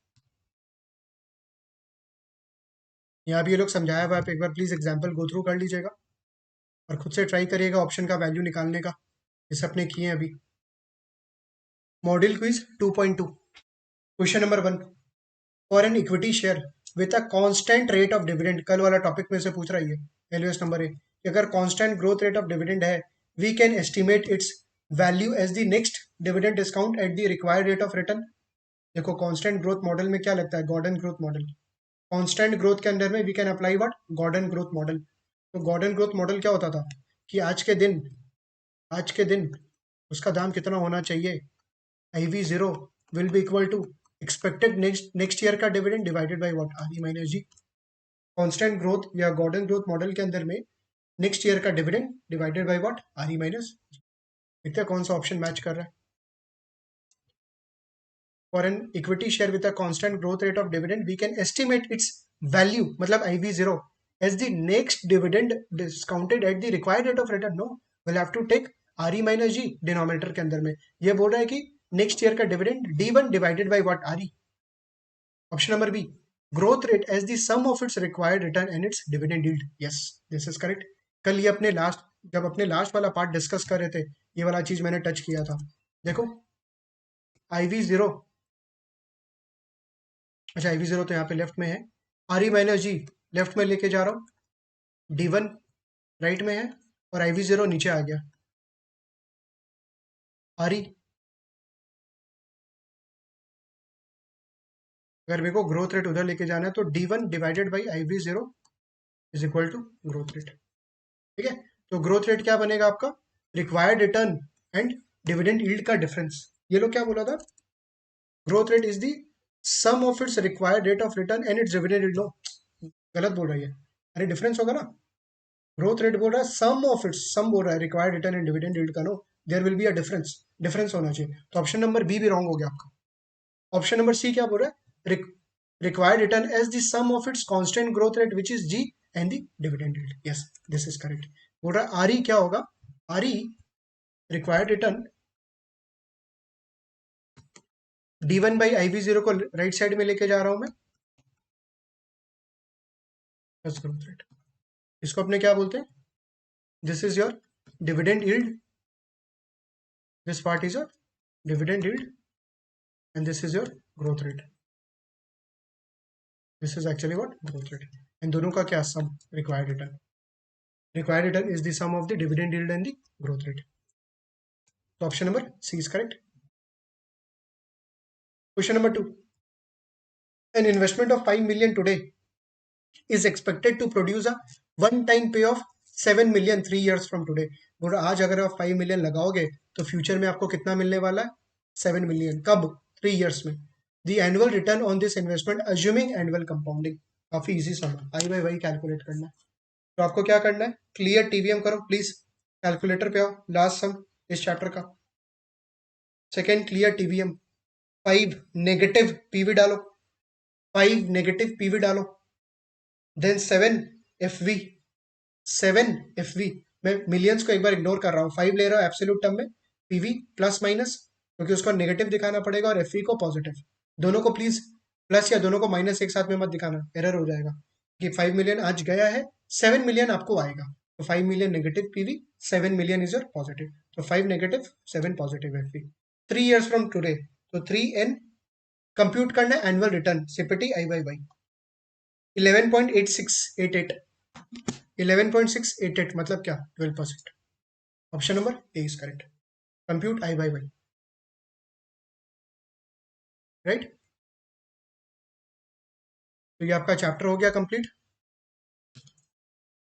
यहाँ भी ये लोग समझाया हुआ है, आप एक बार प्लीज एग्जाम्पल गो थ्रू कर लीजिएगा और खुद से ट्राई करिएगा ऑप्शन का वैल्यू निकालने का, जैसे अपने किए हैं अभी। Module quiz 2.2, question number 1, for an equity share with a constant rate of dividend, कल वाला टॉपिक में से पूछ रहा है एलओएस नंबर ए, कि अगर constant growth rate of dividend है, we can estimate its value as the next dividend discount at the required rate of return. देखो कांस्टेंट ग्रोथ मॉडल में क्या लगता है, Gordon growth model. Constant growth के अंदर में we can apply what, Gordon growth model. तो Gordon growth model क्या होता था कि आज के दिन उसका दाम कितना होना चाहिए, I V zero will be equal to expected next year का dividend divided by what, R E minus G. Constant growth या गॉर्डन ग्रोथ मॉडल के अंदर में नेक्स्ट ईयर का dividend divided by what, R E minus. देखते हैं कौन सा ऑप्शन मैच कर रहा है। For an equity share with a constant growth rate of dividend we can estimate its value, मतलब I V zero, as the next dividend discounted at the required rate of return. No, will have to take R E minus G denominator के अंदर में। ये बोल रहा है कि next year का dividend D one divided by what, R E. Option number B, growth rate as the sum of its required return and its dividend yield. Yes, this is correct. कल ये जब अपने लास्ट वाला part discuss कर रहे थे, ये वाला चीज मैंने टच किया था। देखो आई वी जीरो, अच्छा आई वी जीरो तो यहाँ पे लेफ्ट में है, are E minus ji left में लेके जा रहा हूँ, डी वन राइट में है और आई वी जीरो नीचे आ गया, आर ई। अगर मेरे को ग्रोथ रेट उधर लेके जाना है तो D one divided by I V zero is equal to growth rate. ठीक है, तो ग्रोथ रेट क्या बनेगा आपका, required return and dividend yield का डिफरेंस। ये लोग क्या बोला था, growth rate is the sum of its required rate of return and its dividend yield. No, गलत बोल रहा है ये, अरे डिफरेंस होगा ना। ग्रोथ रेट बोल रहा है सम ऑफ इट्स, सम बोल रहा है required return and dividend yield का। No, there will be a difference, difference होना चाहिए। तो ऑप्शन नंबर बी भी रॉन्ग हो गया आपका। ऑप्शन नंबर सी क्या बोल रहा है, required return as the sum of its constant growth rate which is g and the dividend yield. Yes, this is correct. बोल रहा आर ई क्या होगा, R E required return D one by I V zero को right side में लेके जा रहा हूं मैं, बस ग्रोथ रेट। इसको अपने क्या बोलते हैं, this is your dividend yield, this part is your dividend yield and this is your growth rate. This is actually what, growth rate. इन दोनों का क्या sum, required return. Required return is the sum of the dividend yield and the growth rate. तो option number C is correct. Question number 2, an investment of 5 million today is expected to produce a one time pay of 7 million 3 years from today। बोल रहा आज अगर आप 5 million लगाओगे तो future में आपको कितना मिलने वाला है, 7 मिलियन। कब, 3 years में। The annual return on this investment assuming annual compounding. काफी इजी सम है, आई बाई वही कैलकुलेट करना है। तो आपको क्या करना है, क्लियर टीवीएम करो प्लीज, कैलकुलेटर पे आओ, लास्ट सम इस चैप्टर का, second clear TVM. 5 negative PV डालो, 5 नेगेटिव पीवी डालो, then 7 F V, 7 F V. मैं मिलियंस को एक बार इग्नोर कर रहा हूँ, 5 ले रहा हूँ एब्सोल्यूट टर्म में, पीवी प्लस माइनस, क्योंकि उसको नेगेटिव दिखाना पड़ेगा और एफ वी को पॉजिटिव। दोनों को प्लीज प्लस या दोनों को माइनस एक साथ में मत दिखाना, एरर हो जाएगा। कि 5 मिलियन आज गया है, 7 मिलियन आपको आएगा। तो 5 million negative PV, 7 million is your positive. तो 5 negative 7 positive F V. 3 years from today, तो 3n कंप्यूट करना है annual return, CPT I by by 11.8688, 11.688 मतलब क्या, 12%। Option number A is correct, compute I by by, right. तो ये आपका chapter हो गया कंप्लीट।